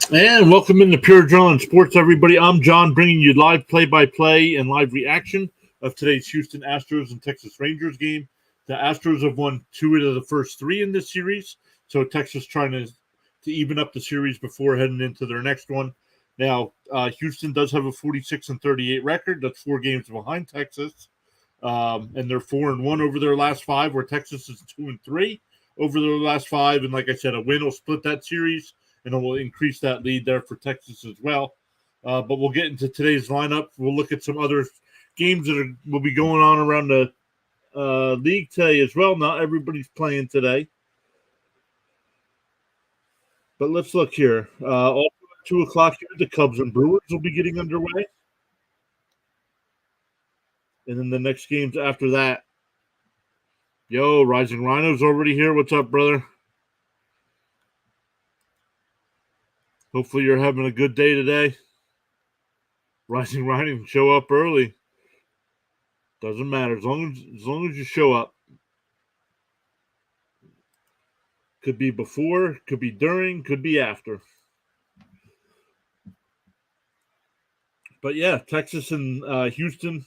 And welcome into Pure Adrenaline Sports, everybody. I'm John, bringing you live play-by-play and live reaction of today's Houston Astros and Texas Rangers game. The Astros have won two out of the first three in this series, so Texas trying to even up the series before heading into their next one. Now, Houston does have a 46-38 record. That's 4 games behind Texas, and they're 4-1 over their last five, where Texas is 2-3 over their last five. And like I said, a win will split that series, and it will increase that lead there for Texas as well. But we'll get into today's lineup. We'll look at some other games that will be going on around the league today as well. Not everybody's playing today. But let's look here. Also at 2 o'clock here, the Cubs and Brewers will be getting underway. And then the next games after that. Yo, Rising Rhino's already here. What's up, brother? Hopefully you're having a good day today. Rising Rhino can show up early. Doesn't matter as long as you show up. Could be before, could be during, could be after. But yeah, Texas and Houston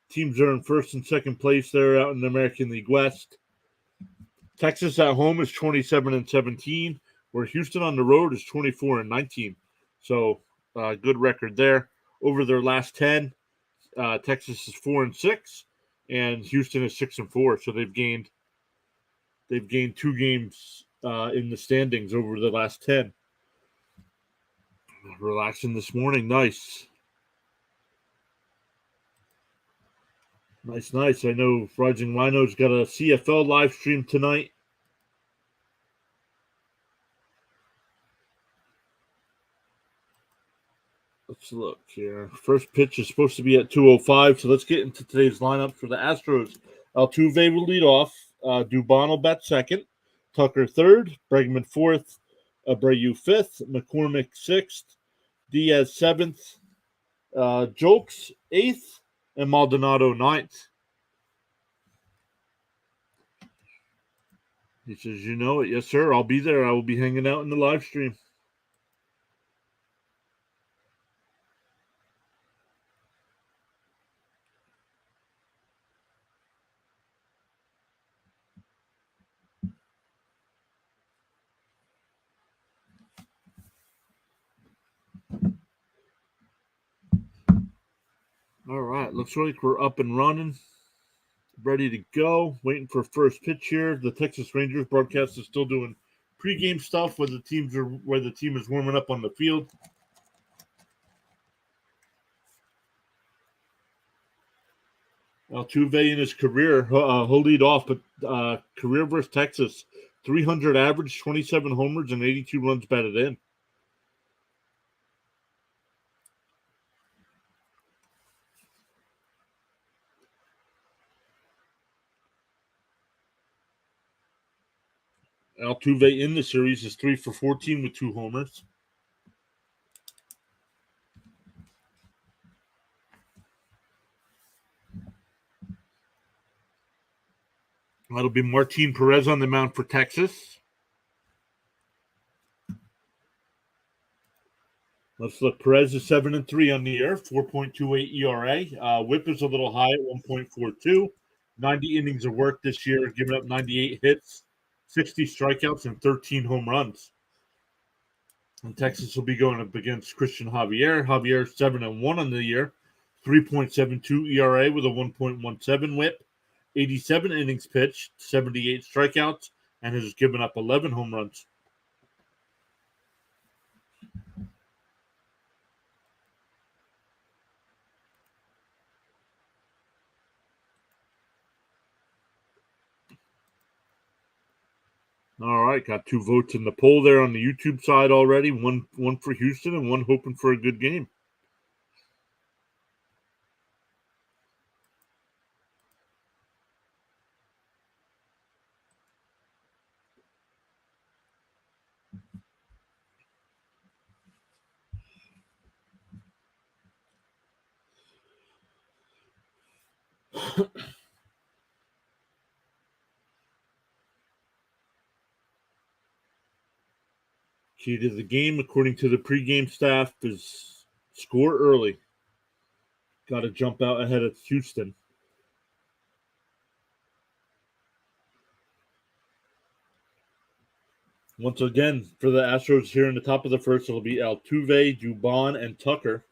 teams are in first and second place there out in the American League West. Texas at home is 27-17, where Houston on the road is 24-19. So good record there. Over their last 10, Texas is 4-6, and Houston is 6-4. So they've gained 2 games in the standings over the last 10. Relaxing this morning, nice. Nice. I know Rising Rhino's got a CFL live stream tonight. Let's look here. First pitch is supposed to be at 2:05, so let's get into today's lineup for the Astros. Altuve will lead off. Dubon will bat second. Tucker third. Bregman fourth. Abreu fifth. McCormick sixth. Diaz seventh. Jokes eighth. And Maldonado ninth. He says, you know it. Yes, sir. I'll be there. I will be hanging out in the live stream. All right. Looks like we're up and running. Ready to go. Waiting for first pitch here. The Texas Rangers broadcast is still doing pregame stuff where the team is warming up on the field. Altuve in his career, he'll lead off, but career versus Texas, 300 average, 27 homers, and 82 runs batted in. Altuve in the series is 3 for 14 with 2 homers. That'll be Martin Perez on the mound for Texas. Let's look. Perez is 7-3 on the year, 4.28 ERA. WHIP is a little high at 1.42. 90 innings of work this year, giving up 98 hits, 60 strikeouts, and 13 home runs. And Texas will be going up against Christian Javier. Javier 7-1 on the year, 3.72 ERA with a 1.17 WHIP, 87 innings pitched, 78 strikeouts, and has given up 11 home runs. All right, got 2 votes in the poll there on the YouTube side already. One for Houston and one hoping for a good game. Key to the game, according to the pregame staff, is score early. Got to jump out ahead of Houston. Once again, for the Astros here in the top of the first, it'll be Altuve, Dubon, and Tucker.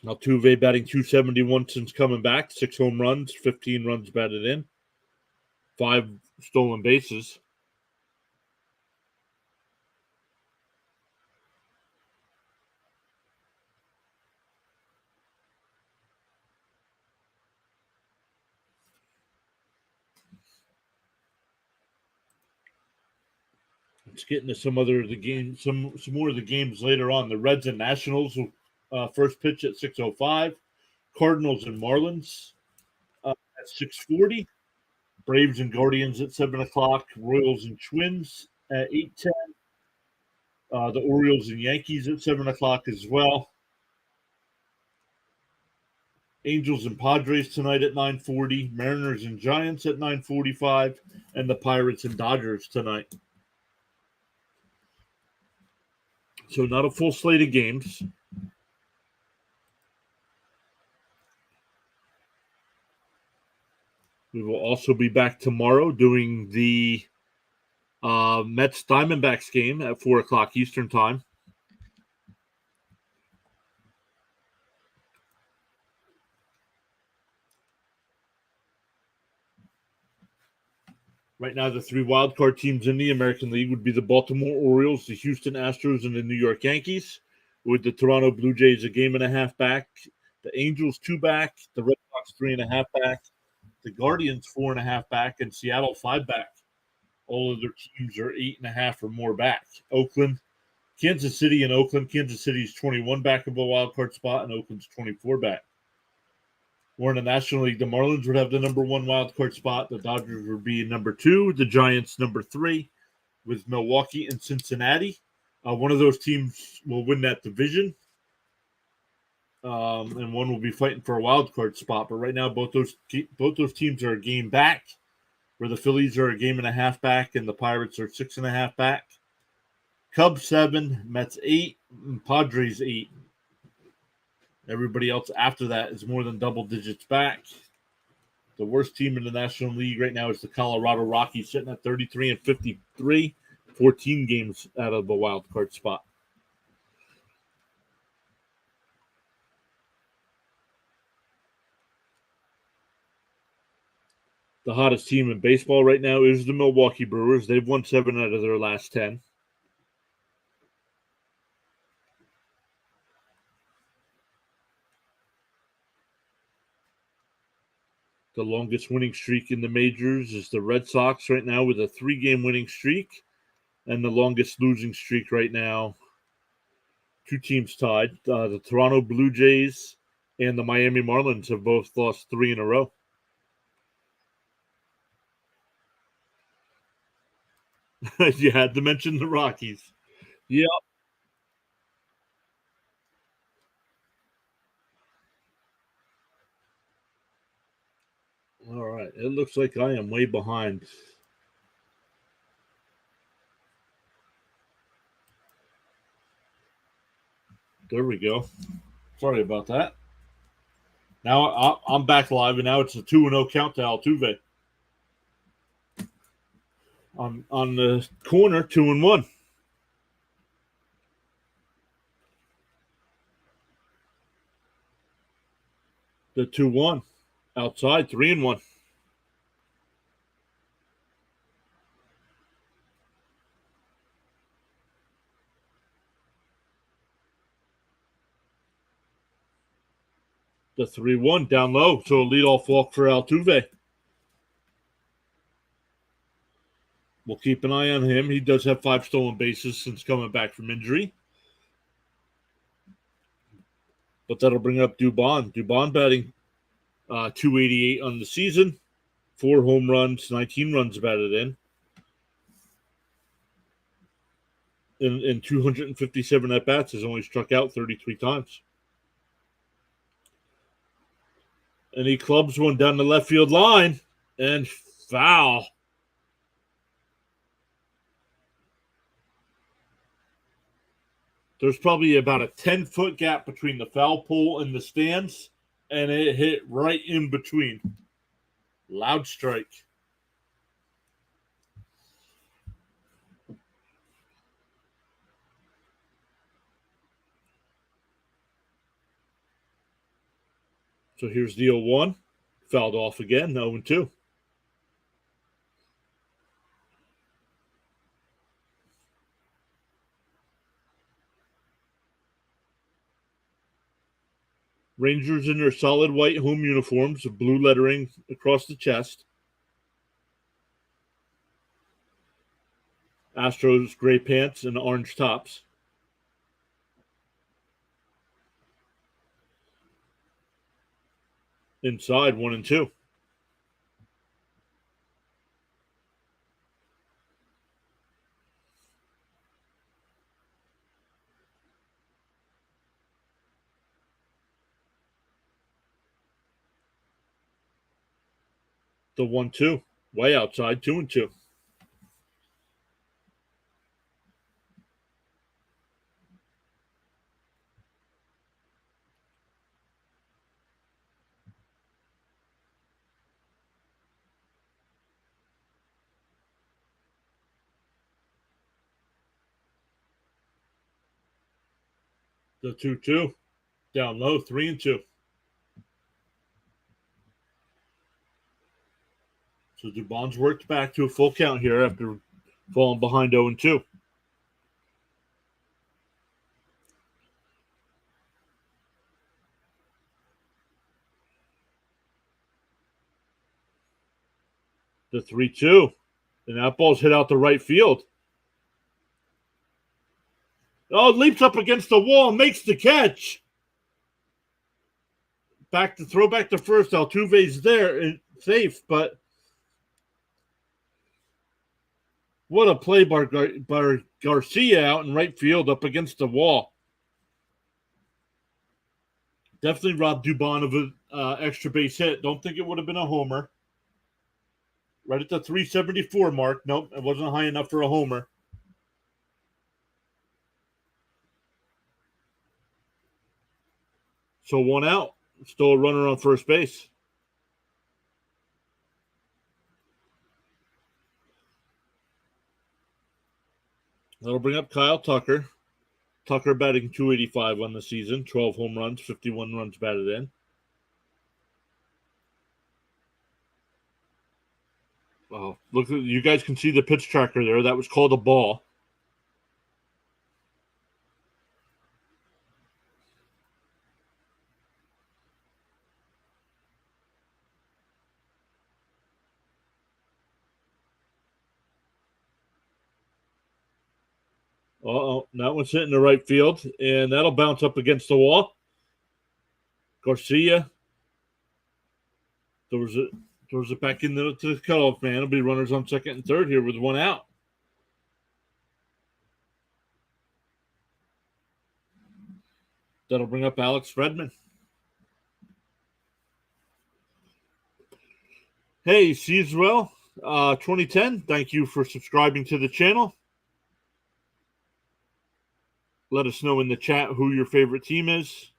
Altuve batting .271 since coming back. 6 home runs, 15 runs batted in, 5 stolen bases. Let's get into some other of the games, some more of the games later on. The Reds and Nationals first pitch at 6:05. Cardinals and Marlins at 6:40. Braves and Guardians at 7:00. Royals and Twins at 8:10. The Orioles and Yankees at 7:00 as well. Angels and Padres tonight at 9:40. Mariners and Giants at 9:45, and the Pirates and Dodgers tonight. So not a full slate of games. We will also be back tomorrow doing the Mets Diamondbacks game at 4:00 Eastern time. Right now, the 3 wildcard teams in the American League would be the Baltimore Orioles, the Houston Astros, and the New York Yankees, with the Toronto Blue Jays a game and a half back, the Angels 2 back, the Red Sox 3.5 back, the Guardians 4.5 back, and Seattle 5 back. All of their teams are 8.5 or more back. Oakland, Kansas City, and Oakland. Kansas City's 21 back of a wild card spot, and Oakland's 24 back. Or in the National League, the Marlins would have the number 1 wild card spot. The Dodgers would be number 2. The Giants number 3, with Milwaukee and Cincinnati. One of those teams will win that division, and one will be fighting for a wild card spot. But right now, both those teams are a game back, where the Phillies are a game and a half back, and the Pirates are 6.5 back. Cubs 7, Mets 8, and Padres 8. Everybody else after that is more than double digits back. The worst team in the National League right now is the Colorado Rockies, sitting at 33-53, 14 games out of the wild card spot. The hottest team in baseball right now is the Milwaukee Brewers. They've won 7 out of their last 10. The longest winning streak in the majors is the Red Sox right now with a 3-game winning streak. And the longest losing streak right now, 2 teams tied. The Toronto Blue Jays and the Miami Marlins have both lost 3 in a row. You had to mention the Rockies. Yeah. All right. It looks like I am way behind. There we go. Sorry about that. Now I'm back live, and now it's a 2-0 count to Altuve. On the corner, 2-1. The 2-1. Outside, 3-1. The 3-1 down low. So a leadoff walk for Altuve. We'll keep an eye on him. He does have 5 stolen bases since coming back from injury. But that'll bring up Dubon. Dubon batting .288 on the season. 4 home runs, 19 runs batted in. In 257 at-bats, has only struck out 33 times. And he clubs one down the left field line, and foul. There's probably about a 10-foot gap between the foul pole and the stands, and it hit right in between. Loud strike. So here's the 0-1. Fouled off again, 0-2. Rangers in their solid white home uniforms, blue lettering across the chest. Astros gray pants and orange tops. Inside 1-2. The 1-2. Way outside, 2-2. The 2-2. Down low, 3-2. So Dubon's worked back to a full count here after falling behind 0-2. The 3-2. And that ball's hit out the right field. Oh, leaps up against the wall, makes the catch. Throw back to first. Altuve's there and safe, but what a play by Garcia out in right field up against the wall. Definitely robbed Dubon of an extra base hit. Don't think it would have been a homer. Right at the 374 mark. Nope, it wasn't high enough for a homer. So 1 out. Still a runner on first base. That'll bring up Kyle Tucker. Tucker batting .285 on the season. 12 home runs, 51 runs batted in. Oh, look, you guys can see the pitch tracker there. That was called a ball. That one's hitting the right field, and that'll bounce up against the wall. Garcia throws it back into the cutoff man. It'll be runners on second and third here with 1 out. That'll bring up Alex Fredman. Hey, Cesarel, 2010, thank you for subscribing to the channel. Let us know in the chat who your favorite team is.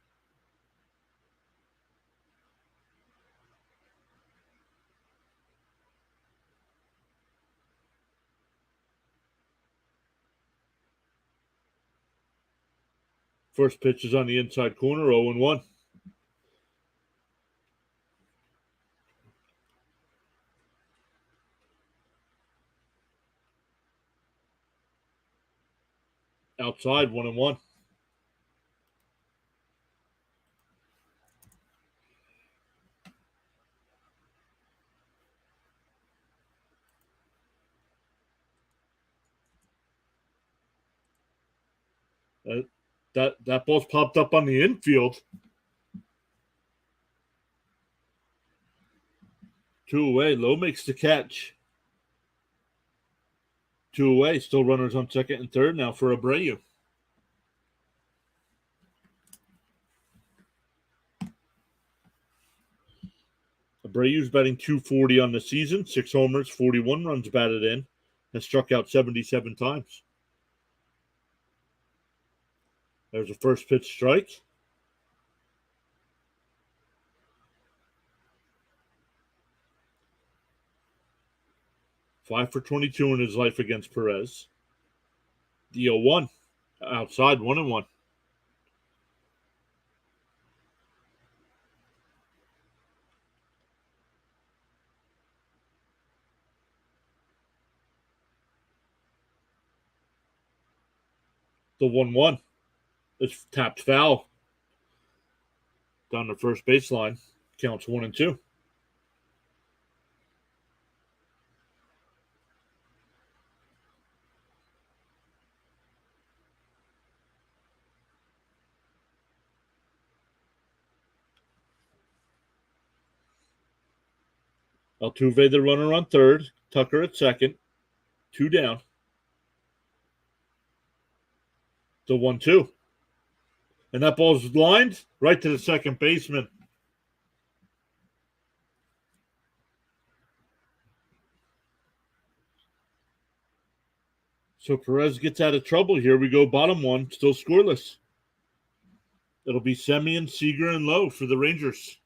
First pitch is on the inside corner, 0-1. Outside, 1-1. That ball's popped up on the infield. 2 away. Lowe makes the catch. 2 away. Still runners on second and third now for Abreu. Abreu's batting .240 on the season. 6 homers, 41 runs batted in. Has struck out 77 times. There's a first pitch strike. Five for 22 in his life against Perez. The 0-1. Outside, 1-1. The 1-1. It's tapped foul. Down the first baseline. Counts 1-2. Altuve, the runner on third. Tucker at second. 2 down. The 1-2. And that ball's lined right to the second baseman. So Perez gets out of trouble. Here we go, bottom one, still scoreless. It'll be Semien, Seager, and Lowe for the Rangers.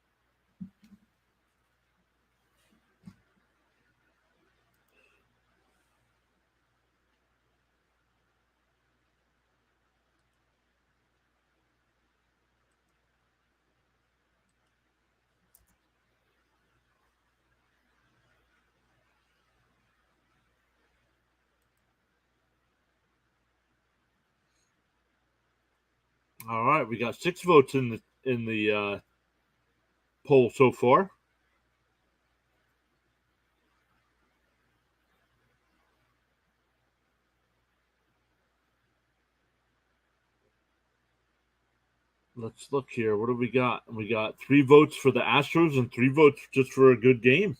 All right, we got 6 votes in the poll so far. Let's look here. What do we got? We got 3 votes for the Astros and 3 votes just for a good game.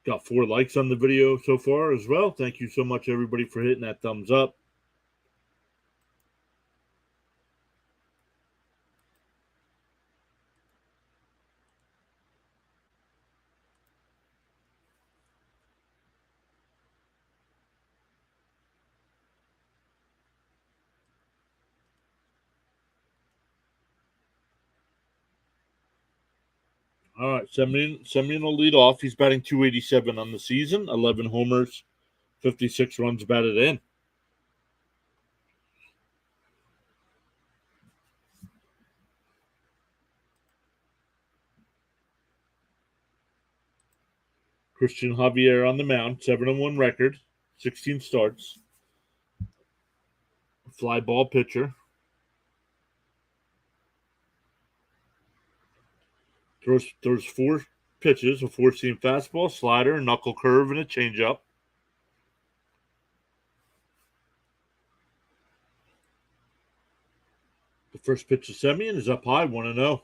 Got 4 likes on the video so far as well. Thank you so much, everybody, for hitting that thumbs up. All right, Semien will lead off. He's batting .287 on the season, 11 homers, 56 runs batted in. Christian Javier on the mound, 7-1 record, 16 starts. Fly ball pitcher. Throws 4 pitches, a 4-seam fastball, slider, knuckle curve, and a changeup. The first pitch to Semien is up high, 1-0.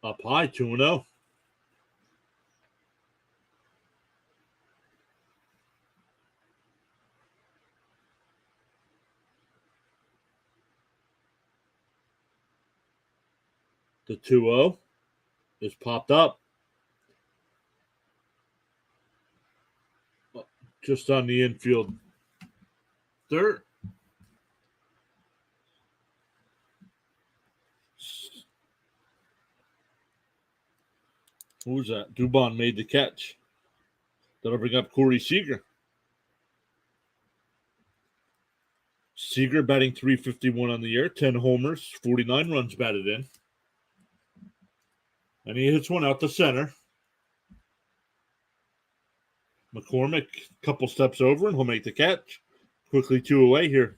Up high, 2-0. The 2-0 is popped up. Just on the infield dirt. Who was that? Dubon made the catch. That'll bring up Corey Seager. Seager batting .351 on the year, 10 homers, 49 runs batted in. And he hits one out the center. McCormick, couple steps over, and he'll make the catch. Quickly 2 away here.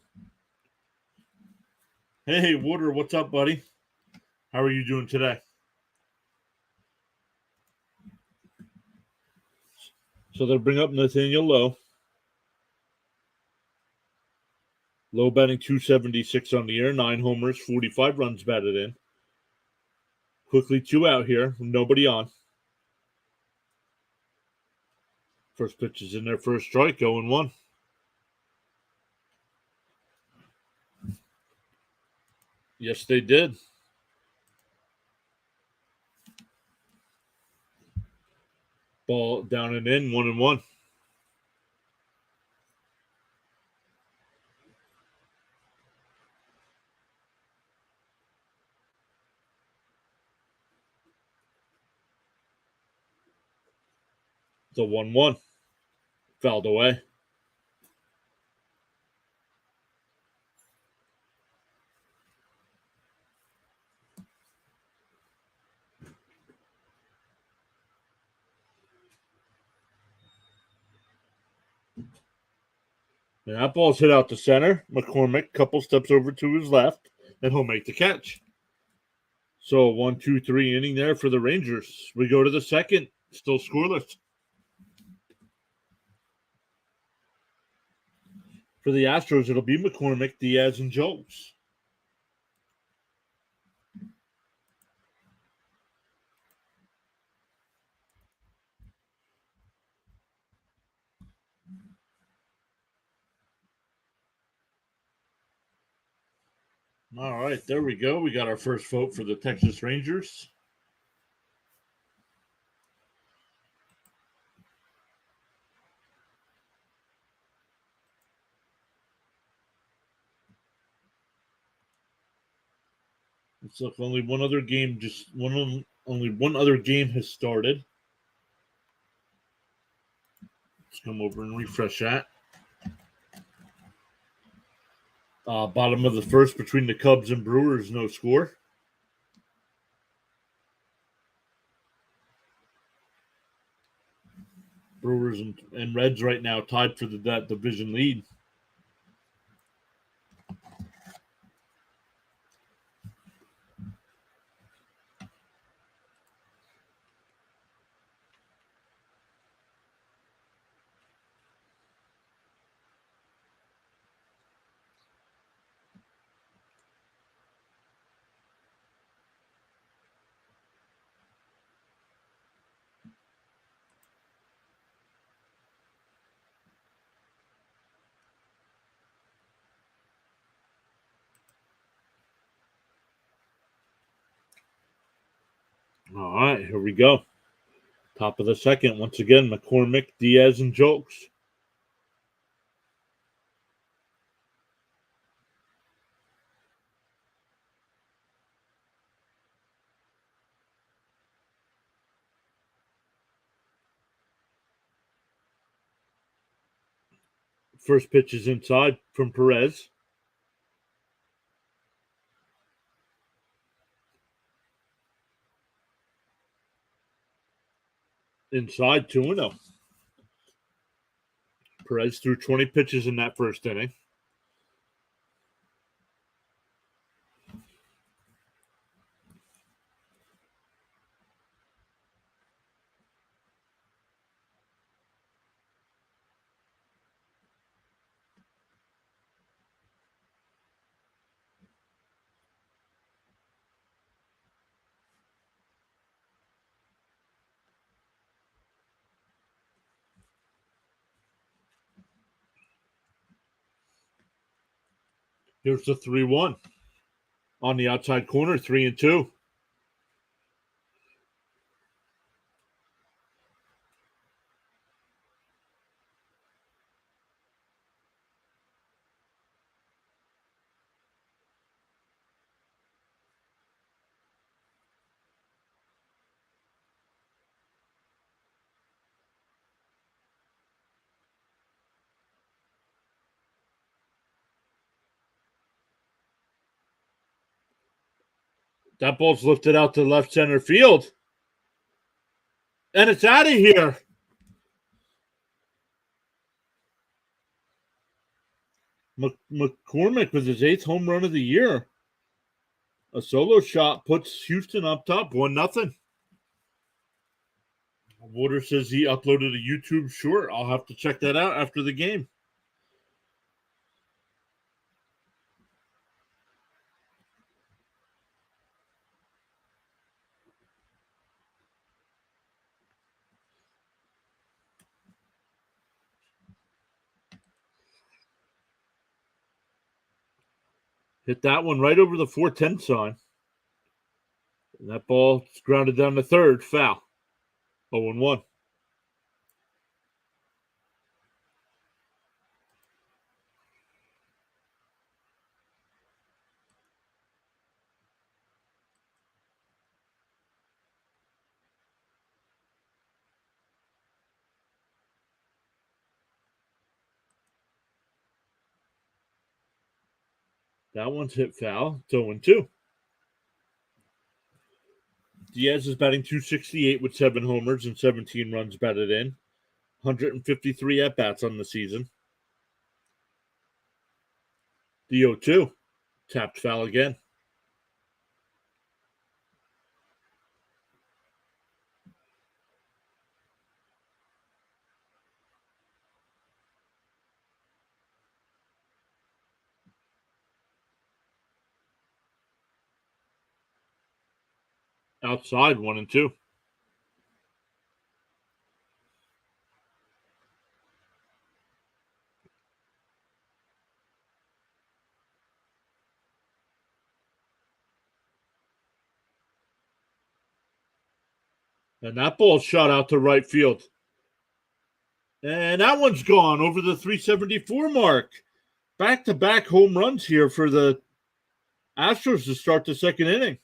Hey, Wooder, what's up, buddy? How are you doing today? So they'll bring up Nathaniel Lowe. Lowe batting .276 on the year, 9 homers, 45 runs batted in. Quickly 2 out here, nobody on. First pitch is in there for a strike, 0-1. Yes, they did. Ball down and in, 1-1. It's a 1-1. Fouled away. And that ball's hit out to center. McCormick, couple steps over to his left, and he'll make the catch. So 1-2-3 inning there for the Rangers. We go to the second, still scoreless. For the Astros, it'll be McCormick, Diaz, and Jones. All right, there we go. We got our first vote for the Texas Rangers. Looks like only one other game, only one other game has started. Let's come over and refresh that. Bottom of the first between the Cubs and Brewers, no score. Brewers and Reds right now tied for that division lead. All right, here we go. Top of the second, once again, McCormick, Diaz, and Jokes. First pitch is inside from Perez. Inside 2-0. Perez threw 20 pitches in that first inning. Here's the 3-1. On the outside corner, 3-2. That ball's lifted out to left center field. And it's out of here. McCormick with his 8th home run of the year. A solo shot puts Houston up top, 1-0. Water says he uploaded a YouTube short. I'll have to check that out after the game. Hit that one right over the 410 sign. And that ball grounded down to third. Foul. 0-1. That one's hit foul. It's 0-2. Diaz is batting .268 with 7 homers and 17 runs batted in. 153 at-bats on the season. The 0-2. Tapped foul again. Outside 1-2. And that ball shot out to right field. And that one's gone over the 374 mark. Back-to-back home runs here for the Astros to start the second inning.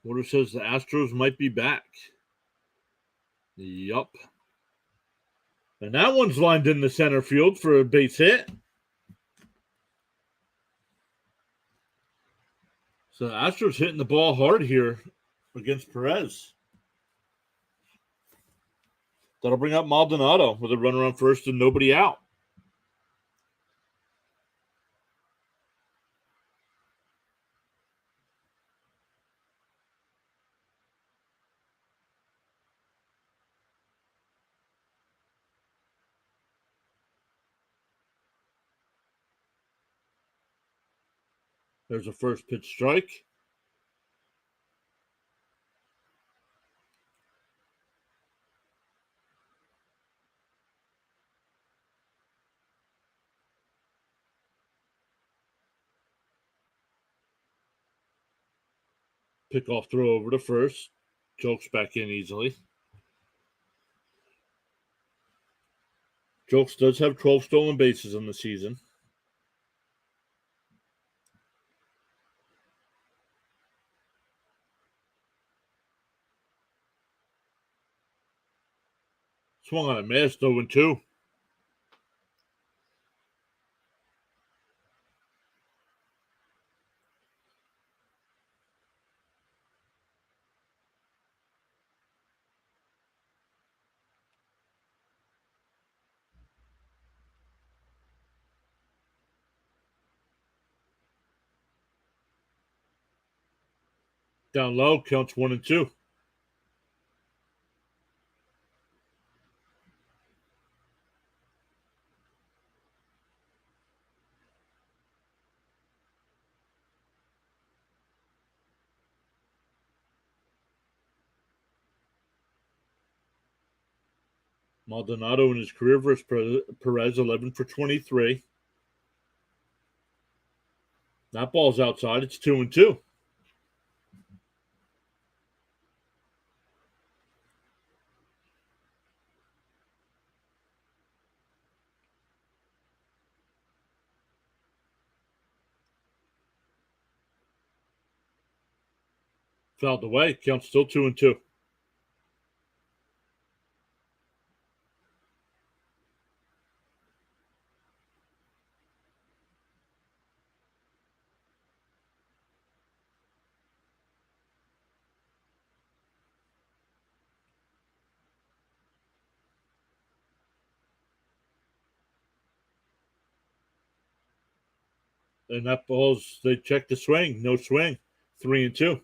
Order says the Astros might be back. Yup. And that one's lined in the center field for a base hit. So the Astros hitting the ball hard here against Perez. That'll bring up Maldonado with a runner on first and nobody out. There's a first pitch strike. Pickoff throw over to first. Jokes back in easily. Jokes does have 12 stolen bases on the season. Swung on a miss, 0-2. Down low, counts 1-2. Maldonado in his career versus Perez, 11 for 23. That ball's outside. It's 2-2. Fouled away. Count still 2-2. And that ball's, they check the swing. No swing. 3-2.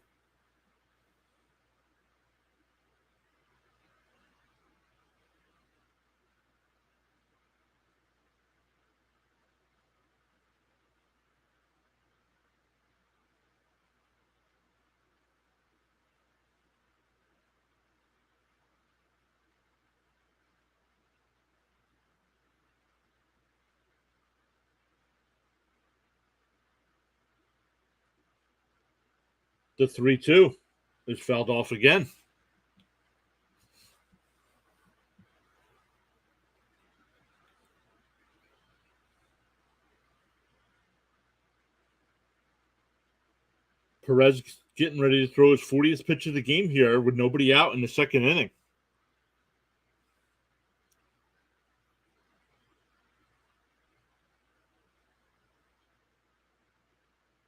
The 3-2 is fouled off again. Perez getting ready to throw his 40th pitch of the game here with nobody out in the second inning.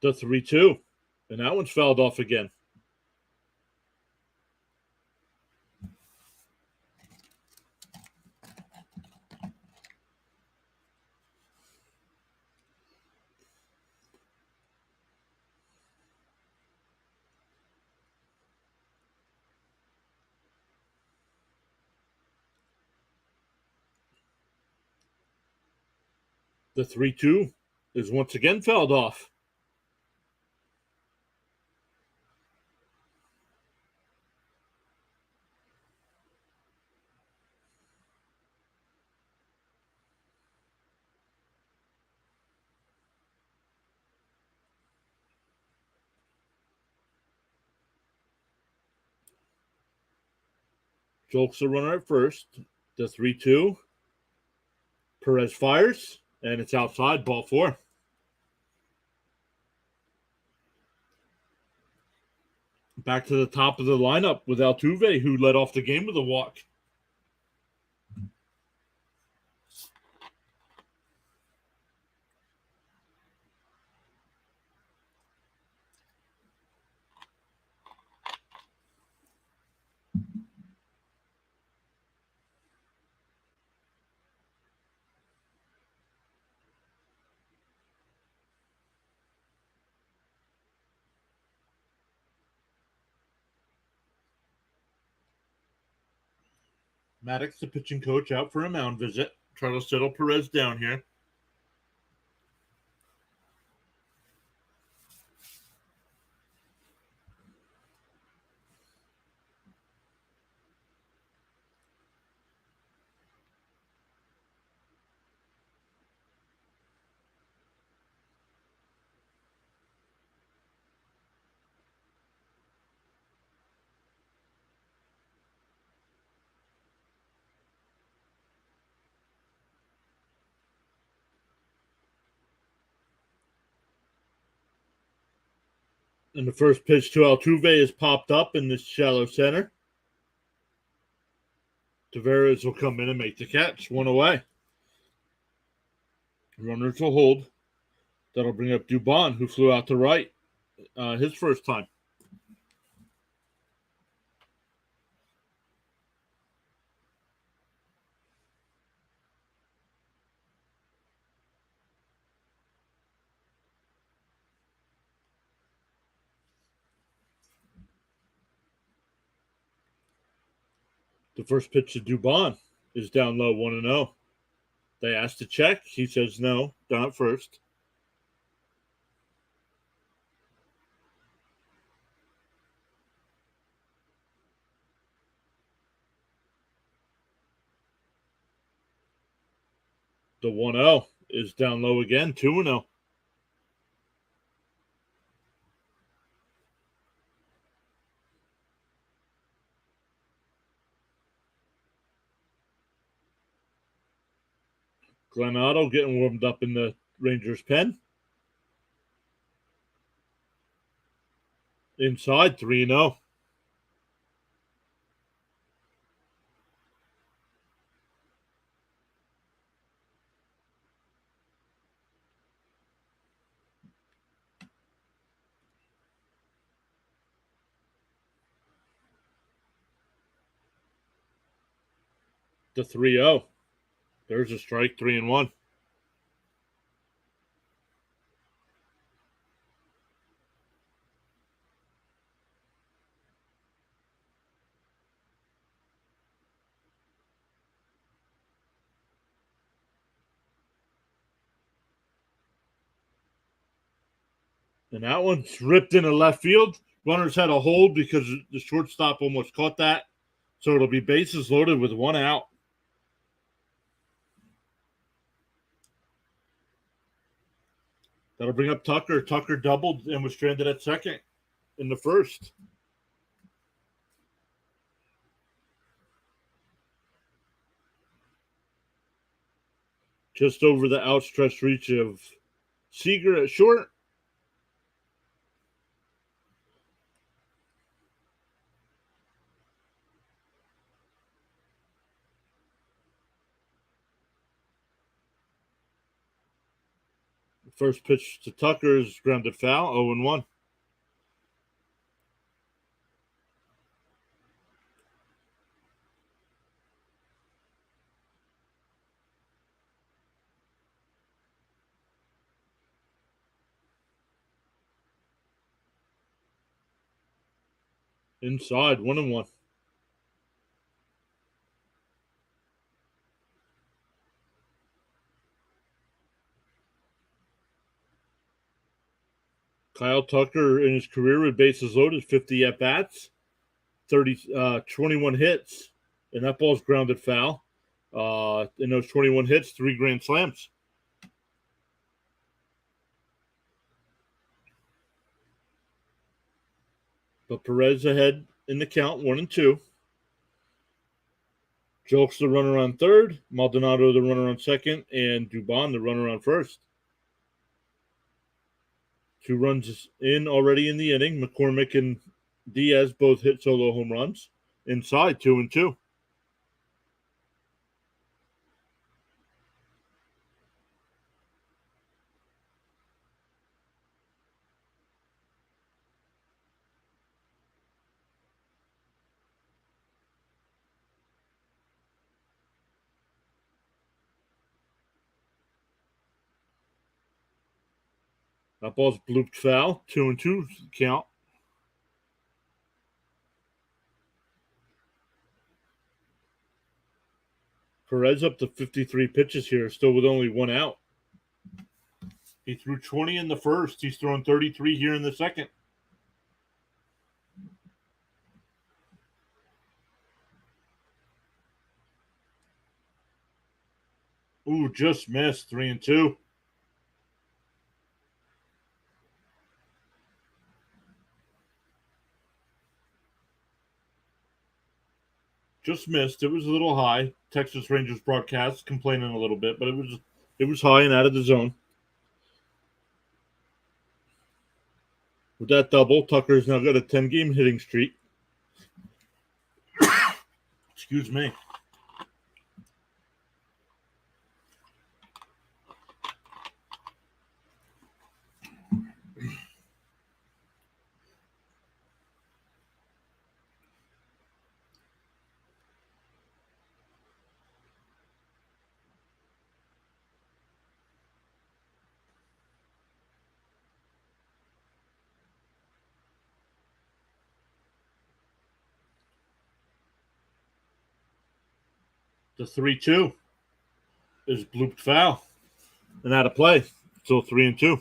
The 3-2. And that one's fouled off again. The 3-2 is once again fouled off. Jolks the runner at first. The 3-2. Perez fires, and it's outside, ball 4. Back to the top of the lineup with Altuve, who led off the game with a walk. Maddox, the pitching coach, out for a mound visit. Try to settle Perez down here. And the first pitch to Altuve is popped up in this shallow center. Tavares will come in and make the catch. 1 away. Runners will hold. That'll bring up Dubon, who flew out to right his first time. The first pitch to Dubon is down low, 1-0. They asked to check. He says no, down at first. The 1-0 is down low again, 2-0. Glenn Otto getting warmed up in the Rangers' pen. Inside, 3-0. The 3-0. There's a strike, 3-1. And that one's ripped into left field. Runners had a hold because the shortstop almost caught that. So it'll be bases loaded with one out. That'll bring up Tucker. Tucker doubled and was stranded at second in the first. Just over the outstretched reach of Seager at short. First pitch to Tucker is grounded foul, 0-1. Inside, 1-1. Kyle Tucker in his career with bases loaded, 50 at bats, 21 hits, and that ball's grounded foul. In those 21 hits, 3 grand slams. But Perez ahead in the count, 1-2. Jolks the runner on third, Maldonado the runner on second, and Dubon the runner on first. 2 runs in already in the inning. McCormick and Diaz both hit solo home runs. Inside, 2-2. That ball's blooped foul, 2-2 count. Perez up to 53 pitches here, still with only 1 out. He threw 20 in the first. He's throwing 33 here in the second. Ooh, just missed, 3-2. Just missed. It was a little high. Texas Rangers broadcast complaining a little bit, but it was high and out of the zone. With that double, Tucker's now got a 10-game hitting streak. Excuse me. The 3-2 is blooped foul and out of play. So 3-2.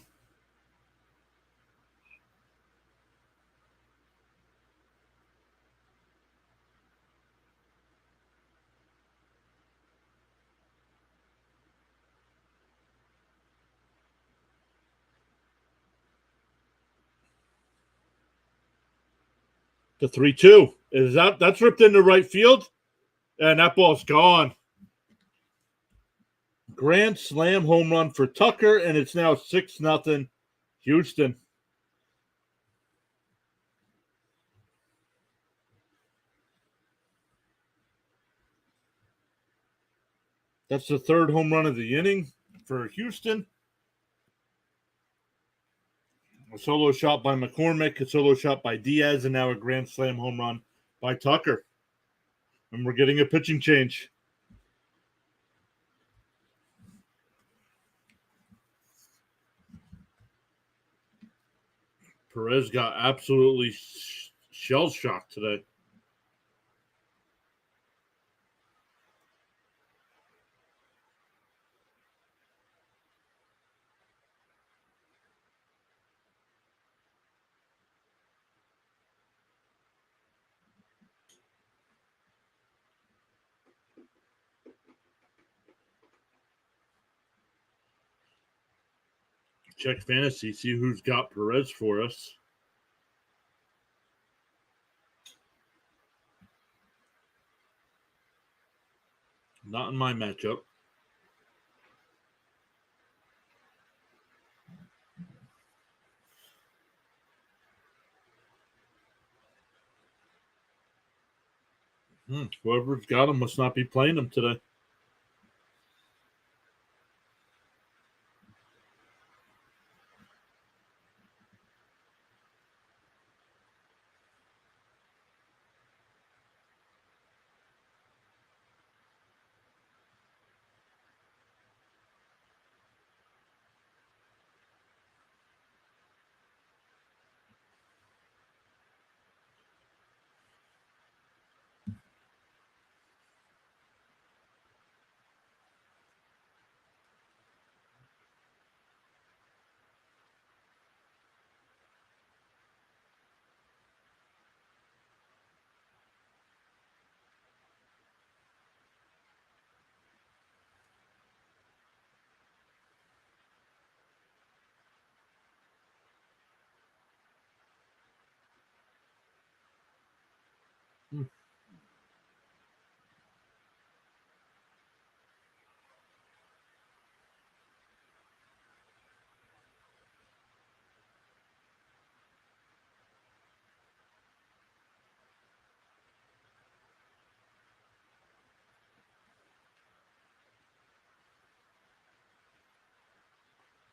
The 3-2 is out. That's ripped into right field, and that ball's gone. Grand slam home run for Tucker, and it's now 6-0 Houston. That's the third home run of the inning for Houston. A solo shot by McCormick, a solo shot by Diaz, and now a grand slam home run by Tucker. And we're getting a pitching change. Perez got absolutely shell-shocked today. Check fantasy, see who's got Perez for us. Not in my matchup. Whoever's got him must not be playing him today.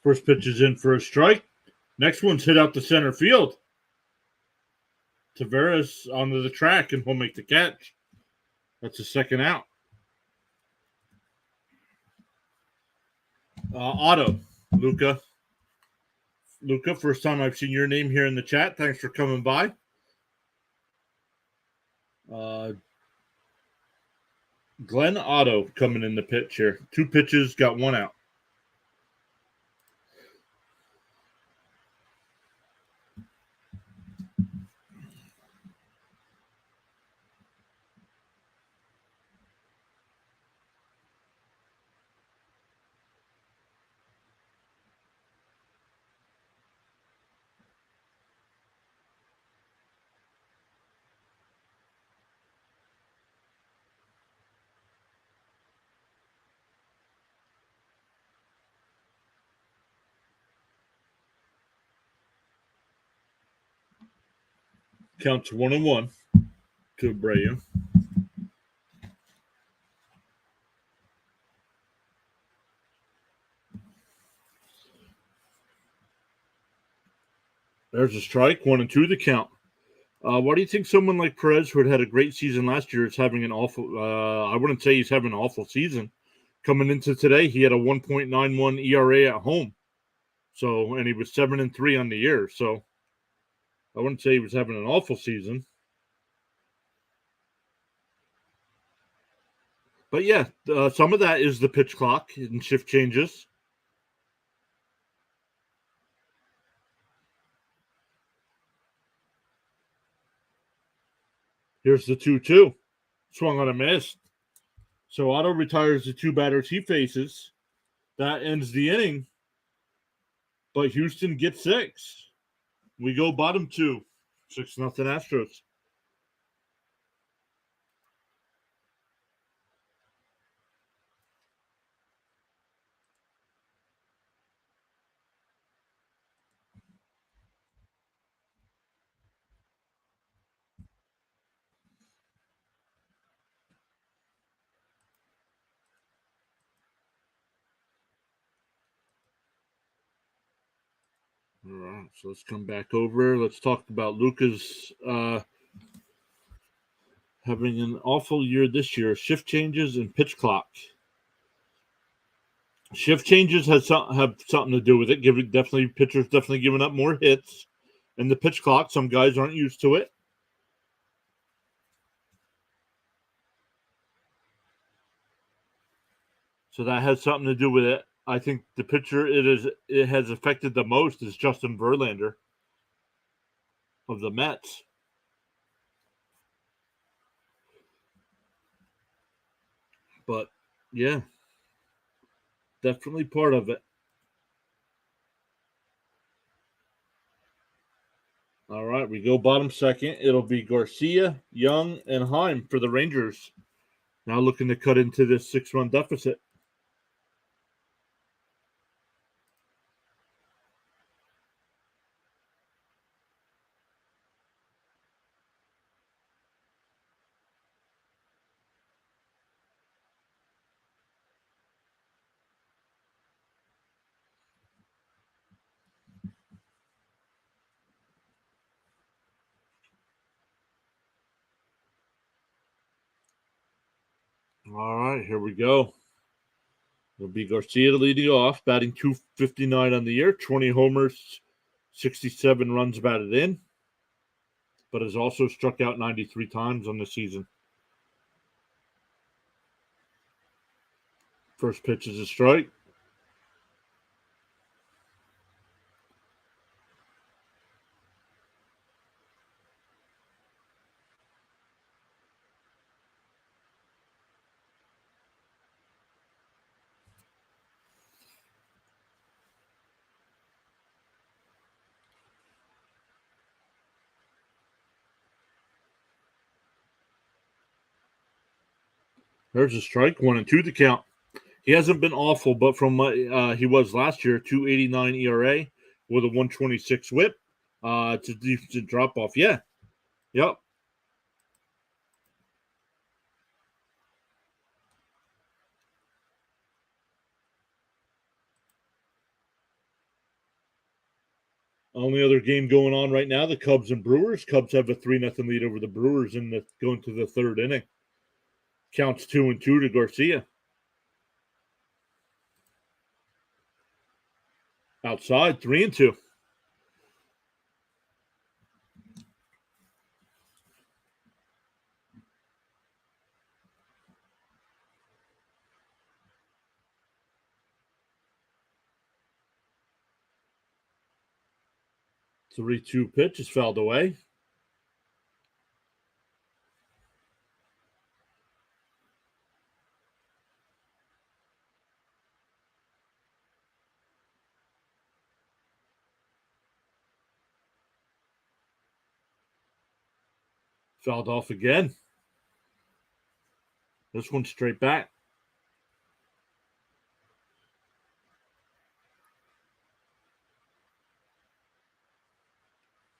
First pitch is in for a strike. Next one's hit out to center field. Tavares onto the track, and he'll make the catch. That's a second out. Otto, Luca. Luca, first time I've seen your name here in the chat. Thanks for coming by. Glenn Otto coming in the pitch here. 2 pitches, got 1 out. Counts 1-1 to Abreu. There's a strike. 1-2 the count. Why do you think someone like Perez, who had a great season last year, is having an awful? I wouldn't say he's having an awful season. Coming into today, he had a 1.91 ERA at home. So, and he was 7-3 on the year. So, I wouldn't say he was having an awful season. But yeah, some of that is the pitch clock and shift changes. Here's the 2-2. Swung on a miss. So Otto retires the 2 batters he faces. That ends the inning. But Houston gets 6. We go bottom 2. 6-0 Astros. All right, so let's come back over. Let's talk about Luca's having an awful year this year. Shift changes and pitch clock. Shift changes have something to do with it. Pitchers definitely giving up more hits, and the pitch clock. Some guys aren't used to it. So that has something to do with it. I think the pitcher it has affected the most is Justin Verlander of the Mets. But yeah, definitely part of it. All right, we go bottom second. It'll be Garcia, Young, and Heim for the Rangers. Now looking to cut into this 6-run deficit. All right, here we go. It'll be Garcia leading off, batting 259 on the year, 20 homers, 67 runs batted in, but has also struck out 93 times on the season. First pitch is a strike. There's a strike, 1-2 to count. He hasn't been awful, but from what he was last year, 2.89 ERA with a 126 WHIP. It's a decent drop off. Yeah. Yep. Only other game going on right now, the Cubs and Brewers. Cubs have a 3-0 lead over the Brewers going to the third inning. Counts 2-2 to Garcia. Outside, 3-2. Three-two pitch is fouled away. Fouled off again. This one's straight back.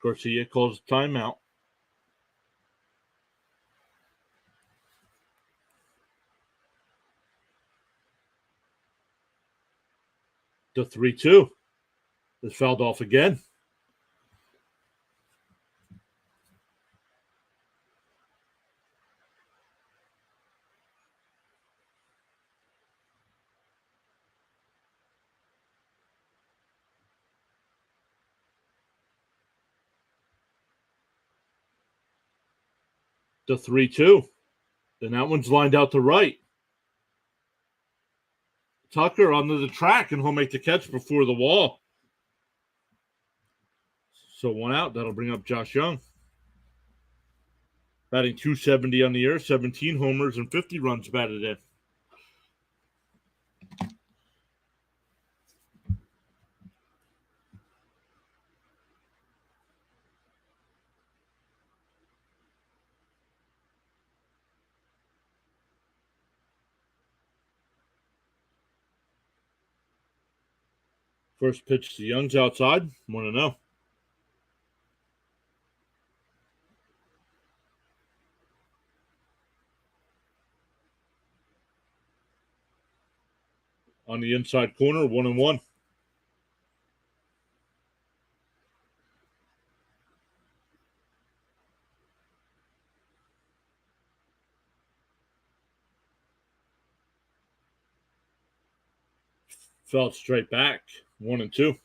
Garcia calls timeout. The 3-2 is fouled off again. The 3-2. Then that one's lined out to right. Tucker onto the track, and he'll make the catch before the wall. So one out. That'll bring up Josh Young. Batting 270 on the year, 17 homers and 50 runs batted in. First pitch to Young's outside, 1-0. On the inside corner, 1-1. Felt straight back, 1-2.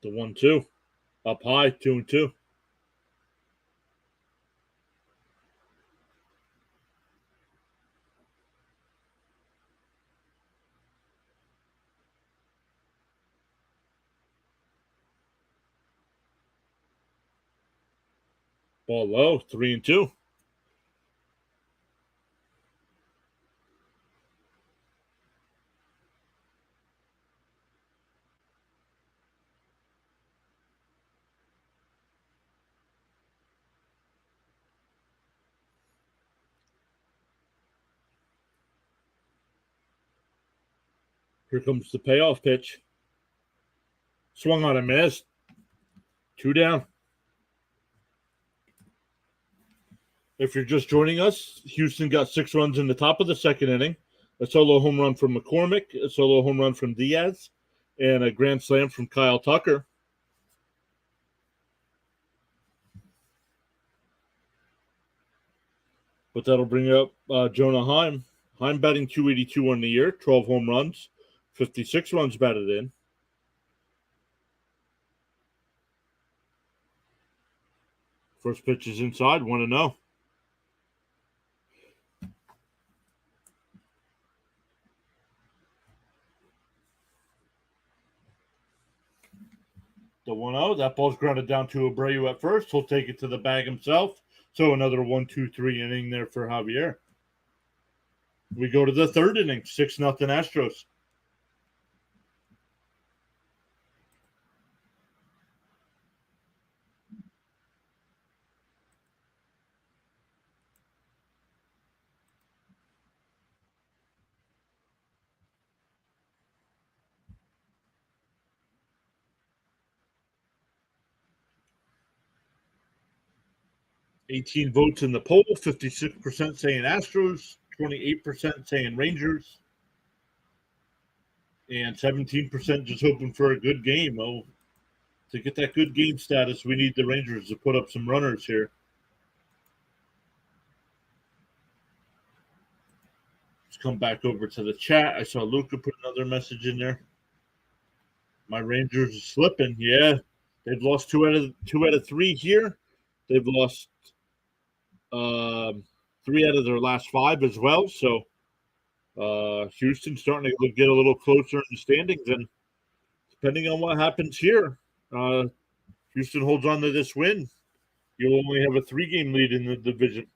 The 1-2. Up high, 2-2. Ball low, 3-2. Here comes the payoff pitch. Swung on and missed. 2 down. If you're just joining us, Houston got 6 runs in the top of the second inning. A solo home run from McCormick, a solo home run from Diaz, and a grand slam from Kyle Tucker. But that'll bring up Jonah Heim. Heim batting .282 on the year, 12 home runs, 56 runs batted in. First pitch is inside, 1-0. The 1-0, that ball's grounded down to Abreu at first. He'll take it to the bag himself. So another 1-2-3 inning there for Javier. We go to the third inning, 6-0 Astros. $18 votes in the poll, 56% saying Astros, 28% saying Rangers, and 17% just hoping for a good game. Oh, to get that good game status, we need the Rangers to put up some runners here. Let's come back over to the chat. I saw Luca put another message in there. My Rangers are slipping. Yeah, they've lost two out of three here. They've lost 3 out of their last 5 as well. So Houston's starting to get a little closer in the standings, and depending on what happens here, Houston holds on to this win. You'll only have a 3-game lead in the division.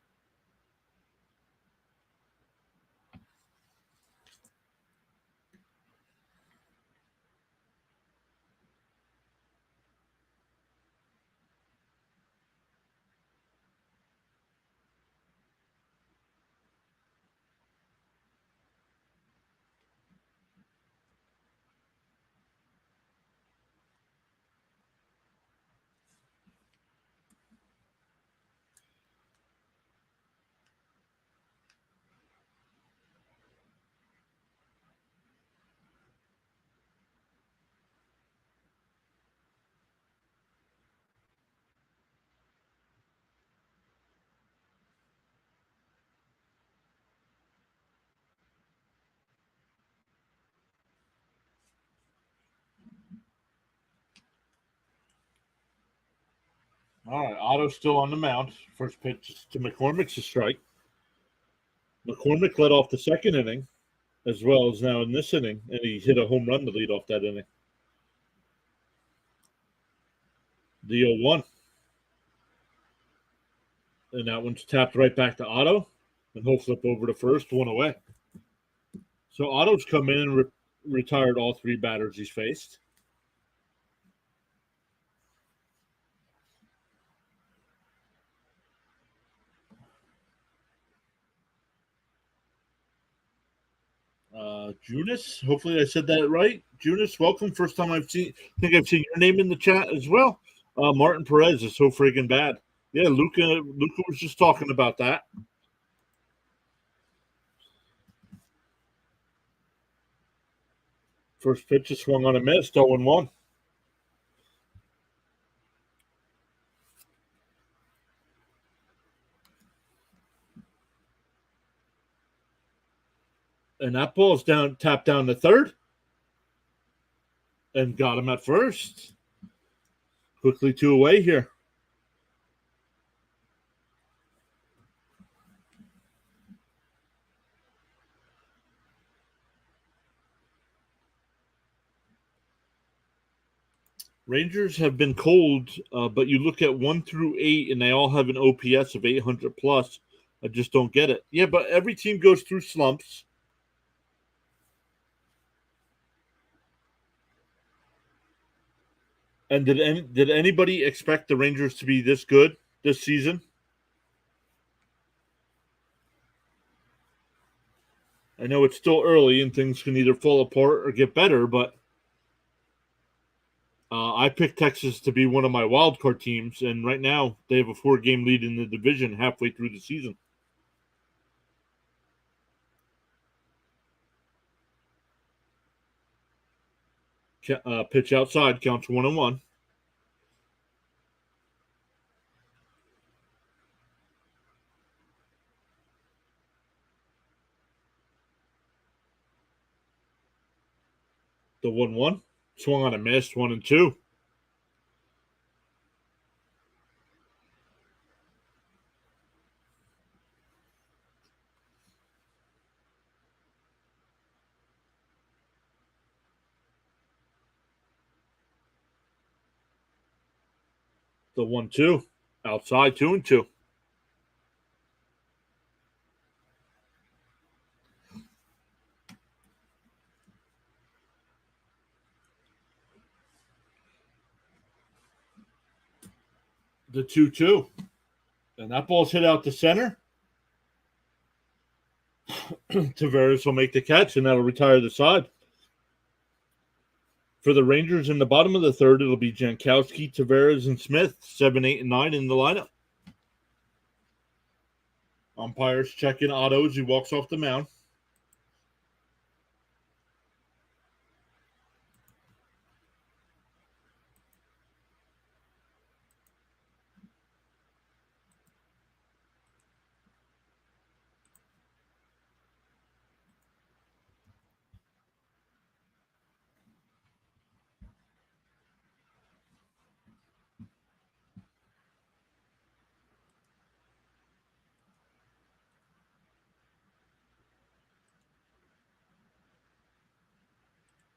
All right, Otto's still on the mound. First pitch to McCormick's a strike. McCormick led off the second inning, as well as now in this inning, and he hit a home run to lead off that inning. The 0-1. And that one's tapped right back to Otto, and he'll flip over to first, 1 away. So Otto's come in and retired all 3 batters he's faced. Junis, hopefully I said that right. Junis, welcome. First time I've seen your name in the chat as well. Martin Perez is so friggin' bad. Yeah, Luca was just talking about that. First pitch is swung on a miss, 0-1. And that ball's tapped down to third. And got him at first. Quickly 2 away here. Rangers have been cold, but you look at 1 through 8, and they all have an OPS of 800 plus. I just don't get it. Yeah, but every team goes through slumps. And did anybody expect the Rangers to be this good this season? I know it's still early and things can either fall apart or get better, but I picked Texas to be one of my wild card teams, and right now they have a 4 game lead in the division halfway through the season. Pitch outside counts 1-1. The 1-1 swung on a miss, 1-2. The 1-2 outside, 2-2. The 2-2, and that ball's hit out to center. Tavares will make the catch, and that'll retire the side. For the Rangers in the bottom of the third, it'll be Jankowski, Tavares, and Smith, 7, 8, and 9 in the lineup. Umpires checking Otto as he walks off the mound.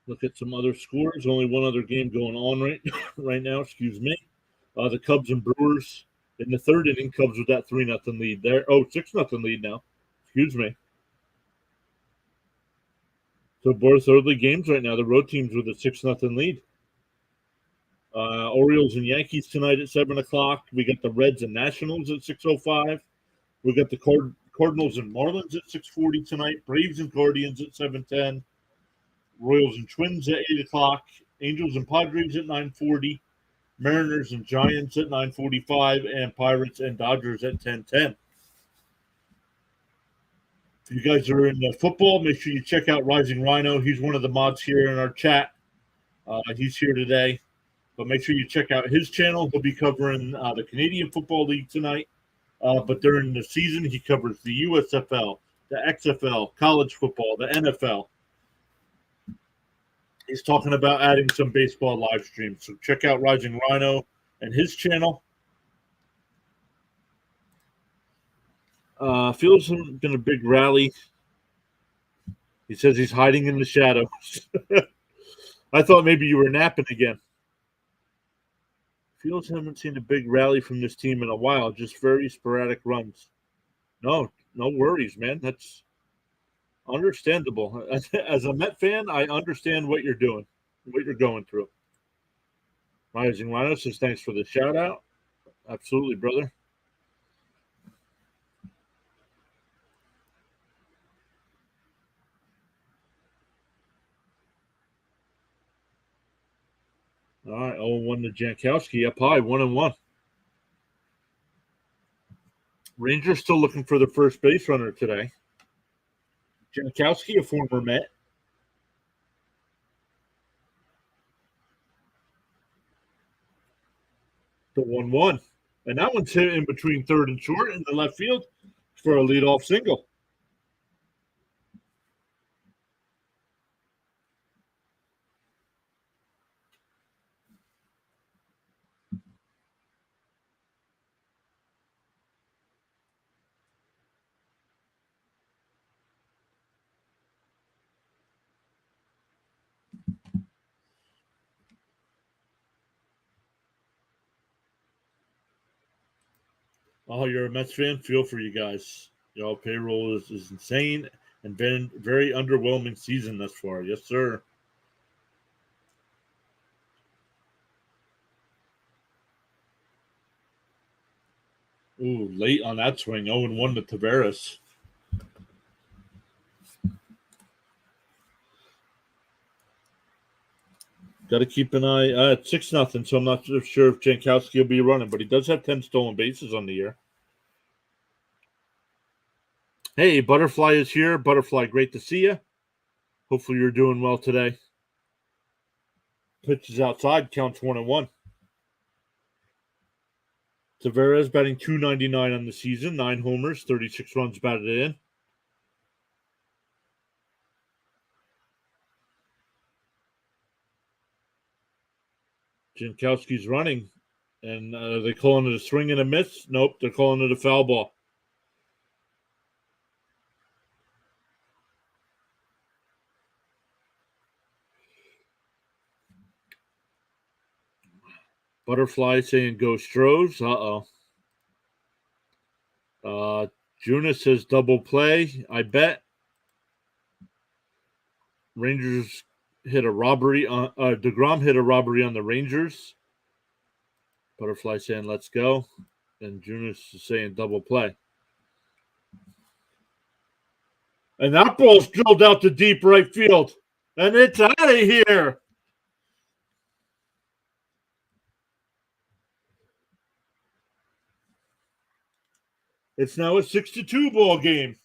Look at some other scores. Only one other game going on right now. Excuse me. The Cubs and Brewers in the third inning. Cubs with that 3-0 lead there. Oh, 6-0 lead now. Excuse me. So both early games right now. The road teams with a 6-0 lead. Orioles and Yankees tonight at 7 o'clock. We got the Reds and Nationals at 6:05. We got the Cardinals and Marlins at 6:40 tonight. Braves and Guardians at 7:10. Royals and Twins at 8 o'clock. Angels and Padres at 9:40. Mariners and Giants at 9:45, and Pirates and Dodgers at 10:10. If you guys are in football, make sure you check out Rising Rhino. He's one of the mods here in our chat. He's here today. But make sure you check out his channel. He'll be covering the Canadian Football League tonight. But during the season, he covers the USFL, the XFL, college football, the NFL. He's talking about adding some baseball live streams. So check out Rising Rhino and his channel. Feels been a big rally. He says he's hiding in the shadows. I thought maybe you were napping again. Feels haven't seen a big rally from this team in a while. Just very sporadic runs. No worries, man. That's understandable. As a Met fan, I understand what you're doing, what you're going through. Rising Rhino says thanks for the shout out. Absolutely, brother. All right, 0-1 to Jankowski up high, 1-1. Rangers still looking for the first base runner today. Jankowski, a former Met. The 1-1. And that one's hit in between third and short in the left field for a leadoff single. Oh, you're a Mets fan? Feel for you guys. Y'all payroll is insane and been very underwhelming season thus far. Yes, sir. Ooh, late on that swing. 0-1 to Tavares. Got to keep an eye. It's 6-0, so I'm not sure if Jankowski will be running, but he does have 10 stolen bases on the year. Hey, Butterfly is here. Butterfly, great to see you. Hopefully you're doing well today. Pitches outside, counts 1-1. Tavares batting .299 on the season, 9 homers, 36 runs batted in. Jankowski's running, and they calling it a swing and a miss. Nope, they're calling it a foul ball. Butterfly saying go Stros. Junis says double play. I bet. Rangers hit a robbery on DeGrom hit a robbery on the Rangers. Butterfly saying let's go. And Junis is saying double play. And that ball's drilled out to deep right field. And it's out of here. It's now a 6-2 ball game.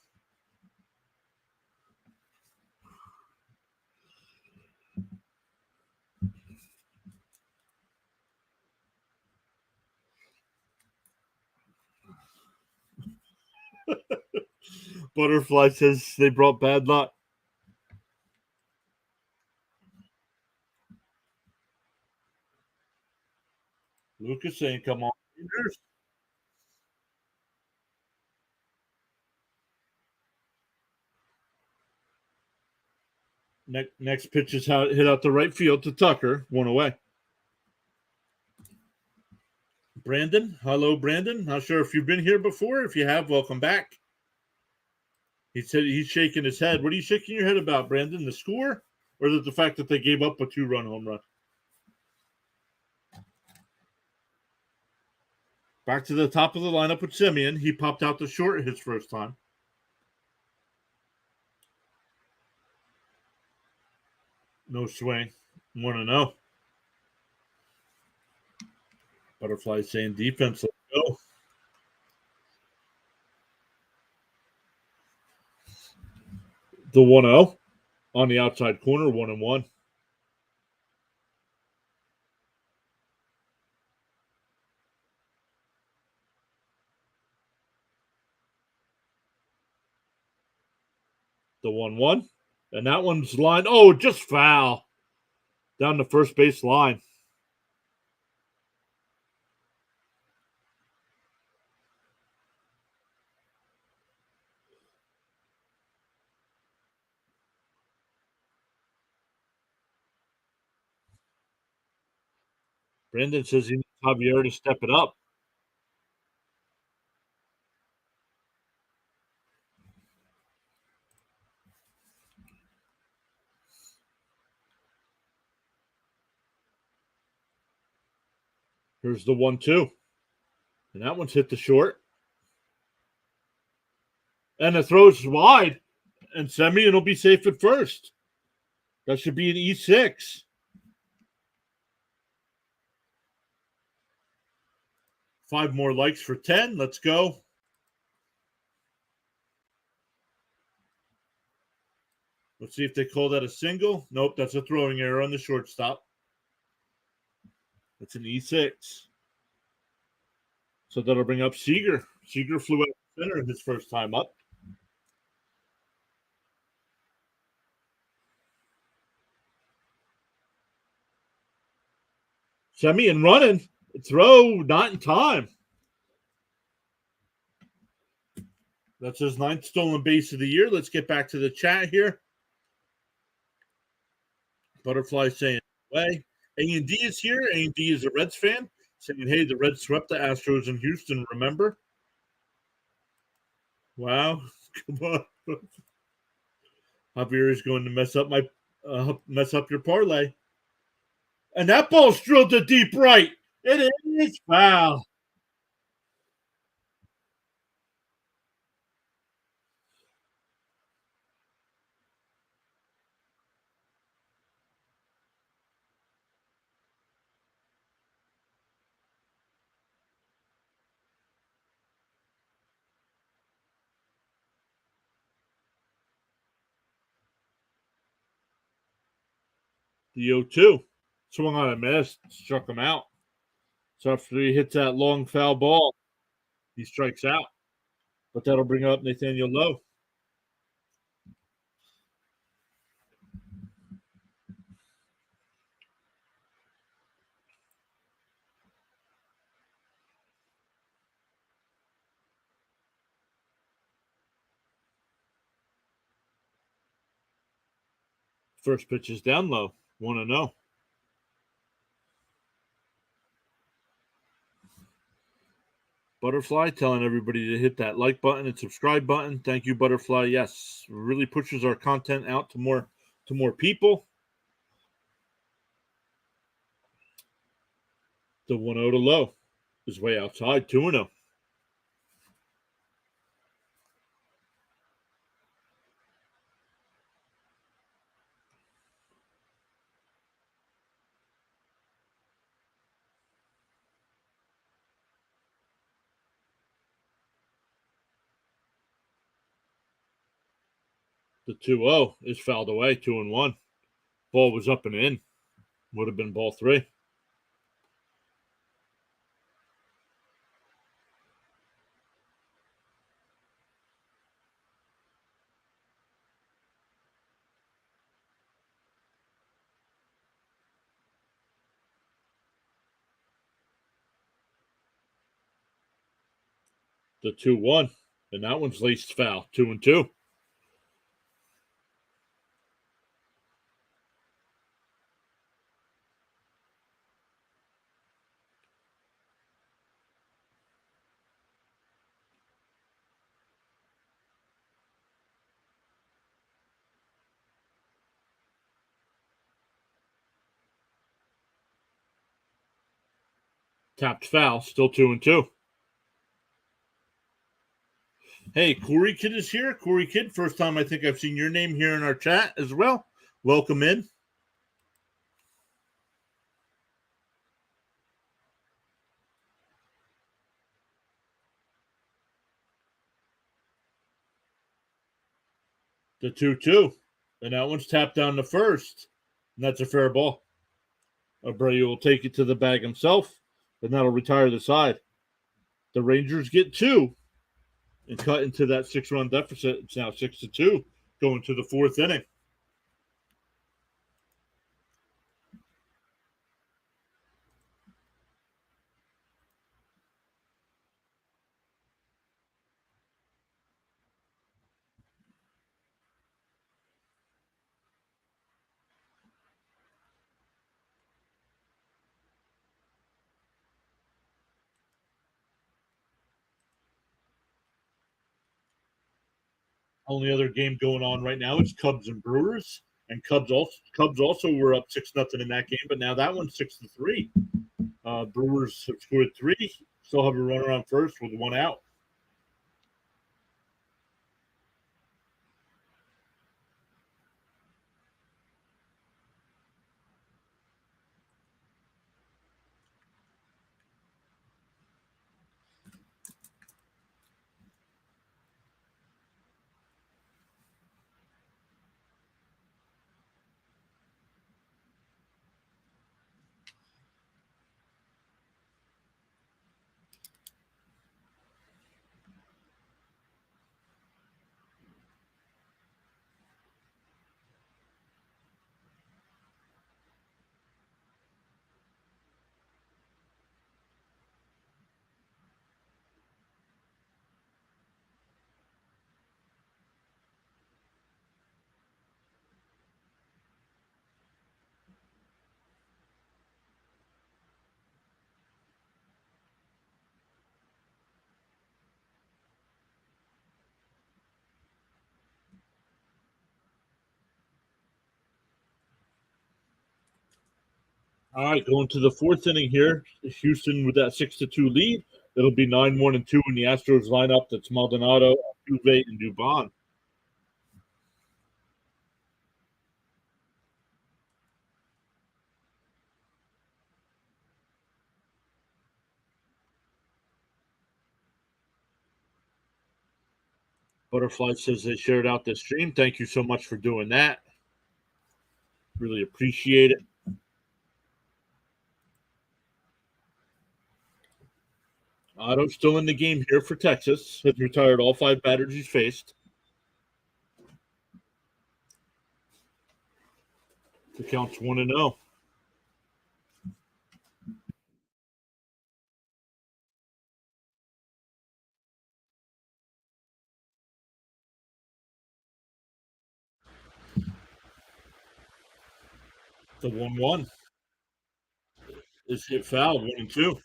Butterfly says they brought bad luck. Lucas saying, come on, Rangers. Next pitch is hit out the right field to Tucker, 1 away. Brandon, hello, Brandon. Not sure if you've been here before. If you have, welcome back. He said he's shaking his head. What are you shaking your head about, Brandon? The score, or is it the fact that they gave up a 2-run home run? Back to the top of the lineup with Simeon. He popped out the short his first time. No swing. 1-0. Butterfly saying defense. Let's go. The 1-0 on the outside corner, 1-1. The 1-1. And that one's line. Oh, just foul. Down the first base line. Brandon says he needs Javier to step it up. Here's the 1-2. And that one's hit the short. And the throw's wide. And Semien will be safe at first. That should be an E6. 5 more likes for 10. Let's go. Let's see if they call that a single. Nope, that's a throwing error on the shortstop. That's an E6. So that'll bring up Seager. Seager flew out center his first time up. Semien running. Throw, not in time. That's his 9th stolen base of the year. Let's get back to the chat here. Butterfly saying, way. A&D is here. A&D is a Reds fan saying, hey, the Reds swept the Astros in Houston, remember? Wow. Come on. Javier is going to mess up your parlay. And that ball's drilled to deep right. It is foul. The 0-2. Swung on a miss, struck him out. So after he hits that long foul ball, he strikes out. But that'll bring up Nathaniel Lowe. First pitch is down low. 1-0. Butterfly telling everybody to hit that like button and subscribe button. Thank you, Butterfly. Yes, really pushes our content out to more people. The 1-0 to Low is way outside. 2-0. The 2-0 is fouled away. 2-1. Ball was up and in. Would have been ball 3. The 2-1. And that one's laced foul. 2-2. Tapped foul. Still 2-2. Hey, Corey Kidd is here. Corey Kidd, first time I think I've seen your name here in our chat as well. Welcome in. The 2-2. And that one's tapped down to first. And that's a fair ball. Abreu will take it to the bag himself, and that'll retire the side. The Rangers get 2 and cut into that 6-run deficit. It's now 6-2 going to the 4th inning. Only other game going on right now is Cubs and Brewers, and Cubs also were up 6-0 in that game, but now that one's 6-3. Brewers have scored 3, still have a runner on first with 1 out. All right, going to the fourth inning here. Houston with that 6-2 lead. It'll be 9-1-2 in the Astros lineup. That's Maldonado, Altuve, and Dubon. Butterfly says they shared out the stream. Thank you so much for doing that. Really appreciate it. Otto still in the game here for Texas. Has retired all 5 batters he's faced. The count's 1-0. The 1-1 is hit foul, 1-2.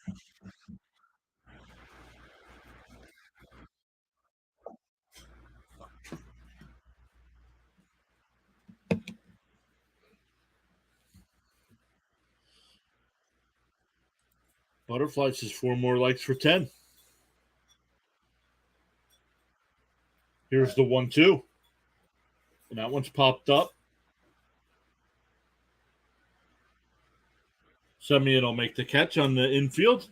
Butterfly says 4 more likes for 10. Here's the 1-2. And that one's popped up. Semien will make the catch on the infield.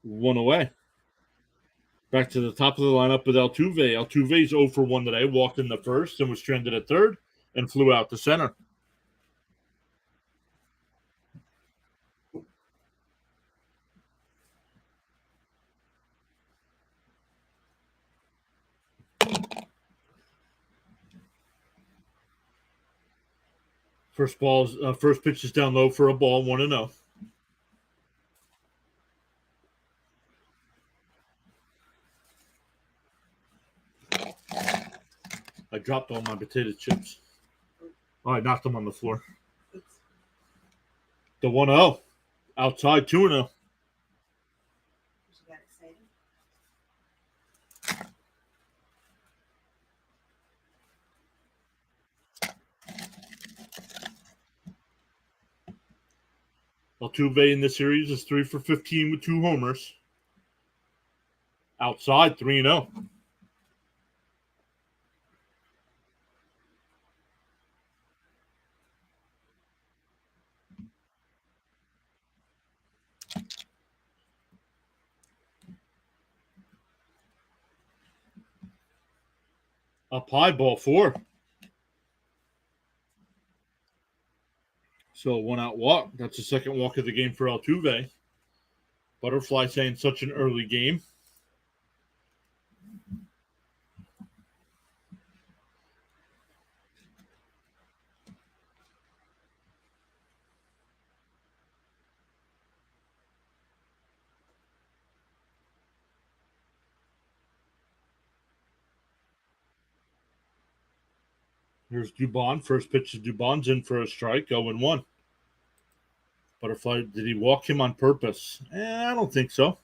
1 away. Back to the top of the lineup with Altuve. Altuve's 0 for 1 today. Walked in the first and was stranded at third and flew out to center. First pitch is down low for a ball, 1-0. I dropped all my potato chips. Oh, I knocked them on the floor. The 1-0. Outside 2-0. Altuve in this series is 3 for 15 with 2 homers. Outside 3-0. Up high, ball 4. So 1 out walk. That's the second walk of the game for Altuve. Butterfly saying such an early game. Here's Dubon. First pitch to Dubon's in for a strike, 0-1. Butterfly, did he walk him on purpose? I don't think so.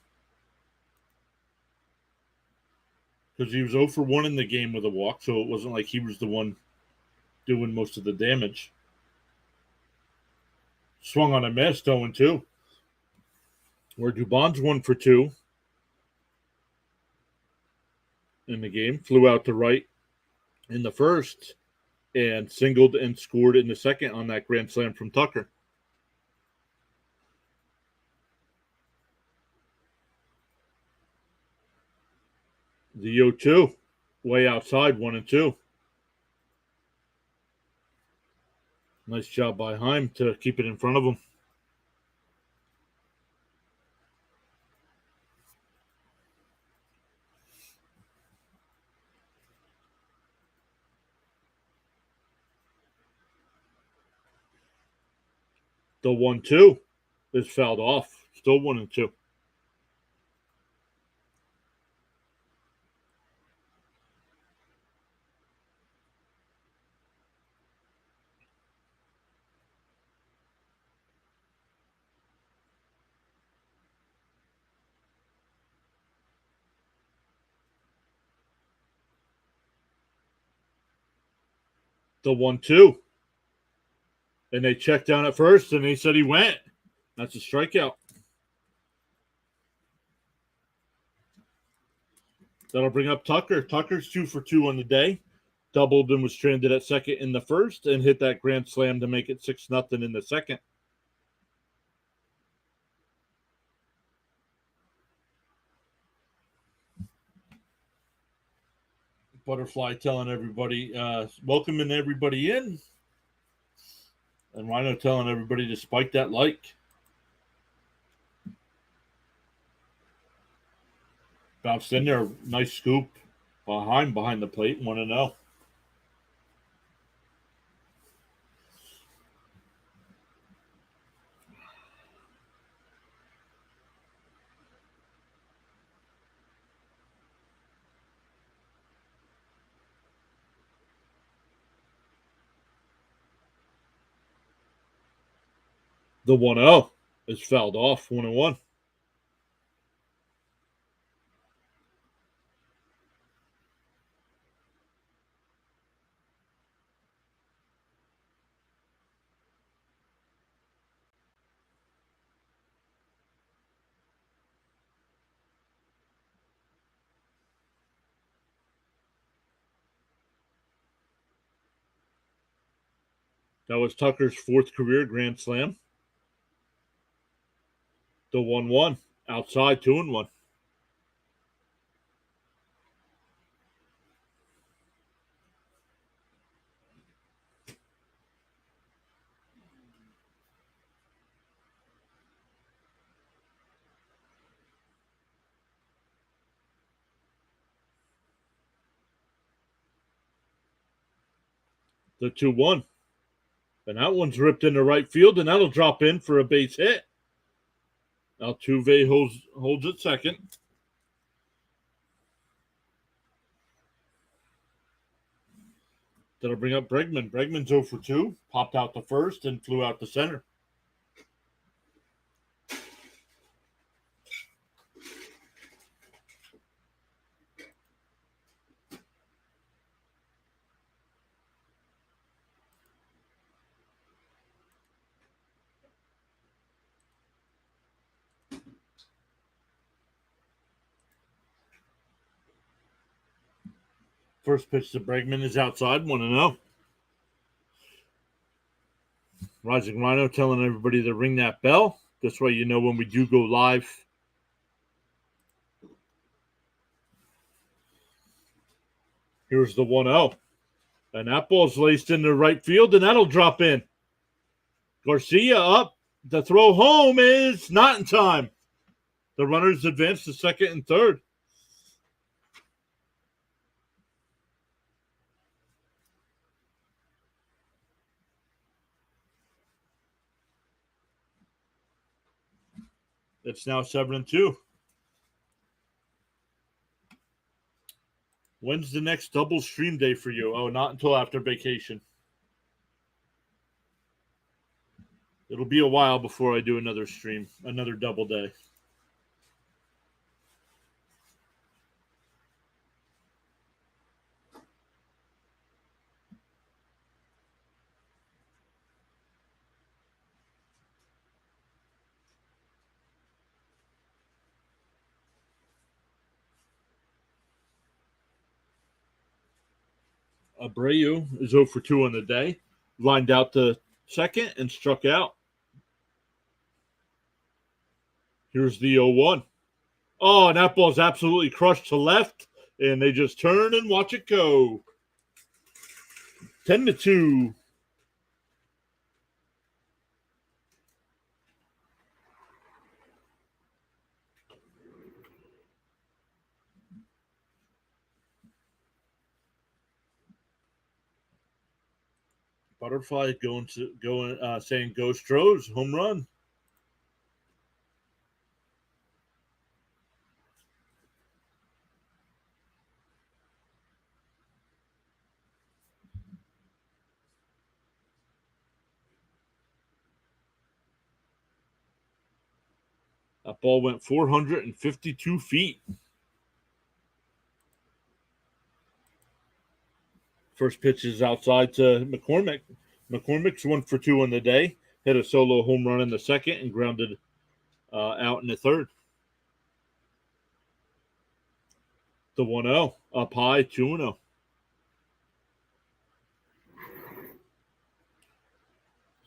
Because he was 0 for 1 in the game with a walk, so it wasn't like he was the one doing most of the damage. Swung on a miss, 0-2. Where Dubon's 1 for 2 in the game. Flew out to right in the first and singled and scored in the second on that grand slam from Tucker. The 0-2, way outside, 1-2. Nice job by Heim to keep it in front of him. The 1-2 is fouled off. Still 1-2. The 1-2 And they checked down at first, and they said he went. That's a strikeout. That'll bring up Tucker. Tucker's 2 for 2 on the day. Doubled and was stranded at second in the first and hit that grand slam to make it 6-0 in the second. Butterfly telling everybody, welcoming everybody in. And Rhino telling everybody to spike that like. Bounced in there. Nice scoop behind the plate. 1-0. The 1-0 is fouled off. 1-1. That was Tucker's 4th career grand slam. The 1-1. Outside 2-1. The 2-1. And that one's ripped into right field, and that'll drop in for a base hit. Altuve holds it second. That'll bring up Bregman. Bregman's 0 for 2. Popped out the first and flew out to center. First pitch to Bregman is outside. 1-0. Rising Rhino telling everybody to ring that bell. This way you know when we do go live. Here's the 1-0. And that ball's laced into right field, and that'll drop in. Garcia up. The throw home is not in time. The runners advance to second and third. It's now 7-2. When's the next double stream day for you? Oh, not until after vacation. It'll be a while before I do another stream, another double day. Abreu is 0 for 2 on the day. Lined out to second and struck out. Here's the 0-1. Oh, and that ball's absolutely crushed to left. And they just turn and watch it go. 10-2. Butterfly saying go Stros, home run. That ball went 452 feet. First pitch is outside to McCormick. McCormick's 1 for 2 on the day. Hit a solo home run in the second and grounded out in the third. The 1-0 up high, 2-0.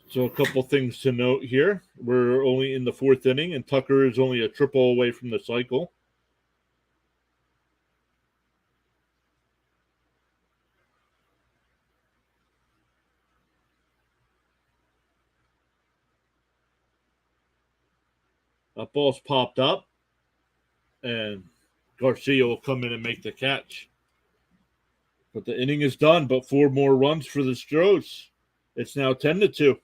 So a couple things to note here. We're only in the fourth inning, and Tucker is only a triple away from the cycle. A ball's popped up, and Garcia will come in and make the catch. But the inning is done, but 4 more runs for the Astros. It's now 10-2.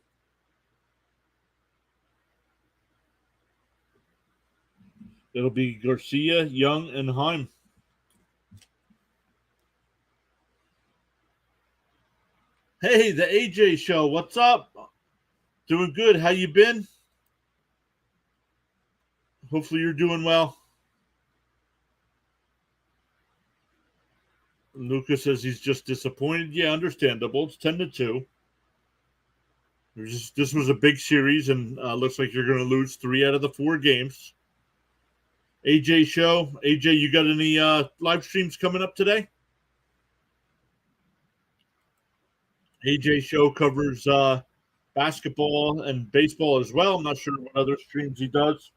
It'll be Garcia, Young, and Heim. Hey, the AJ show. What's up? Doing good. How you been? Hopefully you're doing well. Lucas says he's just disappointed. Yeah, understandable. It's 10-2. This was a big series, and looks like you're going to lose 3 out of the 4 games. AJ show. AJ, you got any live streams coming up today? AJ show covers basketball and baseball as well. I'm not sure what other streams he does.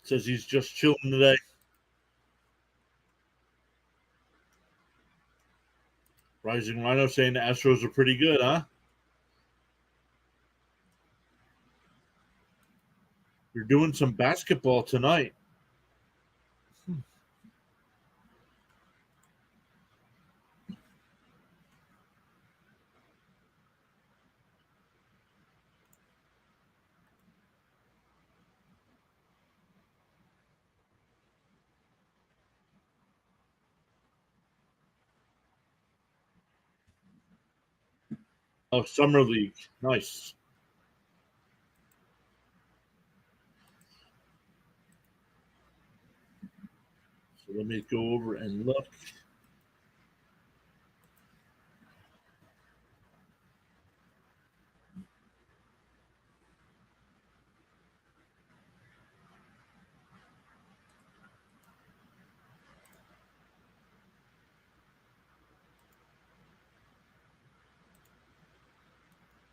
Says he's just chilling today. Rising Rhino saying the Astros are pretty good, huh? You're doing some basketball tonight. Oh, Summer League. Nice. So let me go over and look.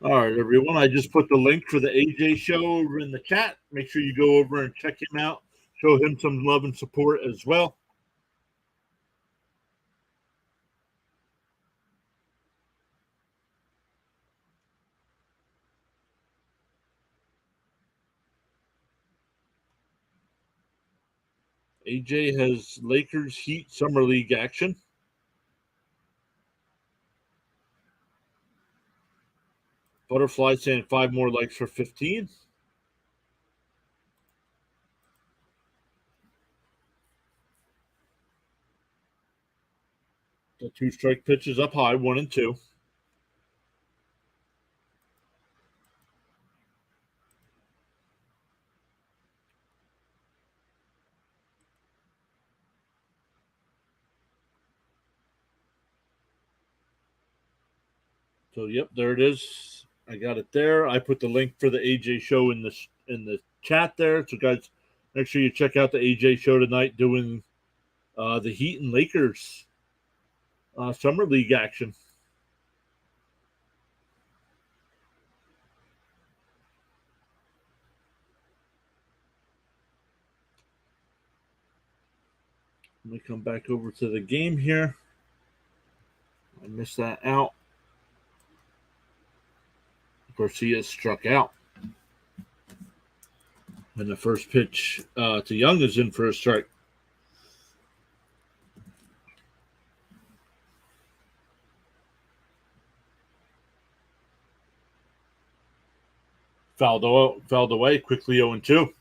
All right, everyone. I just put the link for the AJ show over in the chat. Make sure you go over and check him out. Show him some love and support as well. AJ has Lakers Heat Summer League action. Butterfly saying 5 more likes for 15. The 2-strike pitch is up high, 1-2. So yep, there it is. I got it there. I put the link for the AJ show in the chat there. So guys, make sure you check out the AJ show tonight doing the Heat and Lakers Summer League action. Let me come back over to the game here. I missed that out. Garcia struck out. And the first pitch to Young is in for a strike. Fouled away quickly 0-2.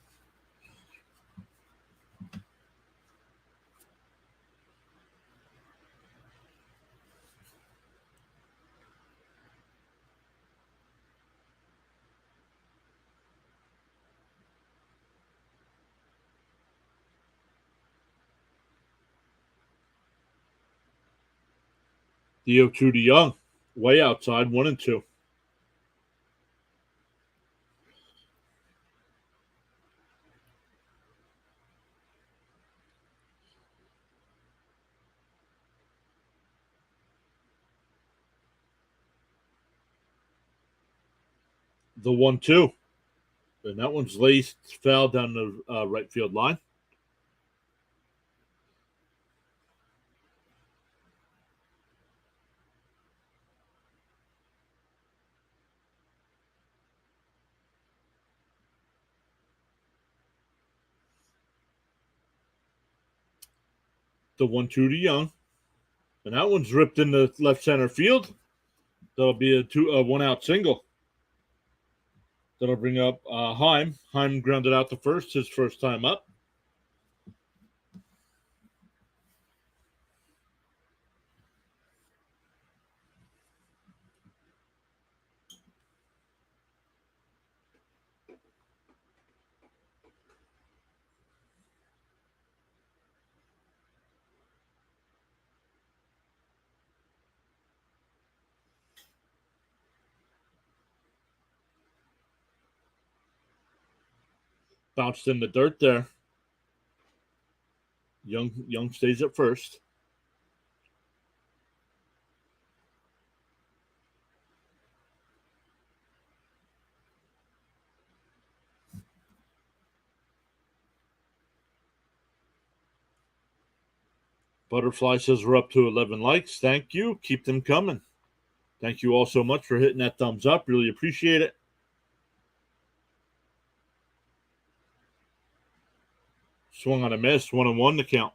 The 0-2 to Young. Way outside, 1-2. The 1-2. And that one's laced foul down the right field line. The 1-2 to Young. And that one's ripped into left center field. That'll be a 1-out single. That'll bring up Heim. Heim grounded out to first, his first time up. Bounced in the dirt there. Young stays at first. Butterfly says we're up to 11 likes. Thank you. Keep them coming. Thank you all so much for hitting that thumbs up. Really appreciate it. Swung on a miss. 1-1 to count.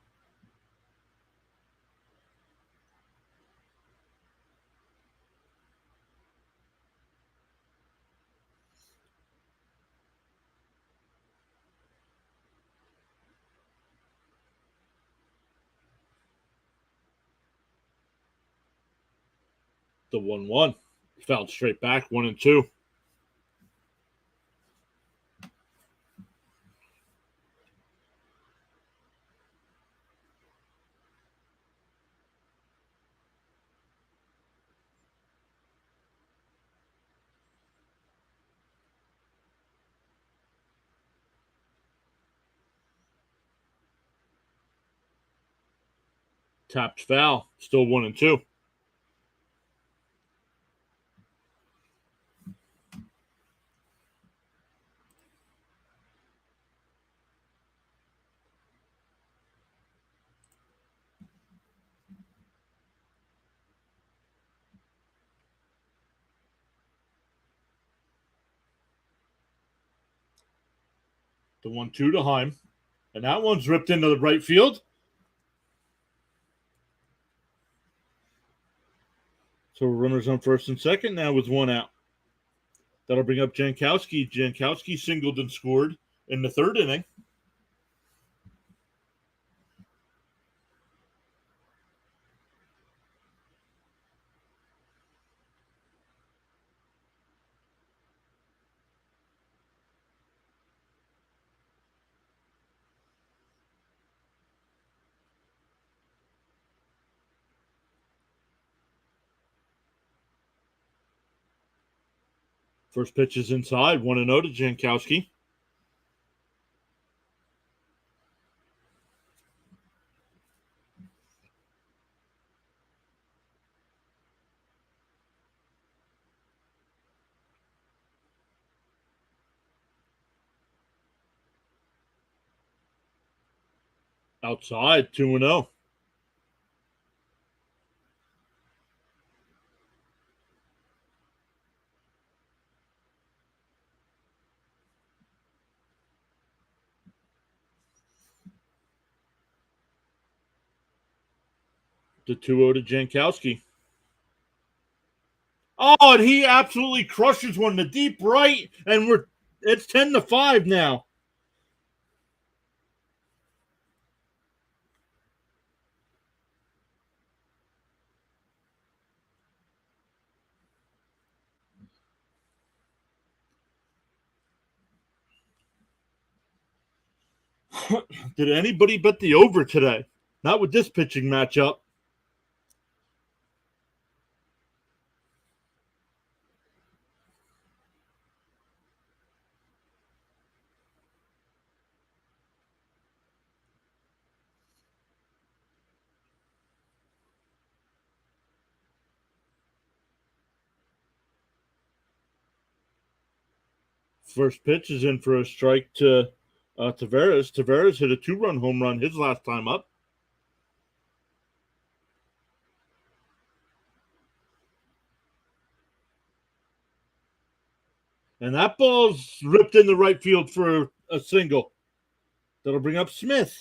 The 1-1. Fouled straight back. 1-2. Tapped foul. Still 1-2. The 1-2 to Heim. And that one's ripped into the right field. So runners on first and second now with 1 out. That'll bring up Jankowski. Jankowski singled and scored in the third inning. First pitch is inside. 1-0 to Jankowski. Outside. 2-0. The 2-0 to Jankowski. Oh, and he absolutely crushes one to deep right, and it's 10-5 now. Did anybody bet the over today? Not with this pitching matchup. First pitch is in for a strike to Tavares. Tavares hit a 2-run home run his last time up. And that ball's ripped in the right field for a single. That'll bring up Smith.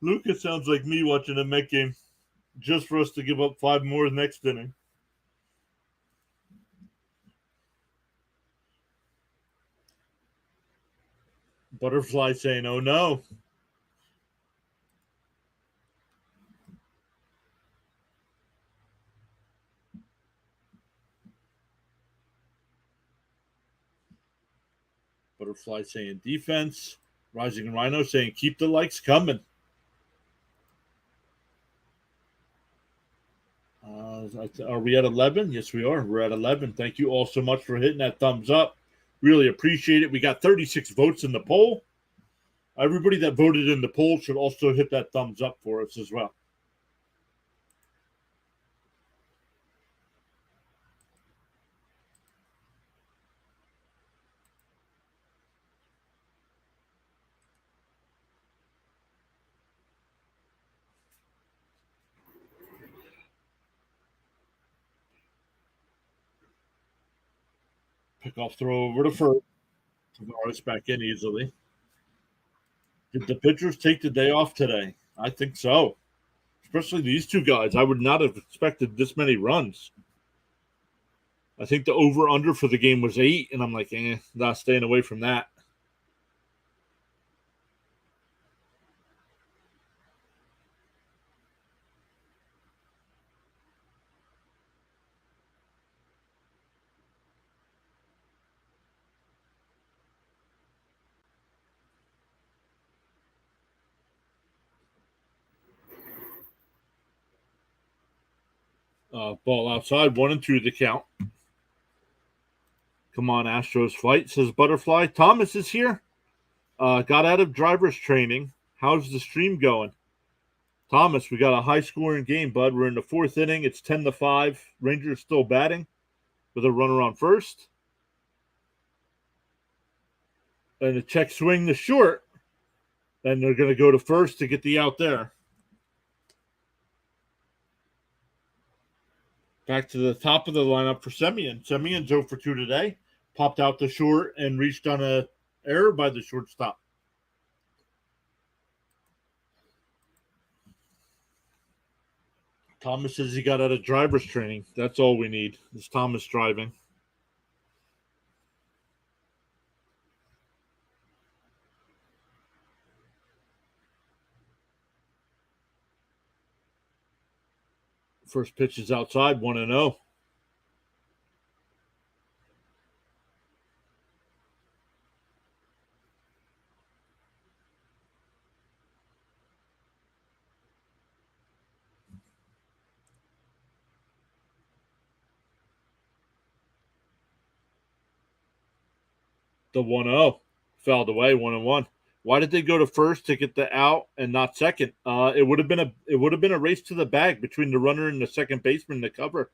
Lucas sounds like me watching a Met game just for us to give up 5 more next inning. Butterfly saying, oh no. Butterfly saying defense. Rising Rhino saying keep the likes coming. Are we at 11? Yes, we are. We're at 11. Thank you all so much for hitting that thumbs up. Really appreciate it. We got 36 votes in the poll. Everybody that voted in the poll should also hit that thumbs up for us as well. Pickoff throw over to first. Tavares back in easily. Did the pitchers take the day off today? I think so. Especially these two guys. I would not have expected this many runs. I think the over-under for the game was 8, and I'm like, not staying away from that. Ball outside, 1-2 the count. Come on, Astros fight, says Butterfly. Thomas is here. Got out of driver's training. How's the stream going? Thomas, we got a high-scoring game, bud. We're in the 4th inning. It's 10-5. Rangers still batting with a runner on first. And a check swing to short. And they're going to go to first to get the out there. Back to the top of the lineup for Semien. Semien's 0 for 2 today. Popped out the short and reached on a error by the shortstop. Thomas says he got out of driver's training. That's all we need is Thomas driving. First pitch is outside, 1-0. The 1-0 fouled away, 1-1. Why did they go to first to get the out and not second? It would have been a race to the bag between the runner and the second baseman to cover.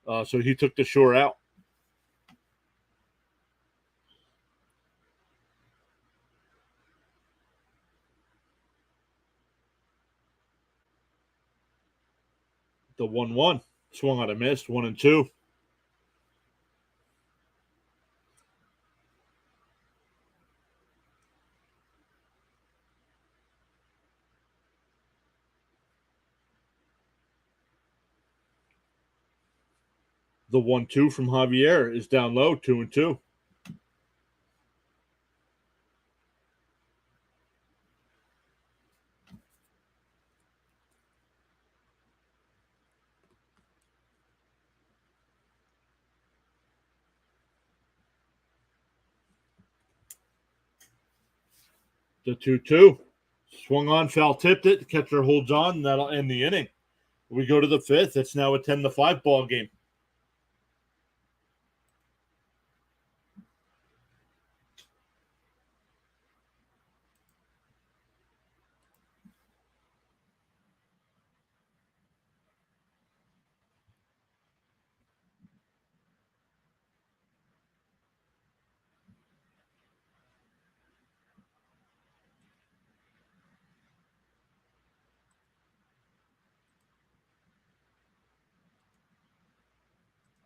So he took the shore out. The 1-1 swung on a miss, 1-2. The 1-2 from Javier is down low, 2-2. The 2-2 swung on, foul tipped it. The catcher holds on, and that'll end the inning. We go to the 5th. It's now a 10-5 ball game.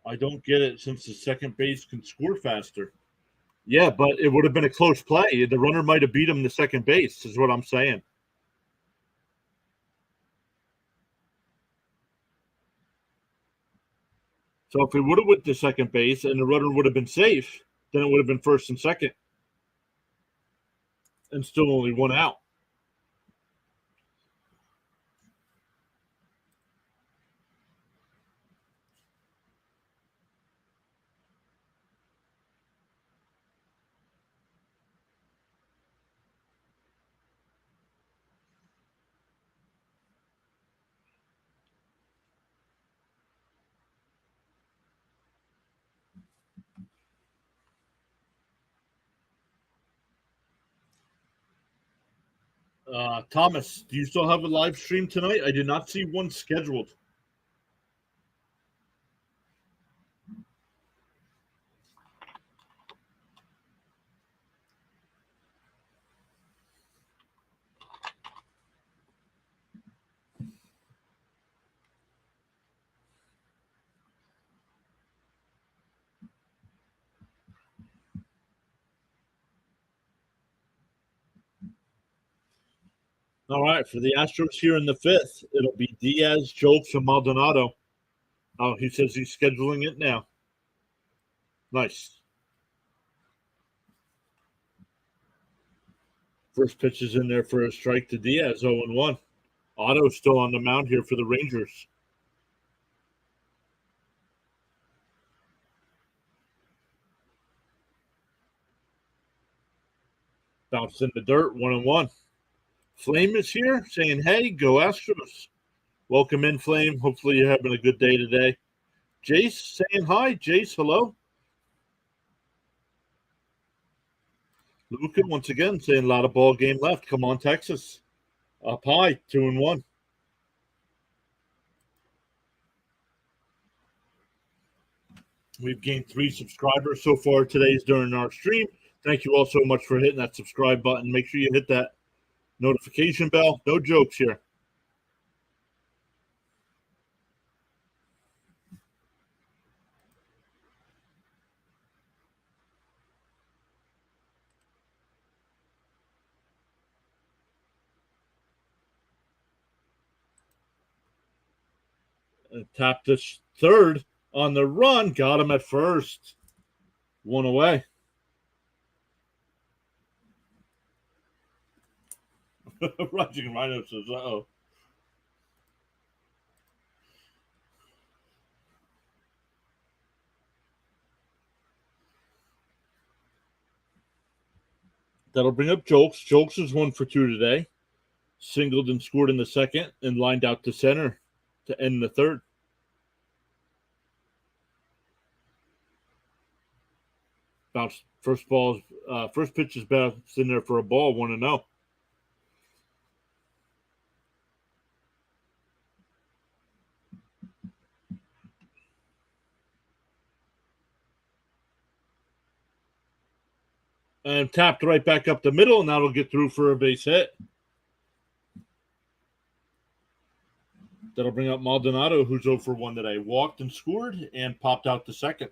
I don't get it since the second base can score faster. Yeah, but it would have been a close play. The runner might have beat him to second base, is what I'm saying. So if he would have went to second base and the runner would have been safe, then it would have been first and second and still only one out. Thomas, do you still have a live stream tonight? I did not see one scheduled. All right, for the Astros here in the fifth, it'll be Diaz, Jolks, and Maldonado. Oh, he says he's scheduling it now. Nice. First pitch is in there for a strike to Diaz, 0-1. Otto's still on the mound here for the Rangers. Bounced in the dirt, 1-1. Flame is here saying, hey, go Astros. Welcome in, Flame. Hopefully you're having a good day today. Jace saying hi. Jace, hello. Luca once again saying a lot of ball game left. Come on, Texas. Up high, 2-1. We've gained 3 subscribers so far today during our stream. Thank you all so much for hitting that subscribe button. Make sure you hit that notification bell. No jokes here. Tapped this third on the run. Got him at first. 1 away. Roging Rhino says, uh-oh. That'll bring up Jolks. Jolks is 1 for 2 today. Singled and scored in the second and lined out to center to end the third. Bounced first pitch is bounced in there for a ball, 1-0. And tapped right back up the middle, and that'll get through for a base hit. That'll bring up Maldonado, who's 0 for 1 today. Walked and scored and popped out to second.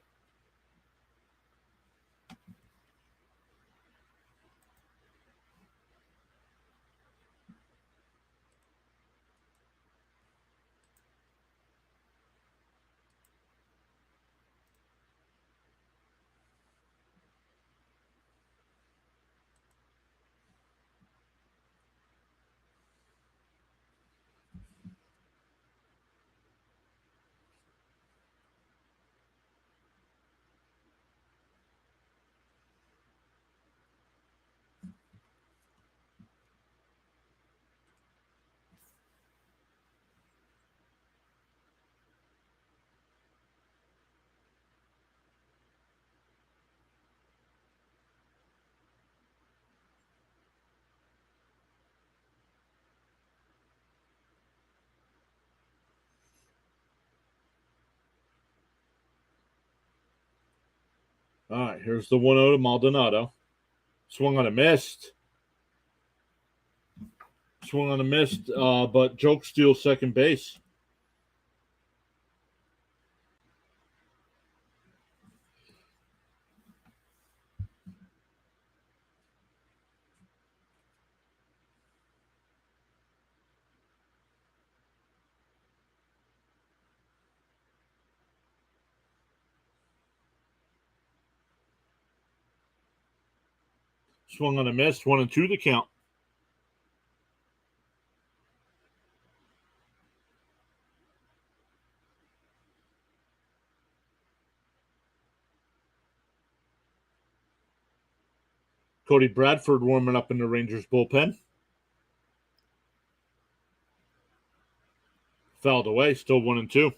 All right, here's the 1-0 to Maldonado. Swung on a missed. But Joke steals second base. Swung on a miss. 1-2 the count. Cody Bradford warming up in the Rangers bullpen. Fouled away. Still 1-2.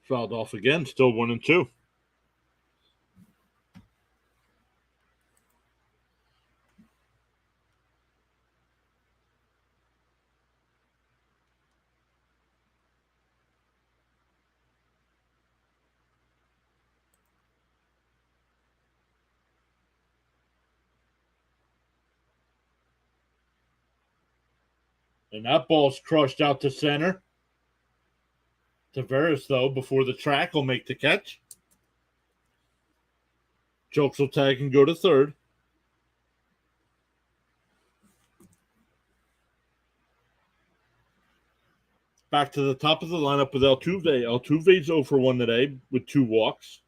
Fouled off again. Still 1-2. And that ball's crushed out to center. Tavares, though, before the track, will make the catch. Jokes will tag and go to third. Back to the top of the lineup with Altuve. Altuve's 0 for 1 today with 2 walks.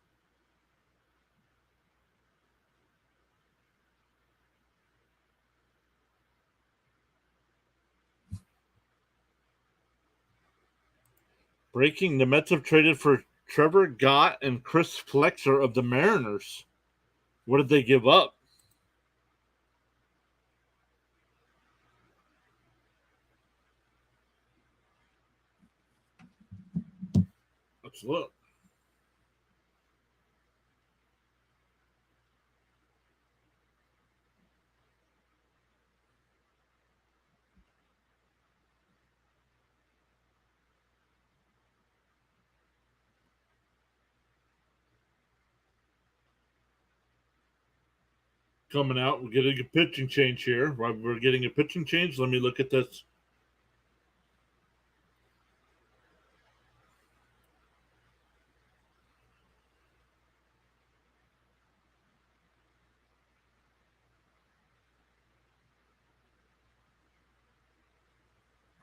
Breaking, the Mets have traded for Trevor Gott and Chris Flexer of the Mariners. What did they give up? Let's look. Coming out, we're getting a pitching change here. While we're getting a pitching change, let me look at this.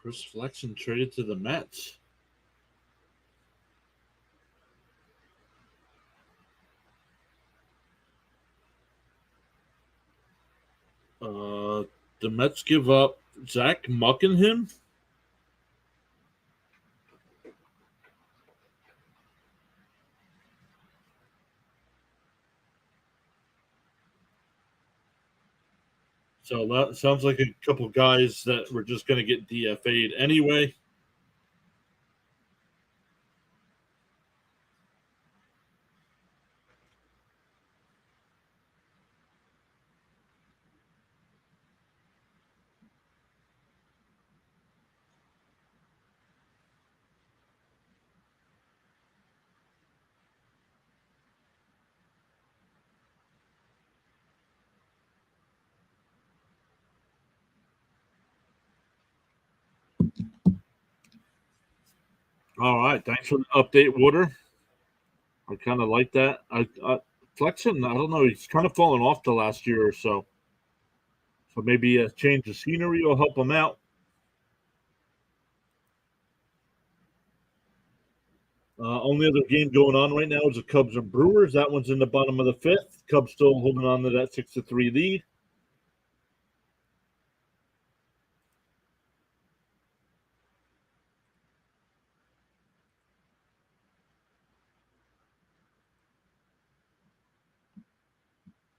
Chris Flexen traded to the Mets. The Mets give up Zach Muckenham. So that sounds like a couple guys that were just going to get DFA'd anyway. All right, thanks for the update, Water. I kind of like that. Flexen, I don't know, he's kind of fallen off the last year or so. So maybe a change of scenery will help him out. Only other game going on right now is the Cubs and Brewers. That one's in the bottom of the 5th. Cubs still holding on to that 6-3 lead.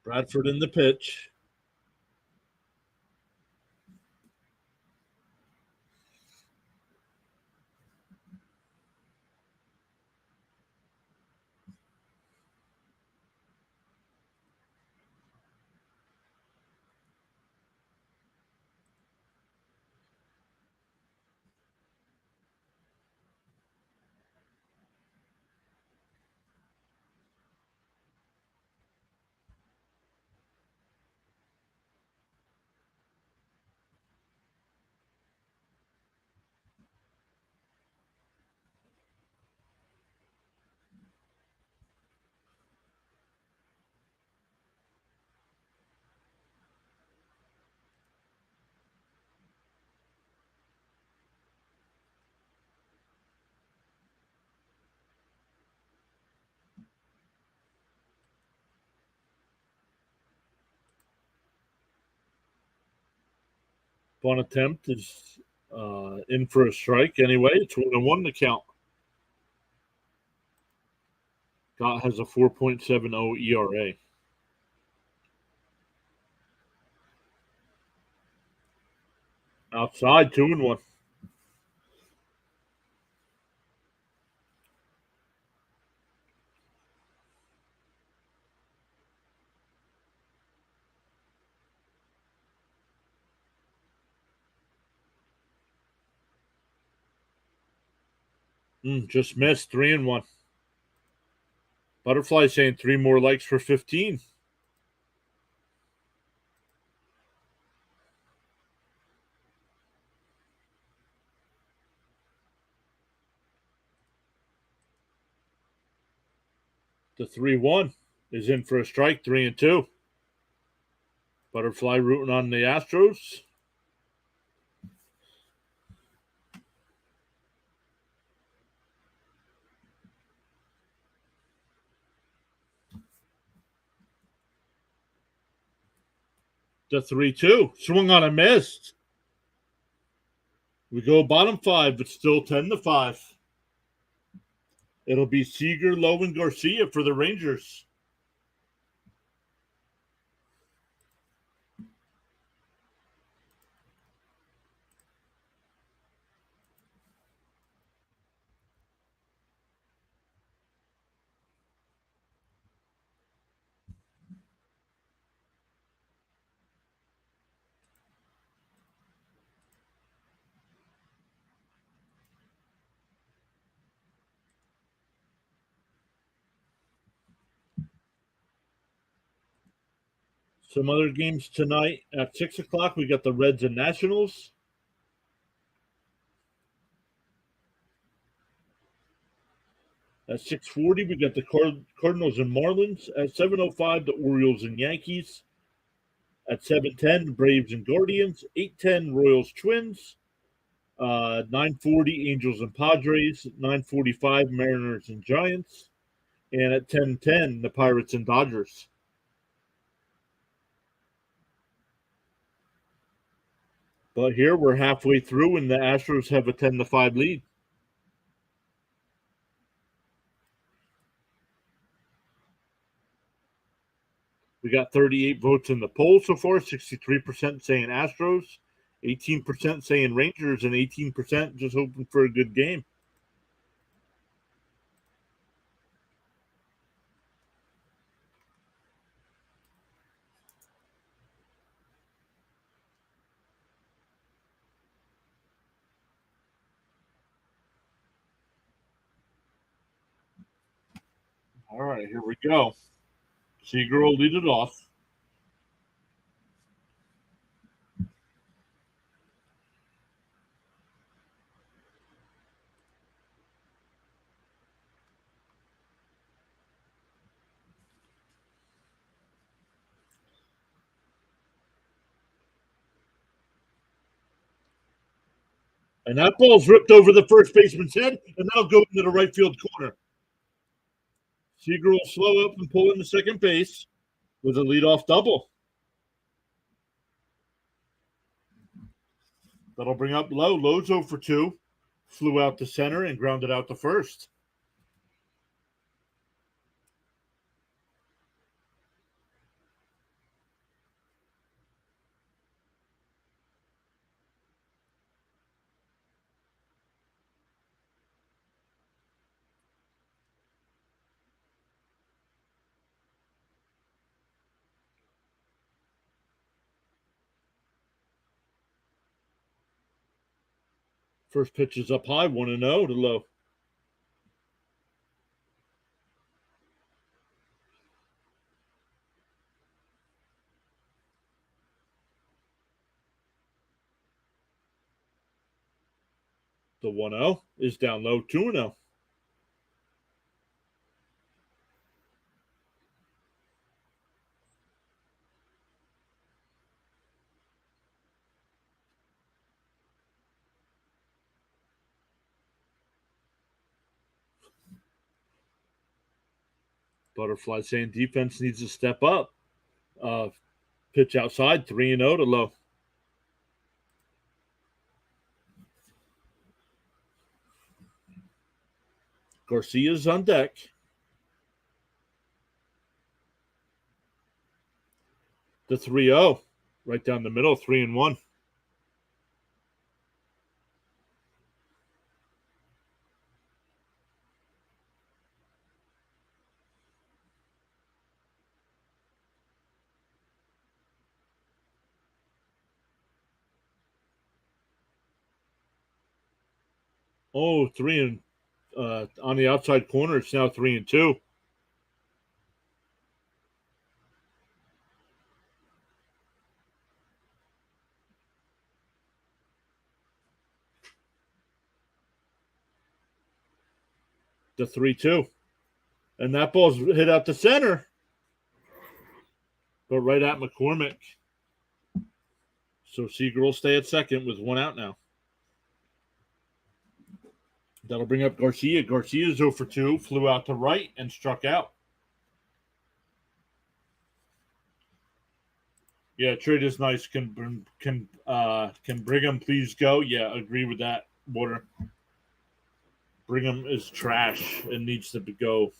Bradford in the pitch. Bunt attempt is in for a strike anyway. It's 1-1 to count. Gott has a 4.70 ERA. Outside, 2-1. Just missed, 3-1. Butterfly saying 3 more likes for 15. The 3-1 is in for a strike, 3-2. Butterfly rooting on the Astros. The 3-2 swung on a missed. We go bottom 5, but still 10-5. It'll be Seager, Lowe, and Garcia for the Rangers. Some other games tonight at 6 o'clock. We got the Reds and Nationals. At 6:40, we got the Cardinals and Marlins. At 7:05, the Orioles and Yankees. At 7:10, the Braves and Guardians. 8:10, Royals Twins. 9:40, Angels and Padres. 9:45, Mariners and Giants. And at 10:10, the Pirates and Dodgers. But here we're halfway through, and the Astros have a 10-5 lead. We got 38 votes in the poll so far. 63% saying Astros, 18% saying Rangers, and 18% just hoping for a good game. All right, here we go. Seager will lead it off. And that ball's ripped over the first baseman's head, and that'll go into the right field corner. Seager will slow up and pull into second base with a leadoff double. That'll bring up Lowe. Lowe's 0 for 2. Flew out to center and grounded out to first. First pitch is up high, 1-0 to Lowe. The 1-0 is down low, 2-0. Butterfly saying defense needs to step up. Pitch outside, 3-0 to Lowe. Garcia's on deck. The 3-0. Right down the middle, 3-1. Oh, on the outside corner, it's now 3-2. The 3-2. And that ball's hit out the center. But right at McCormick. So Seager will stay at second with one out now. That'll bring up Garcia. Garcia's 0 for 2, flew out to right and struck out. Yeah, trade is nice. Can Brigham please go? Yeah, agree with that. Water. Brigham is trash and needs to go.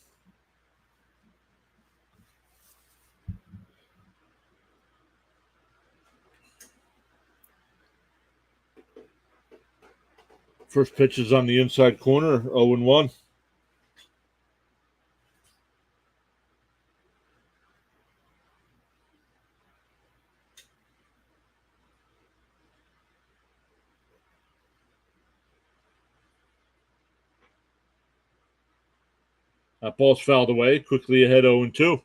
First pitch is on the inside corner, 0-1. That ball's fouled away. Quickly ahead, 0-2.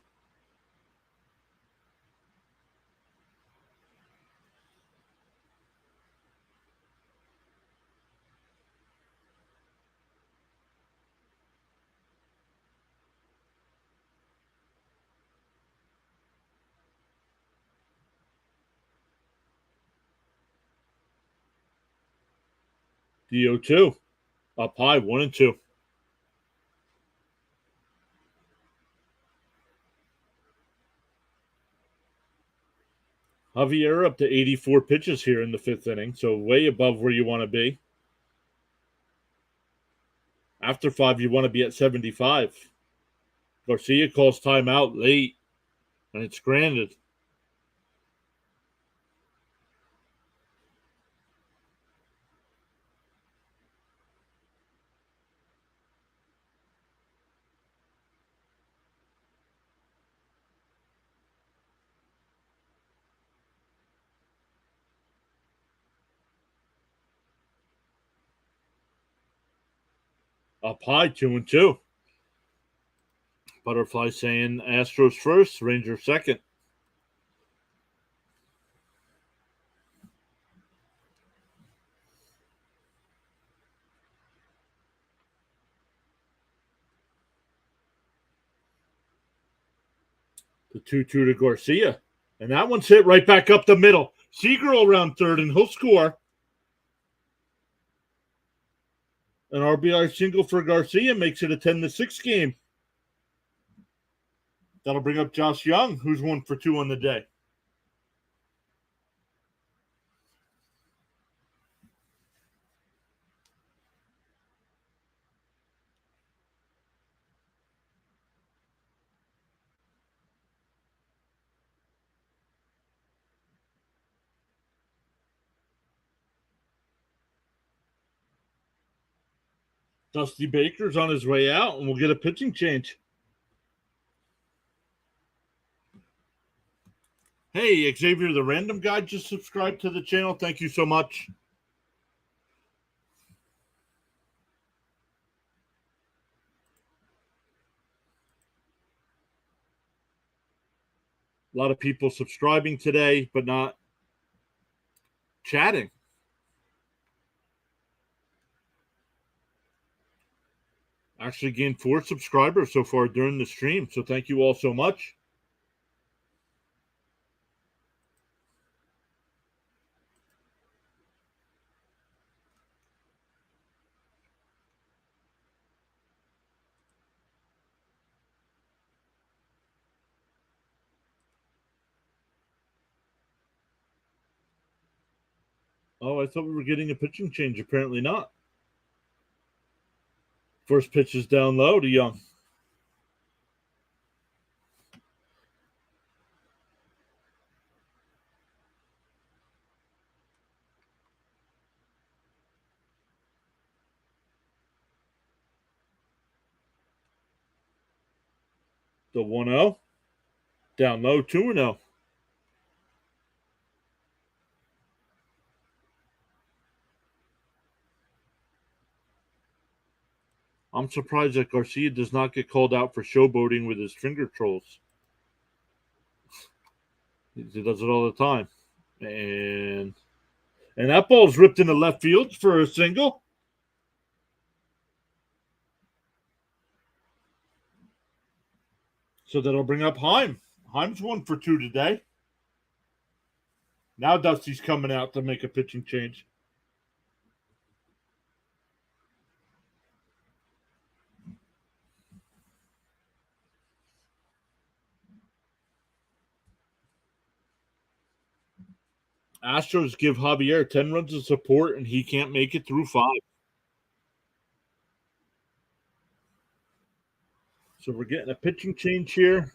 The 0-2. Up high, 1-2. Javier up to 84 pitches here in the fifth inning, so way above where you want to be. After 5, you want to be at 75. Garcia calls timeout late, and it's granted. Up high, 2-2. Butterfly saying Astros first, Rangers second. The 2-2 to Garcia. And that one's hit right back up the middle. Seager around third, and he'll score. An RBI single for Garcia makes it a 10-6 game. That'll bring up Josh Young, who's 1 for 2 on the day. Dusty Baker's on his way out, and we'll get a pitching change. Hey, Xavier the Random Guy just subscribed to the channel. Thank you so much. A lot of people subscribing today, but not chatting. Actually gained 4 subscribers so far during the stream, so thank you all so much. Oh, I thought we were getting a pitching change. Apparently not. First pitch is down low to Young. The 1-0. Down low, 2-0. I'm surprised that Garcia does not get called out for showboating with his finger trolls. He does it all the time. And that ball's ripped into left field for a single. So that'll bring up Heim. Heim's 1 for 2 today. Now Dusty's coming out to make a pitching change. Astros give Javier 10 runs of support, and he can't make it through 5. So we're getting a pitching change here.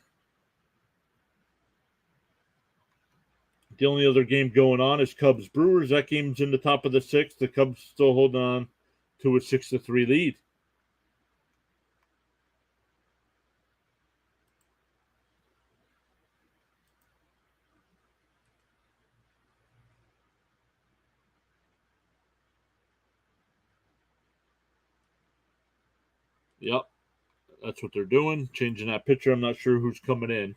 The only other game going on is Cubs Brewers. That game's in the top of the 6th. The Cubs still hold on to a 6-3 lead. Yep, that's what they're doing. Changing that pitcher. I'm not sure who's coming in.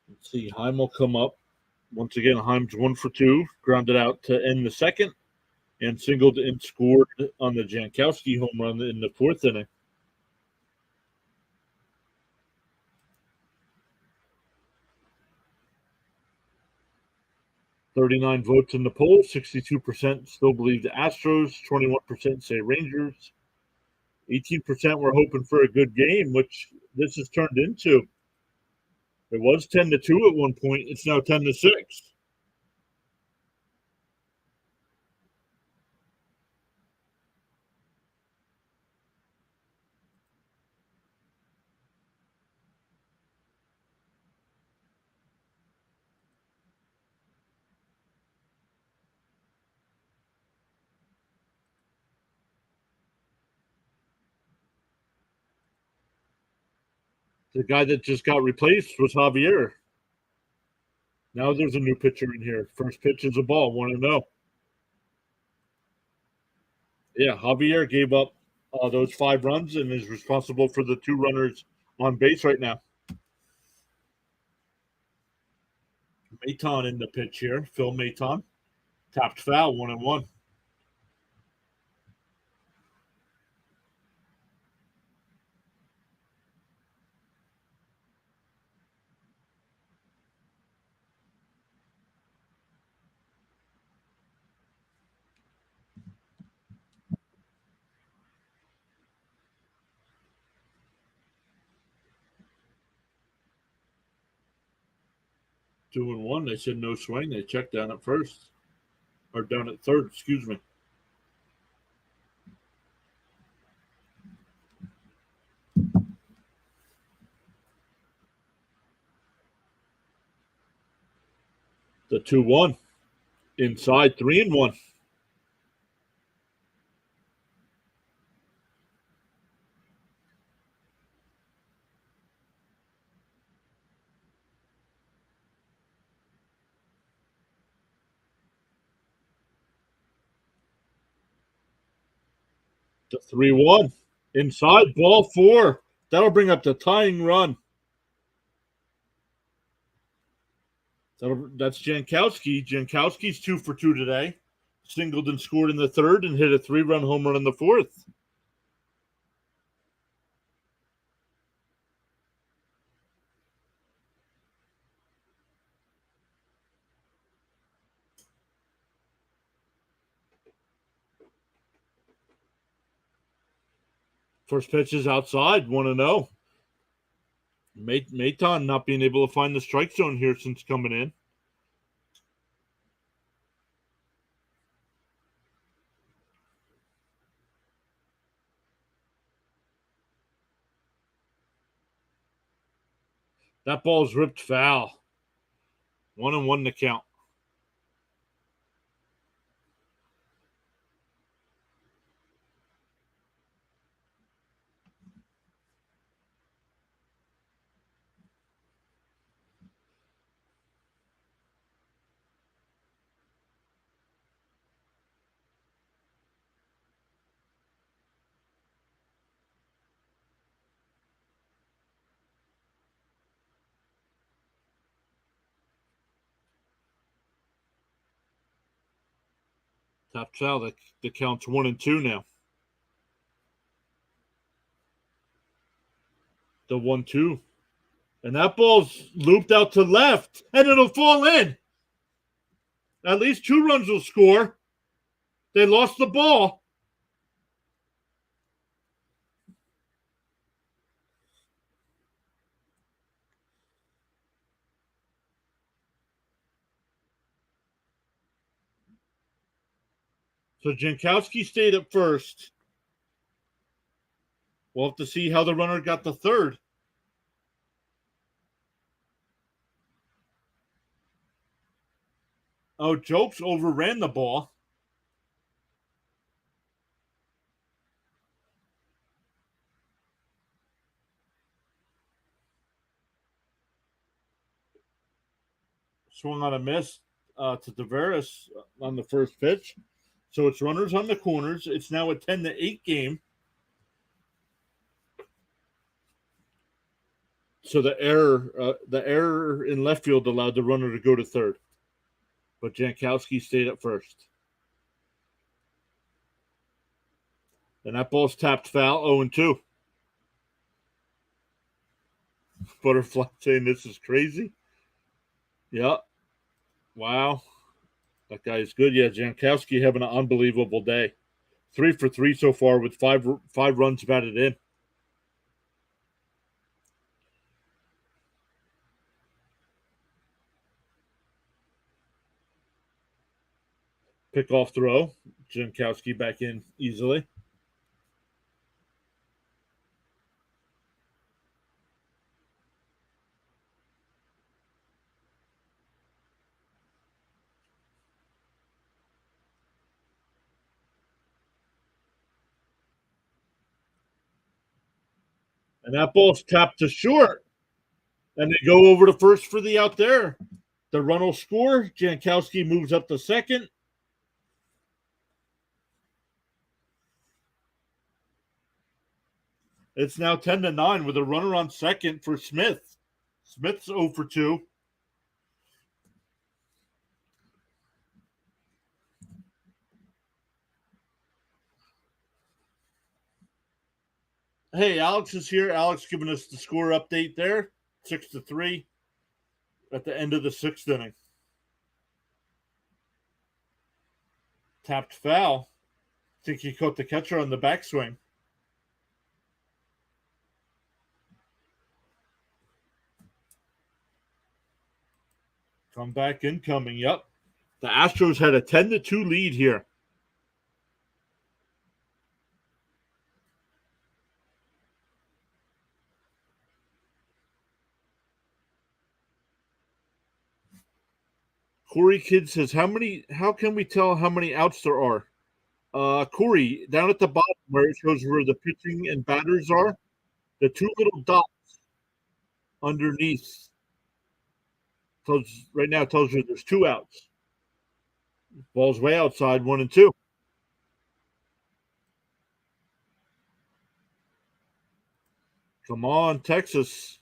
Let's see. Heim will come up. Once again, Heim's 1 for 2. Grounded out to end the 2nd. And singled and scored on the Jankowski home run in the 4th inning. "39 votes in the poll. 62% still believe the Astros. 21% say Rangers. 18% were hoping for a good game, which this has turned into. It was 10-2 at one point. It's now 10-6. The guy that just got replaced was Javier. Now there's a new pitcher in here. First pitch is a ball, 1-0. Yeah, Javier gave up those 5 runs and is responsible for the 2 runners on base right now. Maton in the pitch here. Phil Maton. Tapped foul, 1-1. Two and one. They said no swing. They checked down at first. Or down at third, excuse me. The 2-1. Inside, 3-1. The 3-1. Inside, ball 4. That'll bring up the tying run. That's Jankowski. Jankowski's 2 for 2 today. Singled and scored in the third and hit a 3-run home run in the fourth. First pitch is outside, 1-0. Maton not being able to find the strike zone here since coming in. That ball's ripped foul. 1-1 to count. Top foul. The count's 1-2 now. The 1-2. And that ball's looped out to left, and it'll fall in. At least 2 runs will score. They lost the ball. So Jankowski stayed at first. We'll have to see how the runner got the third. Oh, Jokes overran the ball. Swung on a miss to Tavares on the first pitch. So it's runners on the corners. It's now a 10-8 game. So the error in left field allowed the runner to go to third. But Jankowski stayed at first. And that ball's tapped foul, 0-2. Butterfly saying this is crazy. Yeah. Wow. That guy is good. Yeah, Jankowski having an unbelievable day. 3 for 3 so far with five runs batted in. Pickoff throw. Jankowski back in easily. And that ball's tapped to short. And they go over to first for the out there. The run will score. Jankowski moves up to second. It's now 10-9 with a runner on second for Smith. Smith's 0 for 2. Hey, Alex is here. Alex giving us the score update there. 6-3 at the end of the 6th inning. Tapped foul. I think he caught the catcher on the backswing. Comeback incoming. Yep. The Astros had a 10-2 lead here. Corey Kidd says, how can we tell how many outs there are? Corey, down at the bottom where it shows where the pitching and batters are, the 2 little dots underneath right now tells you there's 2 outs. Ball's way outside, 1-2. Come on, Texas.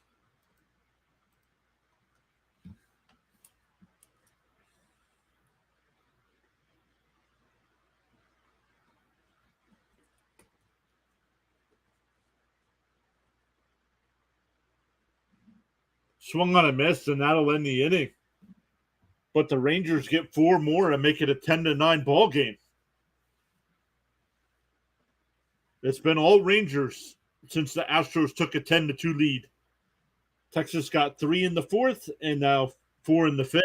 Swung on a miss, and that'll end the inning. But the Rangers get 4 more and make it a 10-9 ball game. It's been all Rangers since the Astros took a 10-2 lead. Texas got 3 in the fourth and now 4 in the fifth.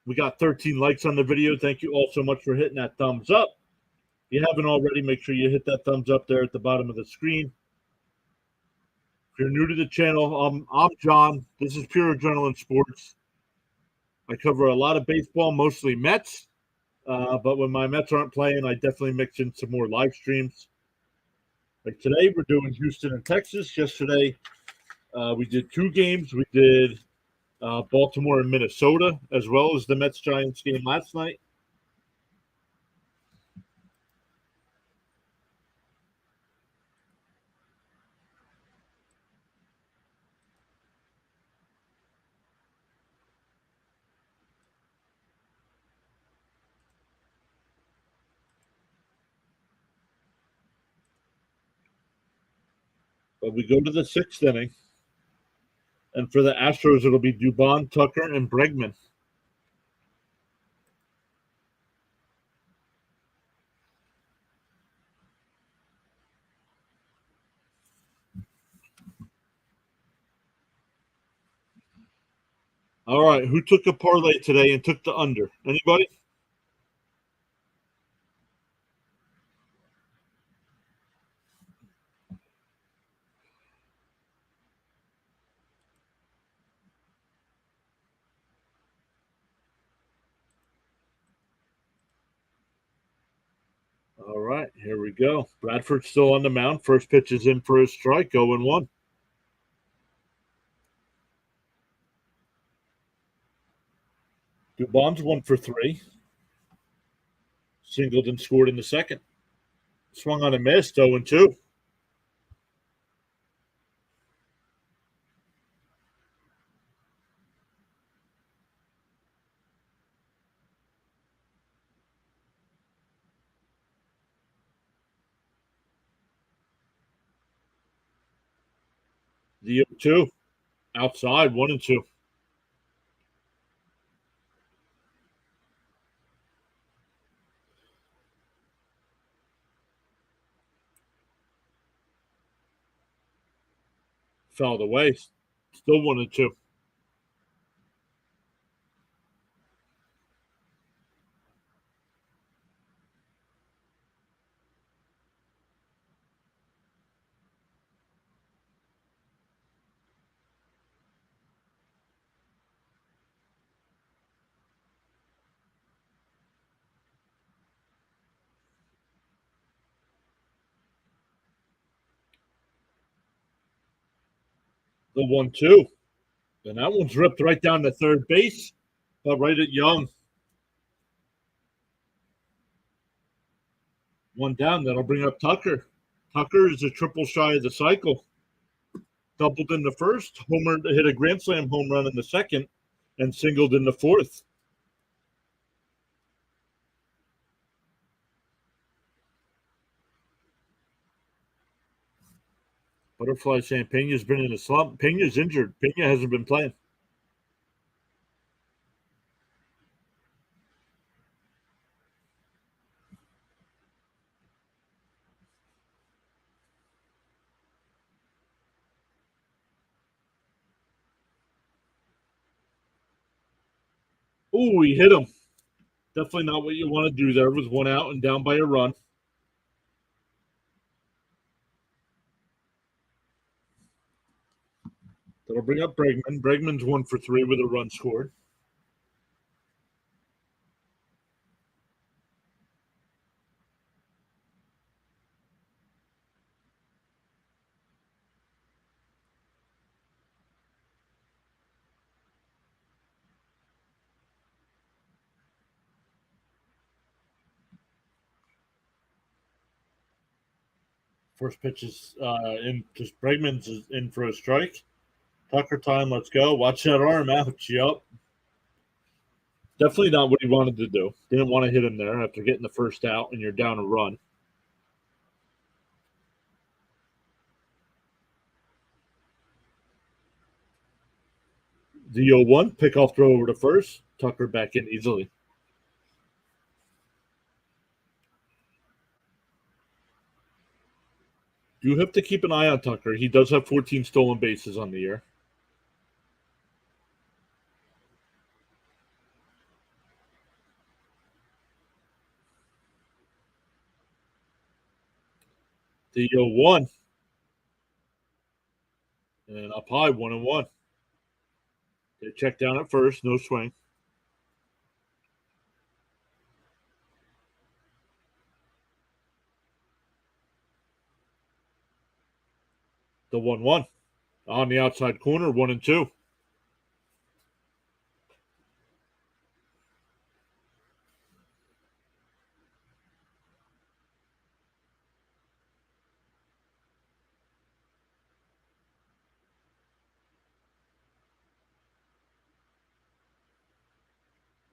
We got 13 likes on the video. Thank you all so much for hitting that thumbs up. If you haven't already, make sure you hit that thumbs up there at the bottom of the screen. If you're new to the channel, I'm John. This is Pure Adrenaline Sports. I cover a lot of baseball, mostly Mets. But when my Mets aren't playing, I definitely mix in some more live streams. Like today, we're doing Houston and Texas. Yesterday, we did 2 games. We did Baltimore and Minnesota, as well as the Mets-Giants game last night. But we go to the 6th inning. And for the Astros, it'll be Dubon, Tucker, and Bregman. All right, who took a parlay today and took the under? Anybody? All right, here we go. Bradford's still on the mound. First pitch is in for a strike, 0-1. Dubon's 1 for 3. Singled and scored in the second. Swung on a miss, 0-2. The 0-2. Outside, 1-2. Fouled away. Still 1-2. The 1-2. And that one's ripped right down to third base, but right at Young. 1 down. That'll bring up Tucker. Tucker is a triple shy of the cycle. Doubled in the first, homered, hit a grand slam home run in the second, and singled in the fourth. Butterfly saying Pena's been in a slump. Pena's injured. Pena hasn't been playing. Ooh, he hit him. Definitely not what you want to do there. Was 1 out and down by a run. That'll bring up Bregman. Bregman's 1 for 3 with a run scored. First pitch is in. Just Bregman's is in for a strike. Tucker time. Let's go. Watch that arm. Ouch. Yup. Definitely not what he wanted to do. Didn't want to hit him there after getting the first out, and you're down a run. The 0-1 pickoff throw over to first. Tucker back in easily. You have to keep an eye on Tucker. He does have 14 stolen bases on the year. The 0-1 and up high 1-1. They check down at first, no swing. The 1-1 on the outside corner, 1-2.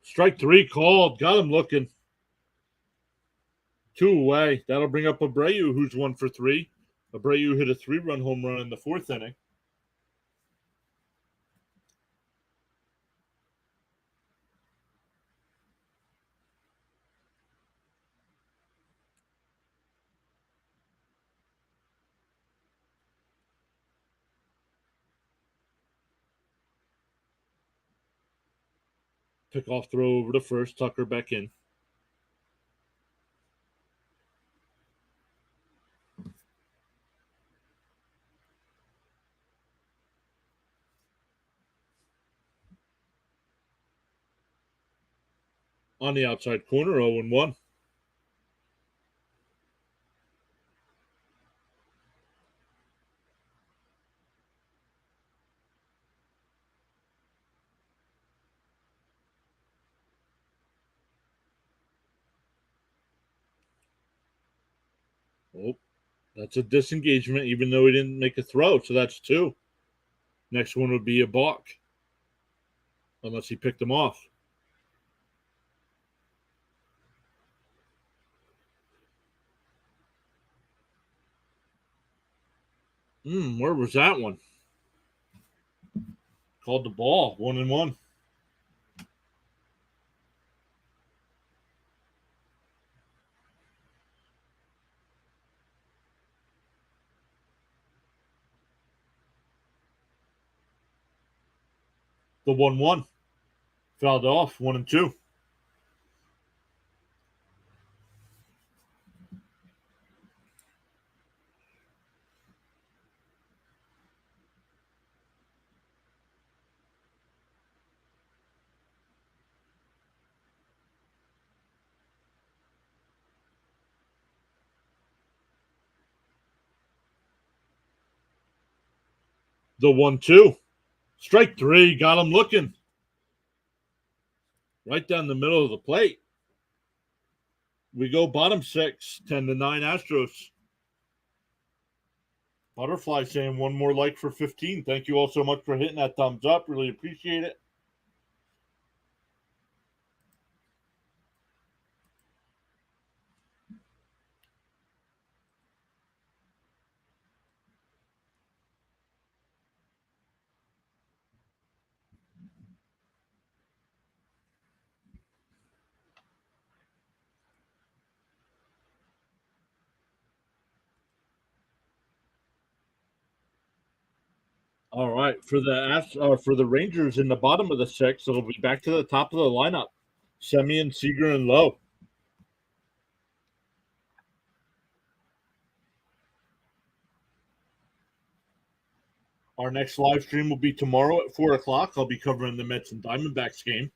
Strike three called. Got him looking. 2 away. That'll bring up Abreu, who's 1 for 3. Abreu hit a 3-run home run in the 4th inning. Pickoff throw over to first. Tucker back in. On the outside corner, 0-1. Oh, that's a disengagement, even though he didn't make a throw. So that's 2. Next one would be a balk, unless he picked him off. Where was that one? Called the ball, 1-1. The 1-1 fouled off, 1-2. The 1-2. Strike 3, got him looking. Right down the middle of the plate. We go bottom 6, 10-9 Astros. Butterfly saying one more like for 15. Thank you all so much for hitting that thumbs up. Really appreciate it. All right, for the Rangers in the bottom of the 6, it'll be back to the top of the lineup. Semien, Seager, and Lowe. Our next live stream will be tomorrow at 4:00. I'll be covering the Mets and Diamondbacks game.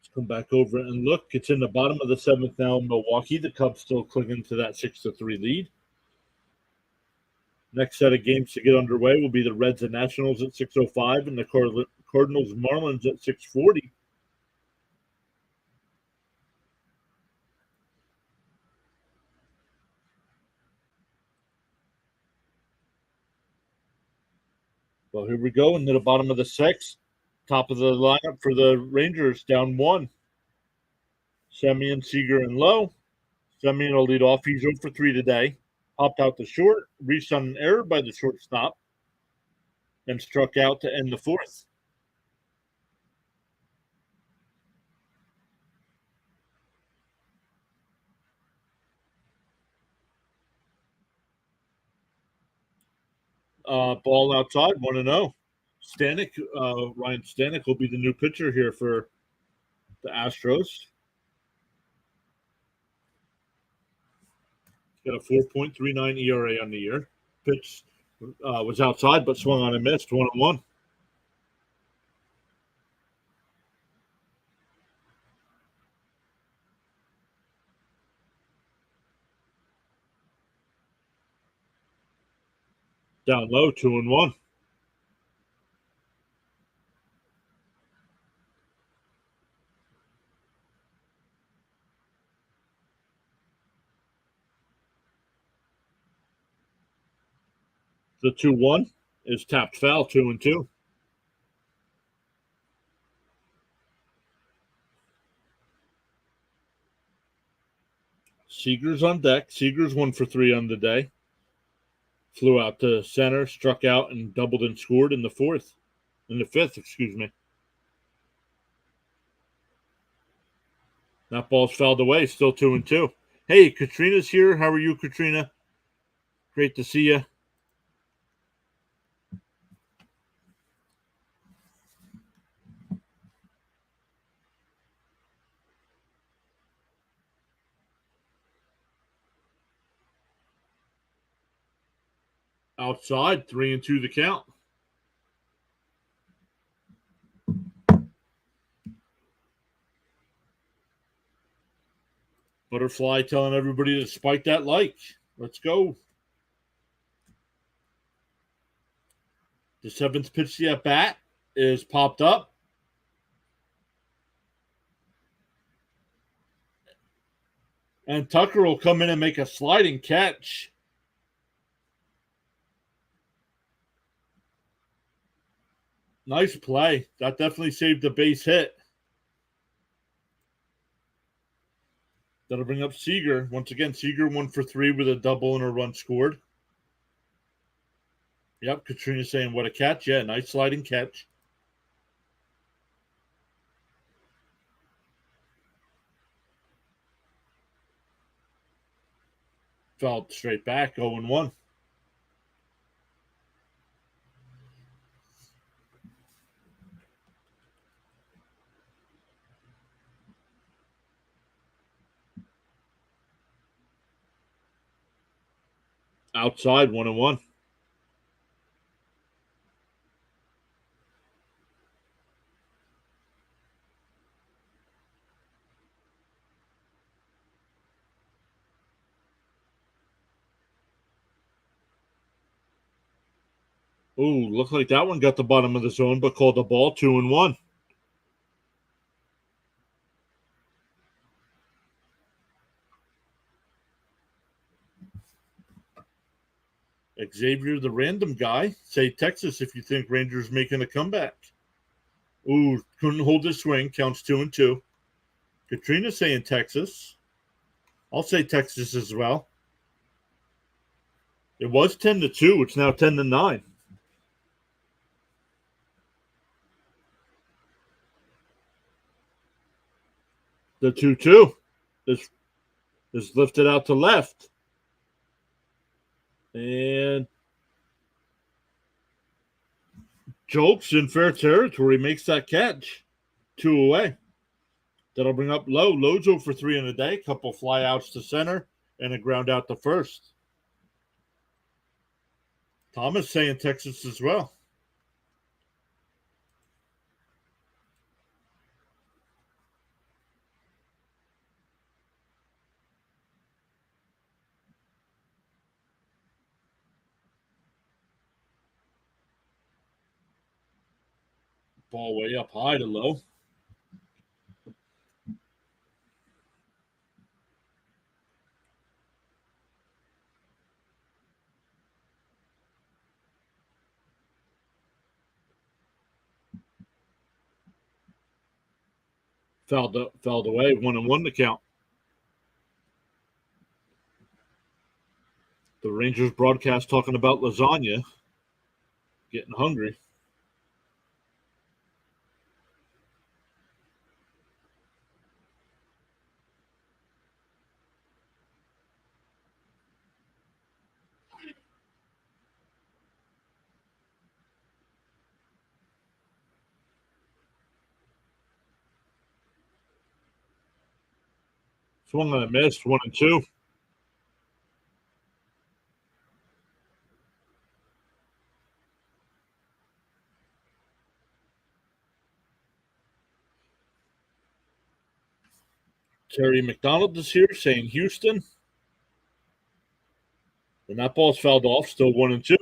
Let's come back over and look. It's in the bottom of the seventh now in Milwaukee. The Cubs still clinging to that 6-3 lead. Next set of games to get underway will be the Reds and Nationals at 6:05 and the Cardinals Marlins at 6:40. Well, here we go into the bottom of the sixth. Top of the lineup for the Rangers, down one. Semien, Seager, and Lowe. Semien will lead off. He's 0 for 3 today. Popped out to short, reached on an error by the shortstop, and struck out to end the fourth. Ball outside, 1-0. Stanek, Ryan Stanek will be the new pitcher here for the Astros. Got a 4.39 ERA on the year. Pitch was outside, but swung on and missed. 1-1. Down low, 2-1. The 2-1 is tapped foul, 2-2. Seager's on deck. Seager's 1 for 3 on the day. Flew out to center, struck out, and doubled and scored in the fifth, excuse me. That ball's fouled away, still 2-2. Hey, Katrina's here. How are you, Katrina? Great to see you. Outside, 3-2 the count. Butterfly telling everybody to spike that like. Let's go. The seventh pitch to the at bat is popped up. And Tucker will come in and make a sliding catch. Nice play. That definitely saved the base hit. That'll bring up Seager. Once again, Seager 1 for 3 with a double and a run scored. Yep, Katrina saying, what a catch. Yeah, nice sliding catch. Fell straight back, 0-1. Outside, 1-1. Ooh, looked like that one got the bottom of the zone, but called the ball, 2-1. Xavier, the random guy, say Texas if you think Rangers making a comeback. Ooh, couldn't hold his swing. Counts 2-2. Katrina saying Texas. I'll say Texas as well. It was 10-2. It's now 10-9. The 2-2 is lifted out to left. And Jolks in fair territory makes that catch. 2 away. That'll bring up Lowe. Lowe's 0 for 3 in a day. Couple fly outs to center and a ground out to first. Thomas saying Texas as well. Ball way up high to low. Fouled away. 1-1 to count. The Rangers broadcast talking about lasagna. Getting hungry. Swung and a miss. 1-2. Terry McDonald is here saying Houston. And that ball's fouled off. Still 1-2.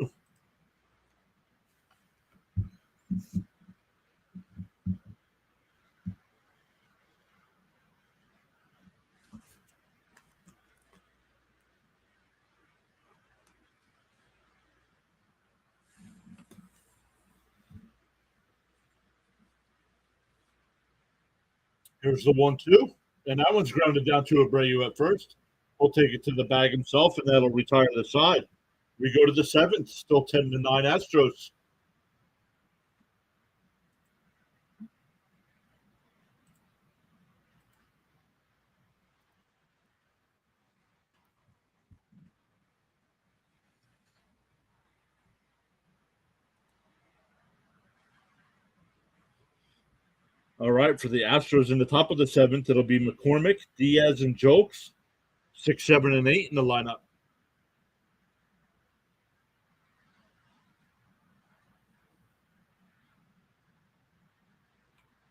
Here's the 1-2. And that one's grounded down to Abreu at first. He'll take it to the bag himself, and that'll retire the side. We go to the seventh. Still 10-9 Astros. All right, for the Astros in the top of the seventh, it'll be McCormick, Diaz, and Jokes. 6, 7, and 8 in the lineup.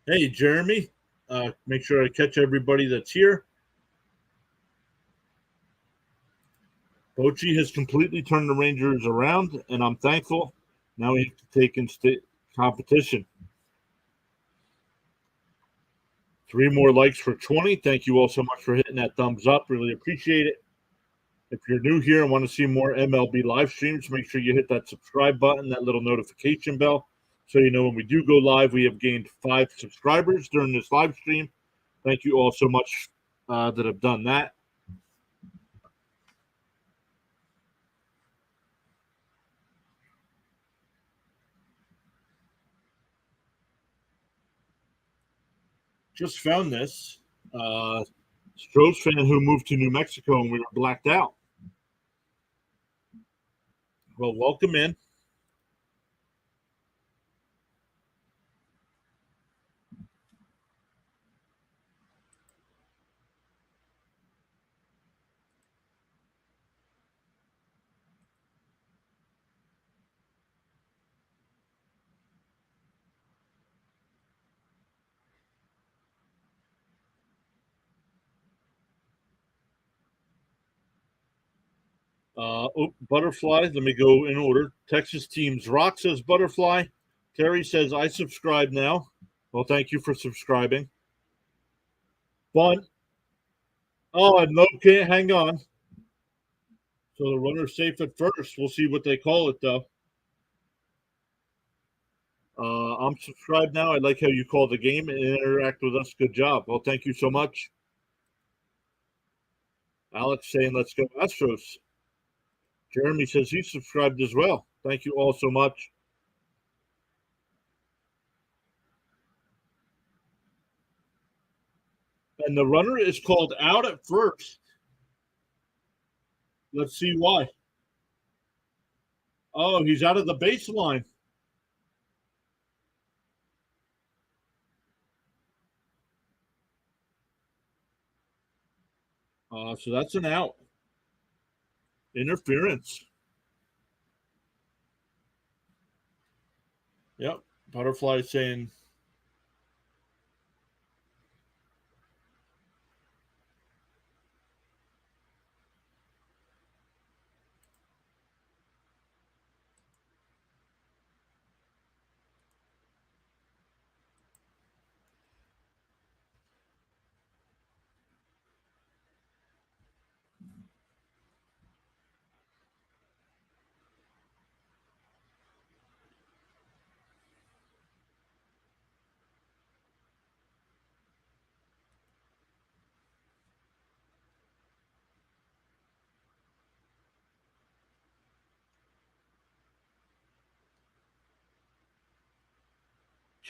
Hey, Jeremy. Make sure I catch everybody that's here. Bochy has completely turned the Rangers around, and I'm thankful. Now we have to take in state competition. 3 more likes for 20. Thank you all so much for hitting that thumbs up. Really appreciate it. If you're new here and want to see more MLB live streams, make sure you hit that subscribe button, that little notification bell, so you know when we do go live. We have gained 5 subscribers during this live stream. Thank you all so much that have done that. Just found this. Astros fan who moved to New Mexico and we were blacked out. Well, welcome in. Butterfly. Let me go in order. Texas Teams Rock says Butterfly. Terry says I subscribe now. Well, thank you for subscribing. Bunt. Oh, no, can't hang on. So the runner's safe at first. We'll see what they call it, though. I'm subscribed now. I like how you call the game and interact with us. Good job. Well, thank you so much. Alex saying, let's go Astros. Jeremy says he's subscribed as well. Thank you all so much. And the runner is called out at first. Let's see why. Oh, he's out of the baseline. So that's an out. Interference. Yep. Butterfly saying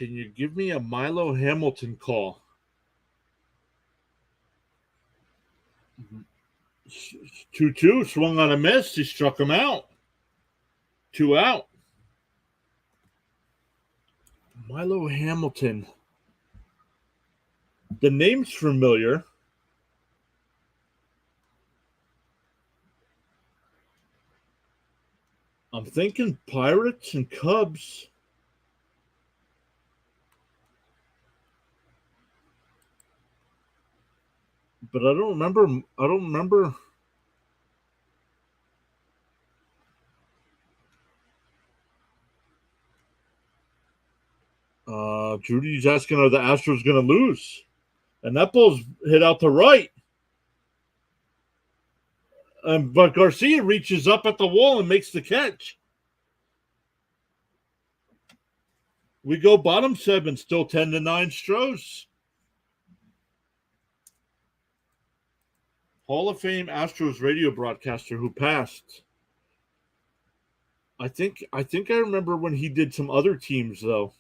Can you give me a Milo Hamilton call? 2-2, swung on a miss. He struck him out. 2 out. Milo Hamilton. The name's familiar. I'm thinking Pirates and Cubs. But I don't remember. Judy's asking, are the Astros going to lose? And that ball's hit out to right. But Garcia reaches up at the wall and makes the catch. We go bottom 7, still 10-9 Astros. Hall of Fame Astros radio broadcaster who passed. I think I remember when he did some other teams though.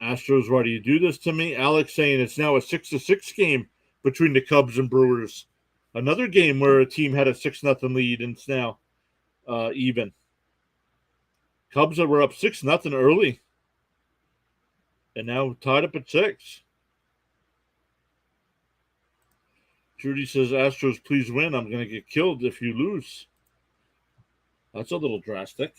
Astros, why do you do this to me? Alex saying it's now a 6-6 game between the Cubs and Brewers. Another game where a team had a 6-0 lead and it's now even. Cubs were up 6-0 early. And now tied up at 6. Judy says, Astros, please win. I'm going to get killed if you lose. That's a little drastic.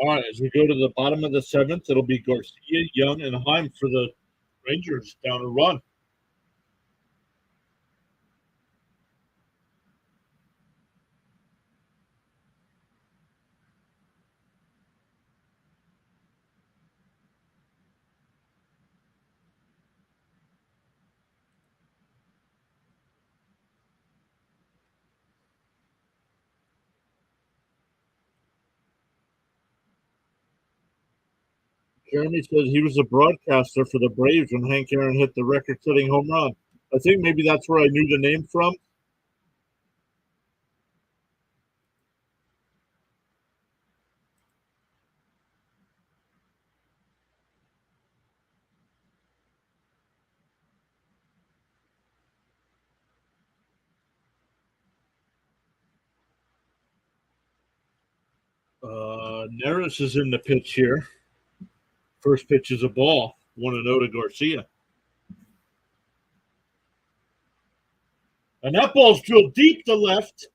All right, as we go to the bottom of the 7th, it'll be Garcia, Young, and Heim for the Rangers down a run. Jeremy says he was a broadcaster for the Braves when Hank Aaron hit the record-setting home run. I think maybe that's where I knew the name from. Neris is in the pitch here. First pitch is a ball. 1-0 to Garcia. And that ball's drilled deep to left.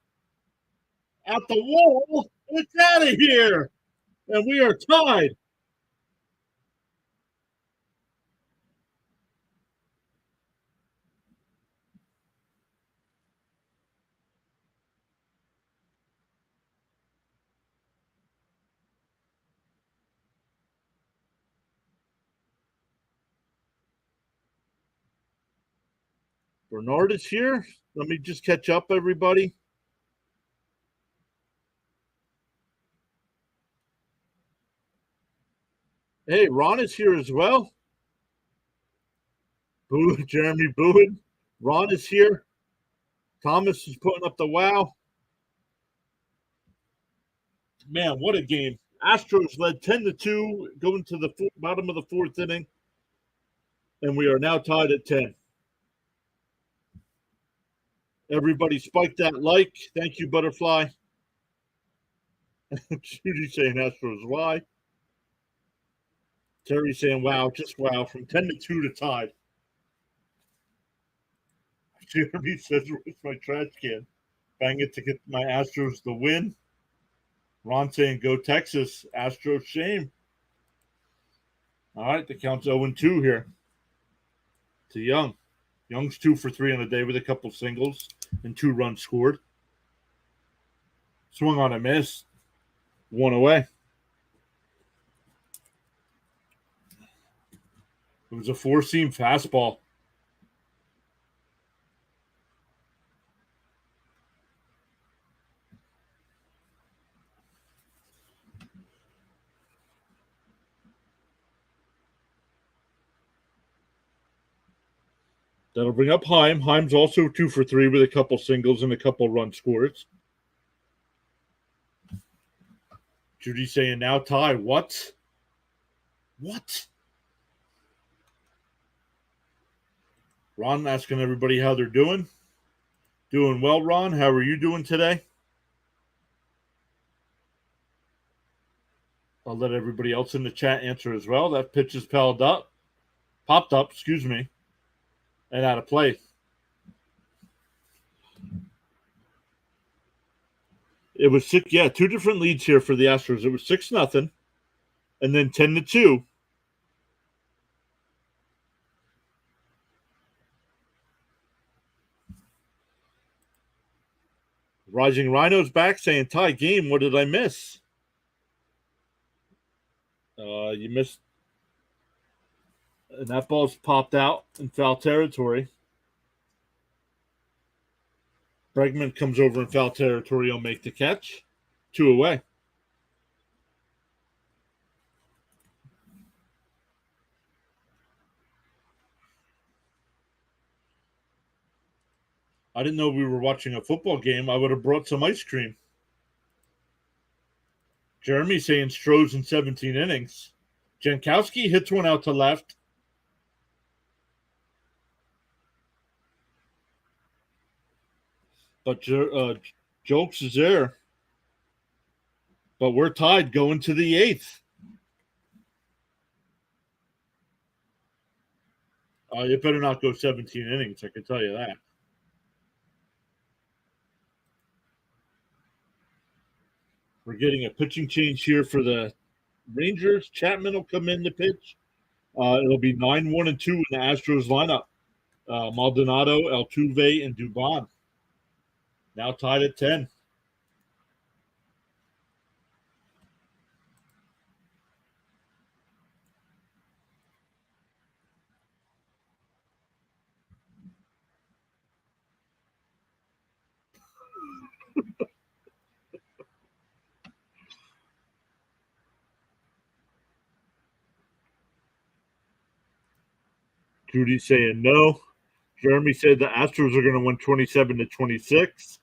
Out the wall. It's out of here. And we are tied. Bernard is here. Let me just catch up, everybody. Hey, Ron is here as well. Jeremy booing. Ron is here. Thomas is putting up the wow. Man, what a game. Astros led 10-2 going to the bottom of the 4th inning. And we are now tied at 10. Everybody spike that like. Thank you, Butterfly. Judy saying Astros why. Terry saying wow, just wow. From 10-2 to tied. Jeremy says where's my trash can? Bang it to get my Astros the win. Ron saying go Texas. Astros shame. All right, the count's 0-2 here to Young. Young's 2 for 3 on the day with a couple singles and 2 runs scored. Swung on a miss. 1 away. It was a 4-seam fastball. That'll bring up Heim. Heim's also 2 for 3 with a couple singles and a couple run scores. Judy saying now tie. What? What? Ron asking everybody how they're doing. Doing well, Ron. How are you doing today? I'll let everybody else in the chat answer as well. That pitch is popped up, and out of play. It was 6, 2 different leads here for the Astros. It was 6-0, and then 10-2. Rising Rhino's back saying tie game. What did I miss? You missed, and that ball's popped out in foul territory. Bregman comes over in foul territory. He'll make the catch. 2 away. I didn't know we were watching a football game. I would have brought some ice cream. Jeremy saying Stroh's in 17 innings. Jankowski hits one out to left. But Jokes is there. But we're tied going to the 8th. You better not go 17 innings, I can tell you that. We're getting a pitching change here for the Rangers. Chapman will come in to pitch. It'll be 9-1-2 in the Astros lineup. Maldonado, Altuve, and Dubon. Now tied at 10. Judy saying no. Jeremy said the Astros are going to win 27-26.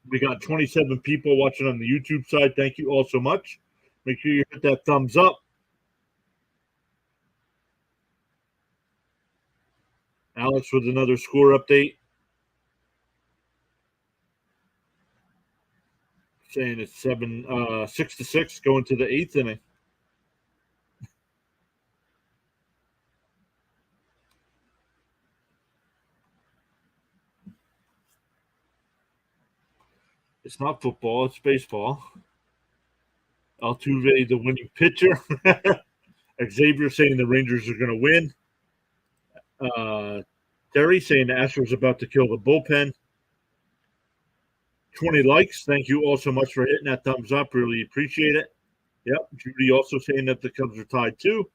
We got 27 people watching on the YouTube side. Thank you all so much. Make sure you hit that thumbs up. Alex with another score update. Saying it's 6-6 going to the 8th inning. It's not football, it's baseball. Altuve, the winning pitcher. Xavier saying the Rangers are going to win. Terry saying the Astros about to kill the bullpen. 20 likes. Thank you all so much for hitting that thumbs up. Really appreciate it. Yep. Judy also saying that the Cubs are tied too.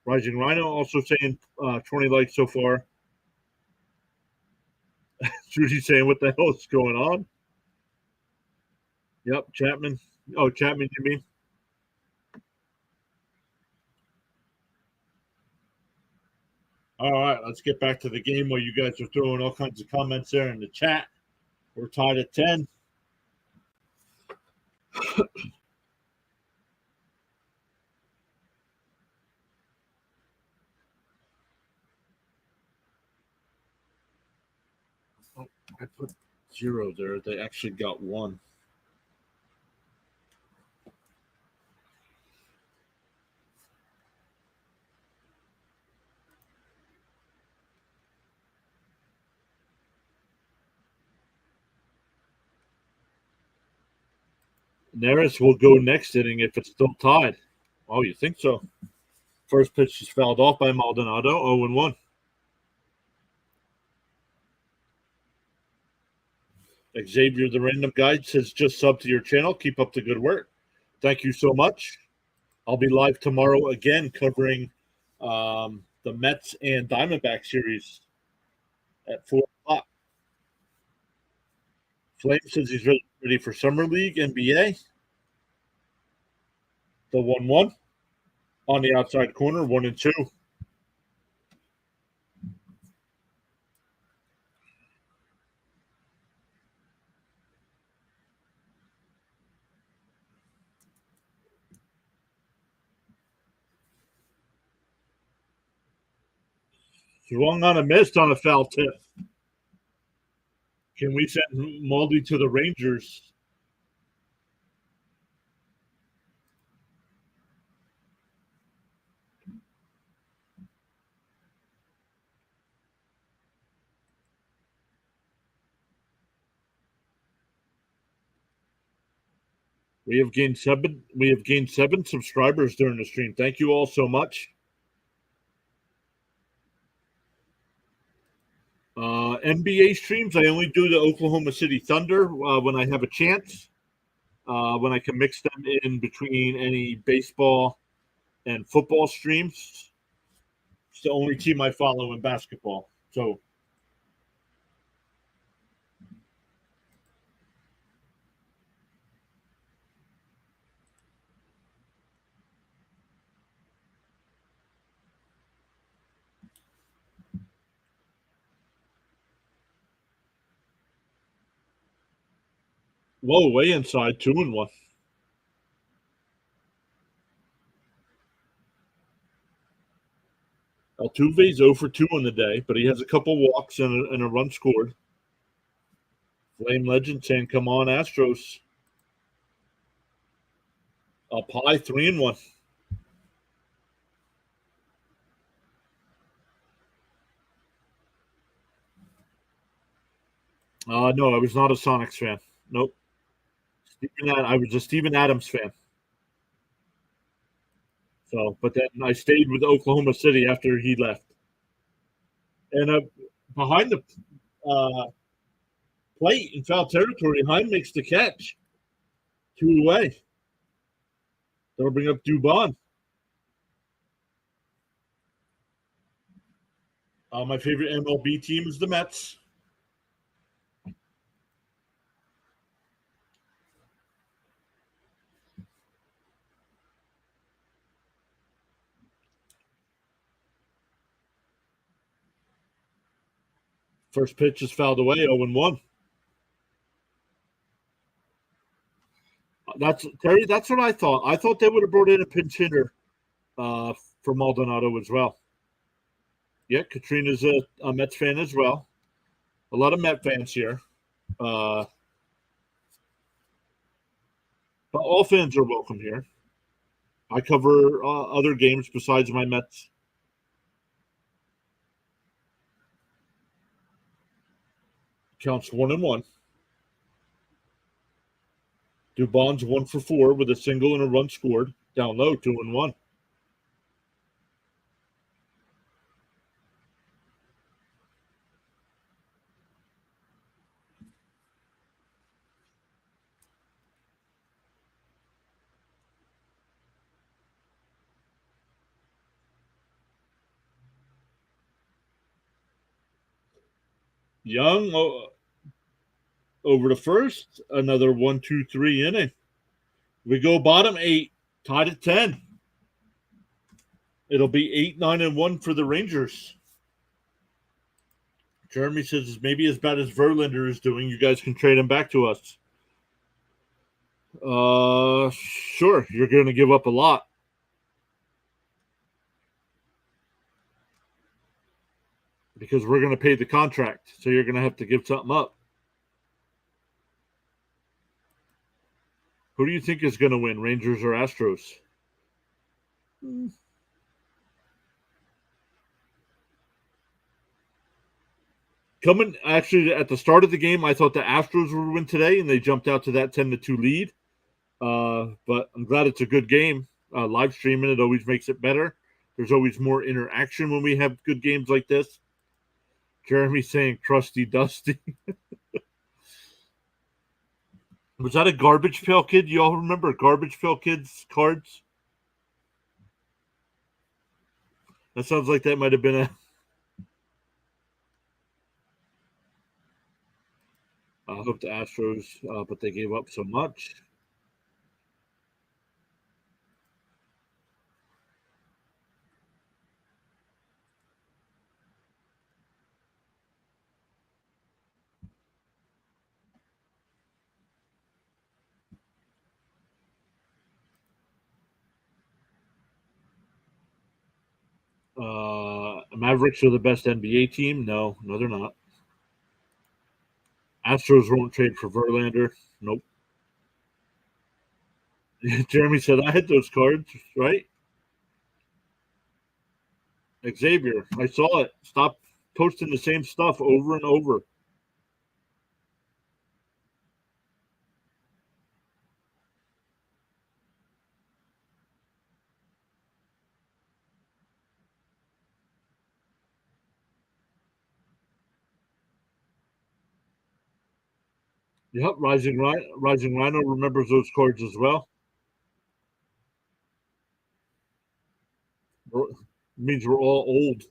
Rising Rhino also saying 20 likes so far. Judy saying what the hell is going on? Yep. Chapman. Oh, Chapman, you mean? All right, let's get back to the game while you guys are throwing all kinds of comments there in the chat. We're tied at 10. I put 0 there. They actually got 1. Neris will go next inning if it's still tied. Oh, you think so? First pitch is fouled off by Maldonado, 0-1. Xavier, the random guide, says just sub to your channel. Keep up the good work. Thank you so much. I'll be live tomorrow again covering the Mets and Diamondback series at 4 o'clock. Flame says he's ready for Summer League, NBA. The 1-1 on the outside corner, 1-2. Swung on a miss on a foul tip. Can we send Maldi to the Rangers? We have gained 7. We have gained 7 subscribers during the stream. Thank you all so much. NBA streams, I only do the Oklahoma City Thunder when I have a chance. When I can mix them in between any baseball and football streams. It's the only team I follow in basketball. So whoa, way inside, 2-1. Altuve's 0 for 2 on the day, but he has a couple walks and a run scored. Flame Legend saying, come on, Astros. Up high, 3-1. No, I was not a Sonics fan. Nope. I was a Steven Adams fan. So, but then I stayed with Oklahoma City after he left. And behind the plate in foul territory, Heim makes the catch. 2 away. That'll bring up Dubon. My favorite MLB team is the Mets. First pitch is fouled away, 0-1. Terry. That's what I thought. I thought they would have brought in a pinch hitter for Maldonado as well. Yeah, Katrina's a Mets fan as well. A lot of Met fans here. But all fans are welcome here. I cover other games besides my Mets. Counts 1-1. Dubon's 1 for 4 with a single and a run scored. Down low, 2-1. Young over to first. Another 1-2-3 inning. We go bottom 8, tied at 10. It'll be 8-9-1 for the Rangers. Jeremy says it's maybe as bad as Verlander is doing. You guys can trade him back to us. Sure. You're going to give up a lot. because we're going to pay the contract. So you're going to have to give something up. Who do you think is going to win, Rangers or Astros? Coming actually at the start of the game, I thought the Astros would win today, and they jumped out to that 10-2 lead. But I'm glad it's a good game. Live streaming it always makes it better. There's always more interaction when we have good games like this. Jeremy saying crusty dusty. Was that a Garbage Pail Kid? You all remember Garbage Pail Kids cards? That sounds like that might have been a. I hope the Astros, but they gave up so much. Mavericks are the best NBA team. No, they're not. Astros won't trade for Verlander. Nope. Jeremy said I had those cards, right? Xavier, I saw it. Stop posting the same stuff over and over. Yep, Rising Rhino remembers those cards as well. It means we're all old.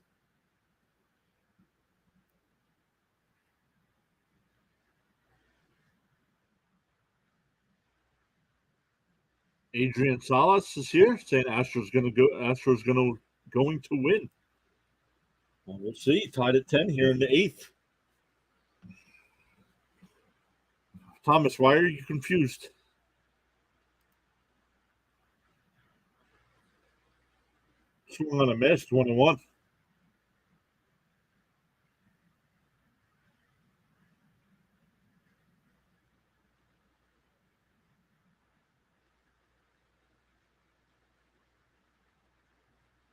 Adrian Salas is here saying Astros going to win. Well, we'll see. Tied at 10 here in the eighth. Thomas, why are you confused? Swung on a miss, 1-1.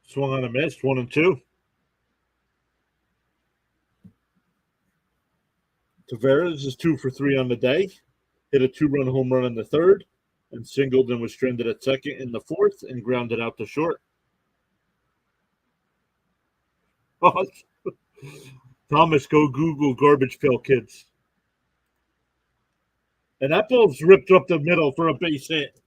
Swung on a miss, 1-2. Tavares is 2 for 3 on the day. Hit a 2-run home run in the third, and singled and was stranded at second in the fourth and grounded out to short. Thomas, go Google Garbage Pail Kids. And that ball's ripped up the middle for a base hit.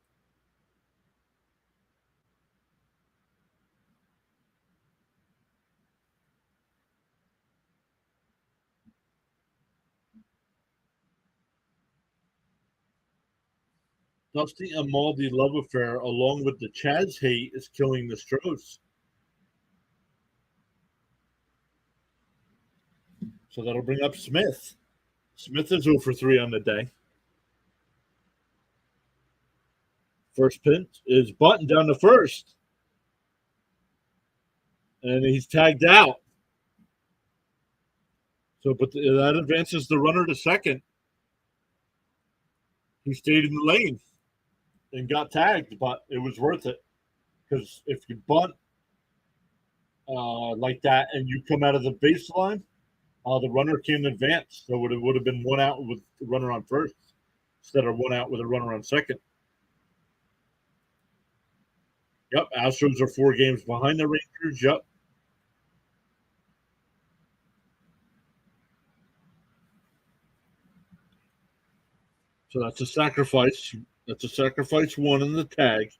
Dusty and Maldi love affair, along with the Chaz hate, is killing the Stros. So that'll bring up Smith. Smith is 0 for 3 on the day. First pitch is Button down to first. And he's tagged out. So, but that advances the runner to second. He stayed in the lane and got tagged, but it was worth it. Because if you bunt like that and you come out of the baseline, the runner can advance. So it would have been 1 out with the runner on first instead of 1 out with a runner on second. Yep, Astros are 4 games behind the Rangers. Yep. So that's a sacrifice. That's a sacrifice 1 in the tag.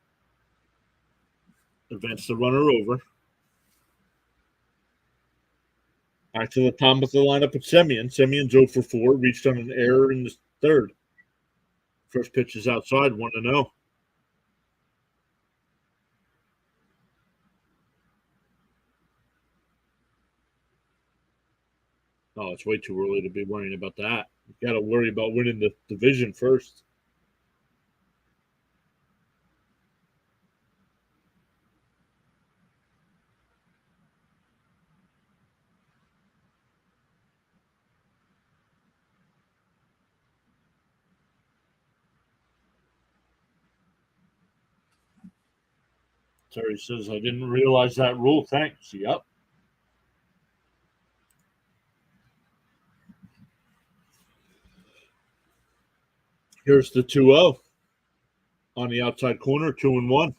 Advance the runner over. Back to the top of the lineup with Semien. Semien's 0 for 4, reached on an error in the third. First pitch is outside, 1-0. Oh, it's way too early to be worrying about that. You got to worry about winning the division first. Terry says, I didn't realize that rule. Thanks. Yep. Here's the 2-0 on the outside corner, 2-1.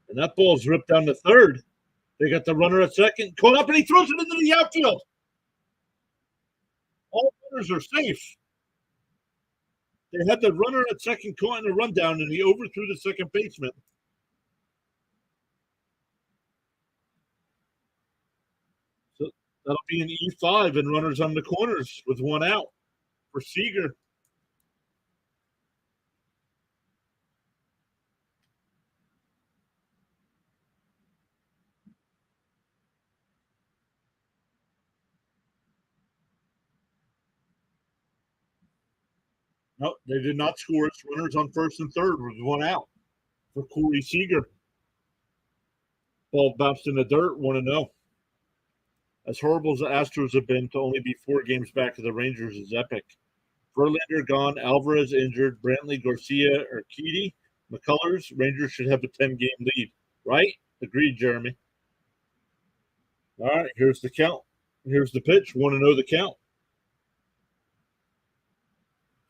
And that ball's ripped down to third. They got the runner at second, caught up, and he throws it into the outfield. All runners are safe. They had the runner at second caught in a rundown, and he overthrew the second baseman. So that'll be an E5 and runners on the corners with one out for Seager. No, they did not score. It's runners on first and third with one out for Corey Seager. Ball bounced in the dirt, 1-0. As horrible as the Astros have been, to only be 4 games back of the Rangers is epic. Verlander gone, Alvarez injured, Brantley, Garcia, Urquidy, McCullers. Rangers should have a 10-game lead. Right? Agreed, Jeremy. All right, here's the count. Here's the pitch. 1-0 the count.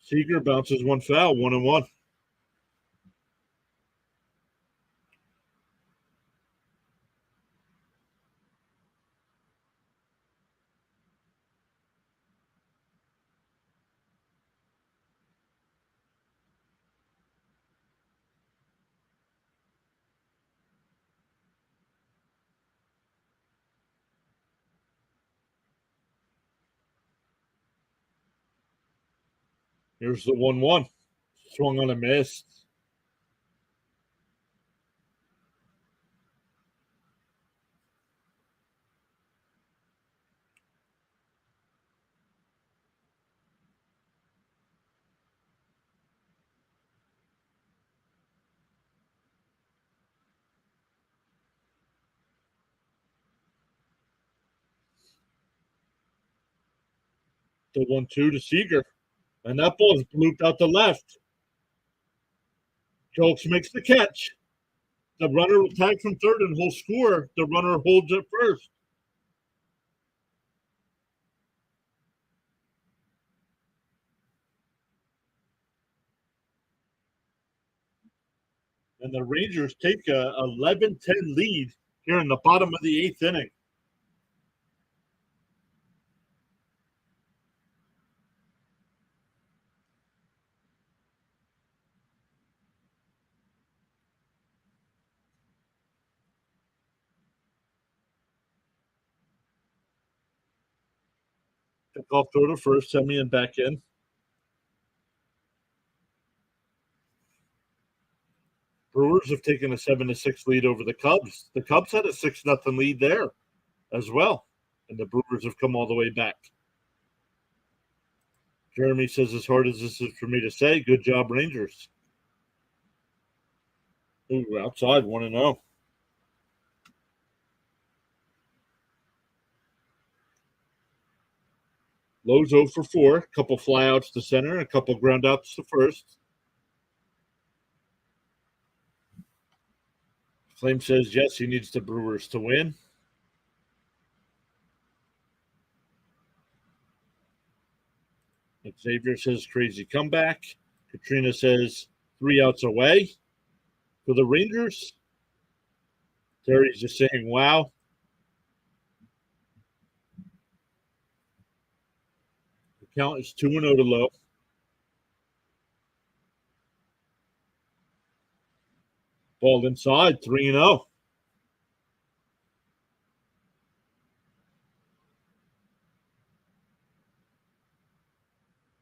Seager bounces one foul, 1-1. Here's the 1-1. Swung on a miss. The 1-2 to Seager. And that ball is blooped out the left. Jolks makes the catch. The runner will tag from third and will score. The runner holds it first. And the Rangers take a 11-10 lead here in the bottom of the 8th inning. Pick off throw to first, Semien back in. Brewers have taken a 7-6 lead over the Cubs. The Cubs had a 6-0 lead there as well. And the Brewers have come all the way back. Jeremy says, as hard as this is for me to say, good job, Rangers. Ooh, outside, 1-0. Lowe's 0 for 4. A couple flyouts to center, a couple groundouts to first. Flame says, yes, he needs the Brewers to win. Xavier says, crazy comeback. Katrina says, 3 outs away for the Rangers. Terry's just saying, wow. The count is 2-0 to Lowe. Ball inside, 3-0.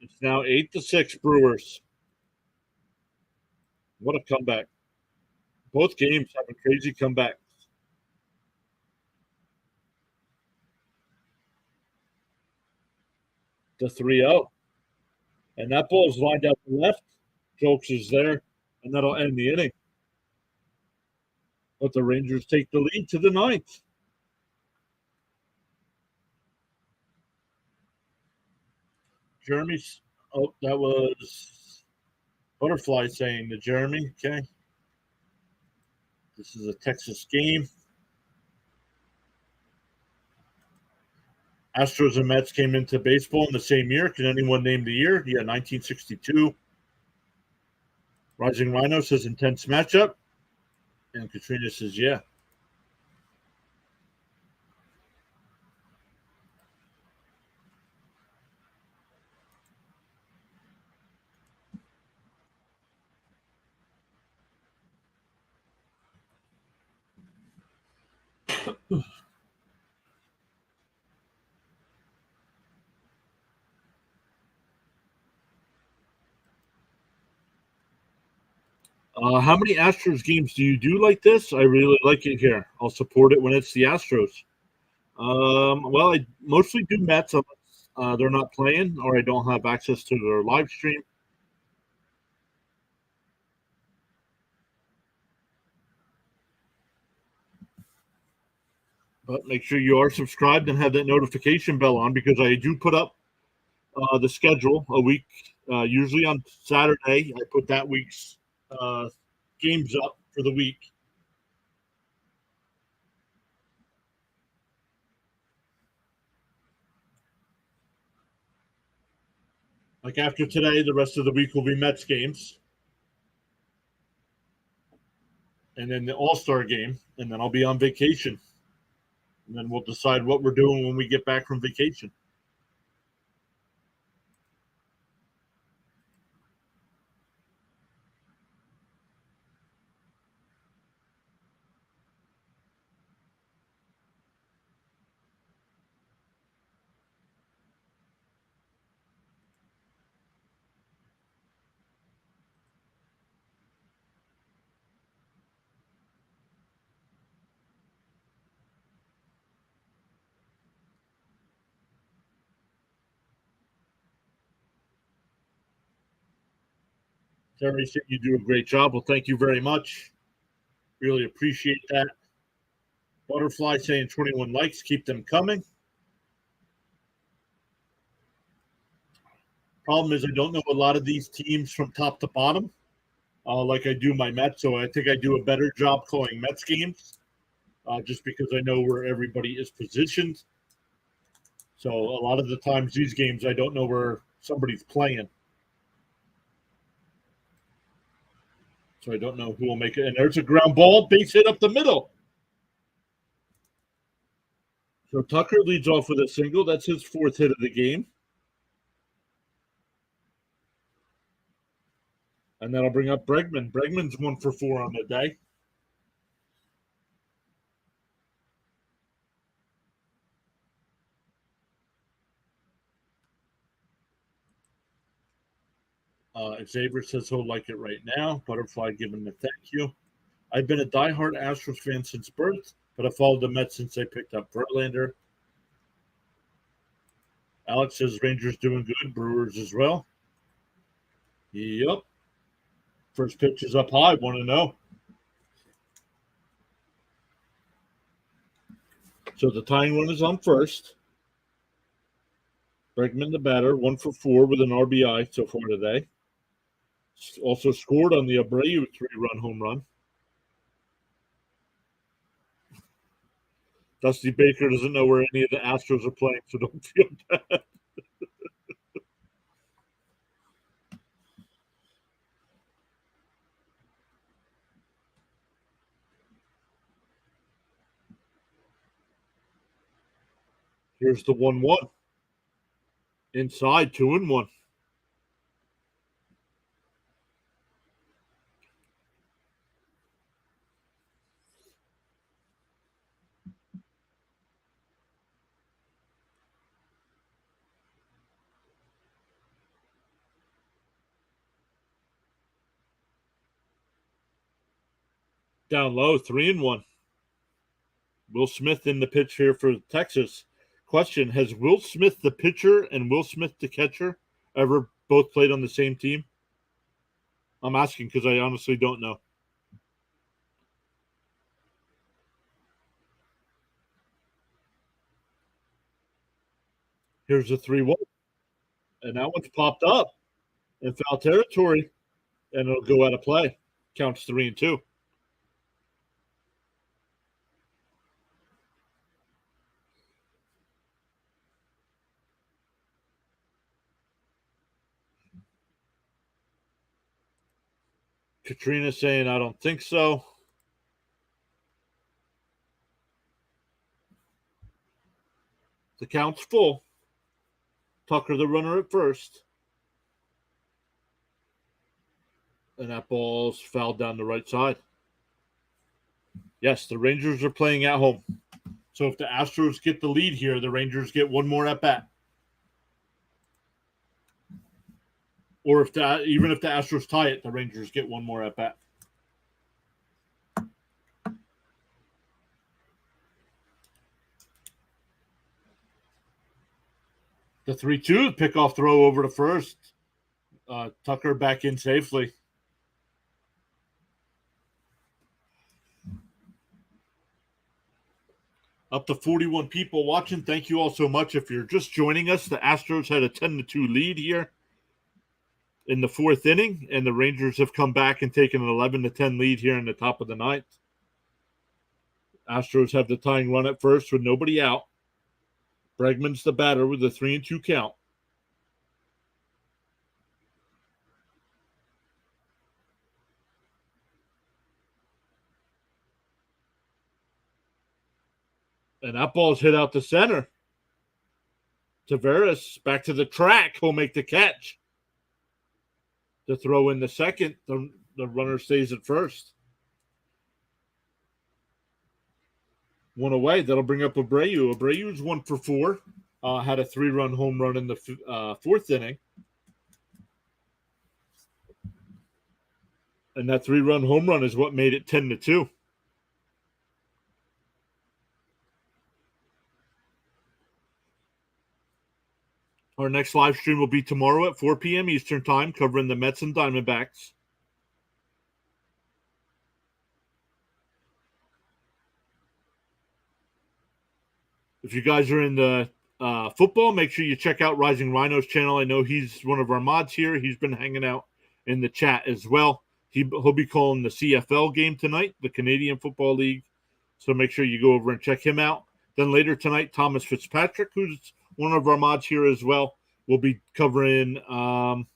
It's now 8-6 Brewers. What a comeback. Both games having crazy comebacks. The 3-0. And that ball is lined out to left. Jokes is there, and that'll end the inning. Let the Rangers take the lead to the ninth. Jeremy's. Oh, that was Butterfly saying to Jeremy. Okay. This is a Texas game. Astros and Mets came into baseball in the same year. Can anyone name the year? Yeah, 1962. Rising Rhino says intense matchup. And Katrina says, yeah. How many Astros games do you do like this? I really like it here. I'll support it when it's the Astros. Well, I mostly do Mets unless they're not playing or I don't have access to their live stream. But make sure you are subscribed and have that notification bell on because I do put up the schedule a week. Usually on Saturday, I put that week's games up for the week. Like after today, the rest of the week will be Mets games. And then the All-Star game. And then I'll be on vacation. And then we'll decide what we're doing when we get back from vacation. Terry said you do a great job. Well, thank you very much. Really appreciate that. Butterfly saying 21 likes. Keep them coming. Problem is, I don't know a lot of these teams from top to bottom, like I do my Mets. So I think I do a better job calling Mets games, just because I know where everybody is positioned. So a lot of the times these games, I don't know where somebody's playing. So I don't know who will make it. And there's a ground ball, base hit up the middle. So Tucker leads off with a single. That's his fourth hit of the game. And that'll bring up Bregman. Bregman's 1 for 4 on the day. Xavier says he'll like it right now. Butterfly giving a thank you. I've been a diehard Astros fan since birth, but I've followed the Mets since they picked up Verlander. Alex says Rangers doing good. Brewers as well. Yep. First pitch is up high. 1-0. So the tying run is on first. Bregman the batter, 1 for 4 with an RBI so far today. Also scored on the Abreu 3-run home run. Dusty Baker doesn't know where any of the Astros are playing, so don't feel bad. Here's the 1-1. Inside, 2-1. Down low, 3-1. Will Smith in the pitch here for Texas. Question: has Will Smith the pitcher and Will Smith the catcher ever both played on the same team? I'm asking because I honestly don't know. Here's a 3-1. And that one's popped up in foul territory, and it'll go out of play. Counts 3-2. Katrina saying, I don't think so. The count's full. Tucker, the runner at first. And that ball's fouled down the right side. Yes, the Rangers are playing at home. So if the Astros get the lead here, the Rangers get one more at bat. Or even if the Astros tie it, the Rangers get one more at bat. The 3-2 pickoff throw over to first. Tucker back in safely. Up to 41 people watching. Thank you all so much. If you're just joining us, the Astros had a 10-2 lead here in the fourth inning, and the Rangers have come back and taken an 11-10 lead here in the top of the ninth. Astros have the tying run at first with nobody out. Bregman's the batter with a 3-2 count. And that ball's hit out to center. Tavares back to the track. He'll make the catch. To throw in the second, the runner stays at first. One away. That'll bring up Abreu. Abreu's 1 for 4. Had a 3-run home run in the fourth inning. And that 3-run home run is what made it 10-2. Our next live stream will be tomorrow at 4 p.m. Eastern Time, covering the Mets and Diamondbacks. If you guys are in the football, make sure you check out Rising Rhino's channel. I know he's one of our mods here. He's been hanging out in the chat as well. He'll be calling the CFL game tonight, the Canadian Football League. So make sure you go over and check him out. Then later tonight, Thomas Fitzpatrick, who's one of our mods here as well, will be covering. And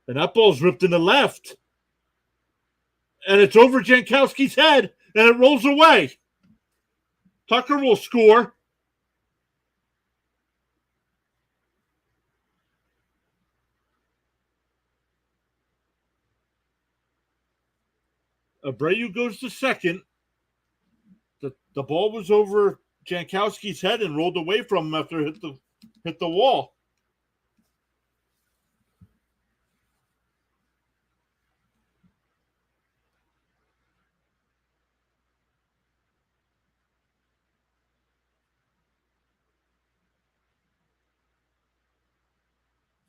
that ball's ripped in the left. And it's over Jankowski's head, and it rolls away. Tucker will score. Abreu goes to second. The ball was over Jankowski's head and rolled away from him after it hit the wall.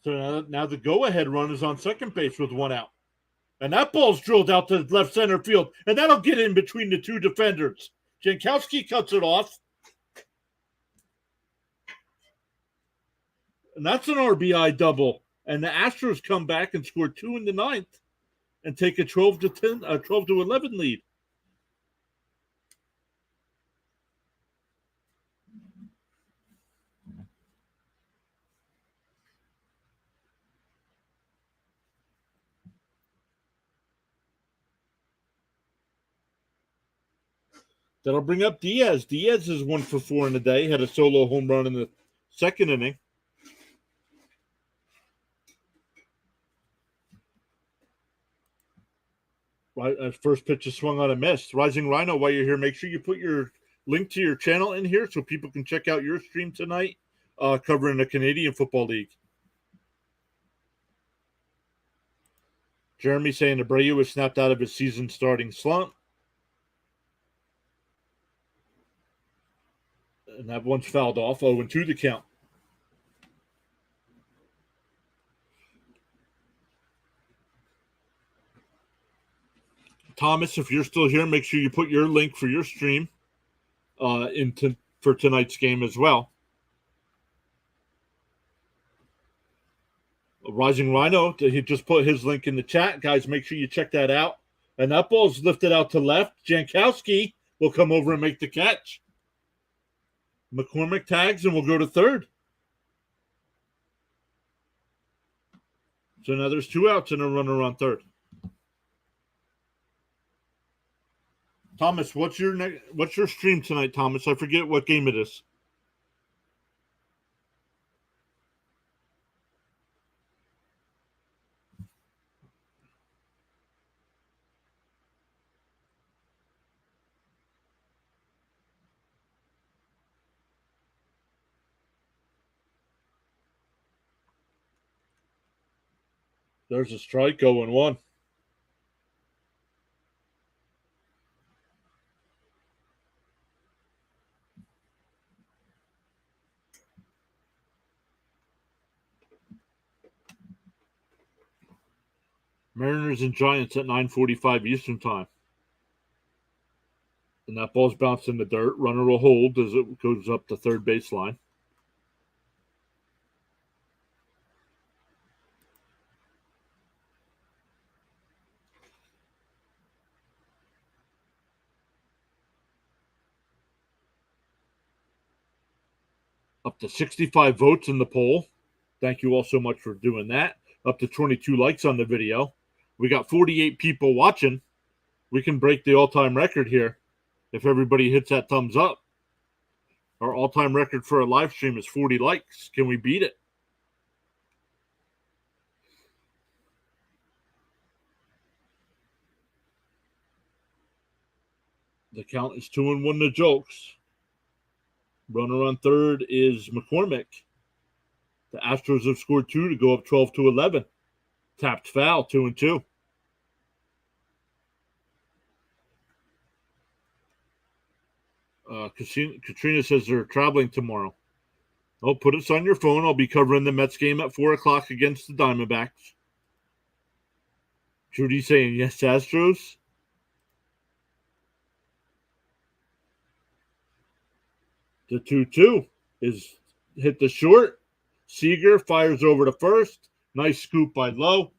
So now the go-ahead run is on second base with 1 out. And that ball's drilled out to left center field. And that'll get in between the 2 defenders. Jankowski cuts it off. And that's an RBI double. And the Astros come back and score 2 in the ninth and take a 12-11 lead. That'll bring up Diaz. Diaz is 1 for 4 in the day. Had a solo home run in the second inning. Right, first pitch is swung on a miss. Rising Rhino, while you're here, make sure you put your link to your channel in here so people can check out your stream tonight covering the Canadian Football League. Jeremy saying Abreu was snapped out of his season starting slump. And that one's fouled off. 0-2 the count. Thomas, if you're still here, make sure you put your link for your stream for tonight's game as well. Rising Rhino, he just put his link in the chat. Guys, make sure you check that out. And that ball's lifted out to left. Jankowski will come over and make the catch. McCormick tags and we'll go to third. So now there's 2 outs and a runner on third. Thomas, what's your stream tonight, Thomas? I forget what game it is. There's a strike, 0-1. Mariners and Giants at 9:45 Eastern time. And that ball's bounced in the dirt. Runner will hold as it goes up the third baseline. Up to 65 votes in the poll. Thank you all so much for doing that. Up to 22 likes on the video. We got 48 people watching. We can break the all-time record here if everybody hits that thumbs up. Our all-time record for a live stream is 40 likes. Can we beat it? The count is 2-1 to Jokes. Runner on third is McCormick. The Astros have scored 2 to go up 12-11. Tapped foul, 2-2. Katrina says they're traveling tomorrow. Oh, put us on your phone. I'll be covering the Mets game at 4 o'clock against the Diamondbacks. Judy saying yes, Astros. The 2-2 is hit the short. Seager fires over to first. Nice scoop by Lowe.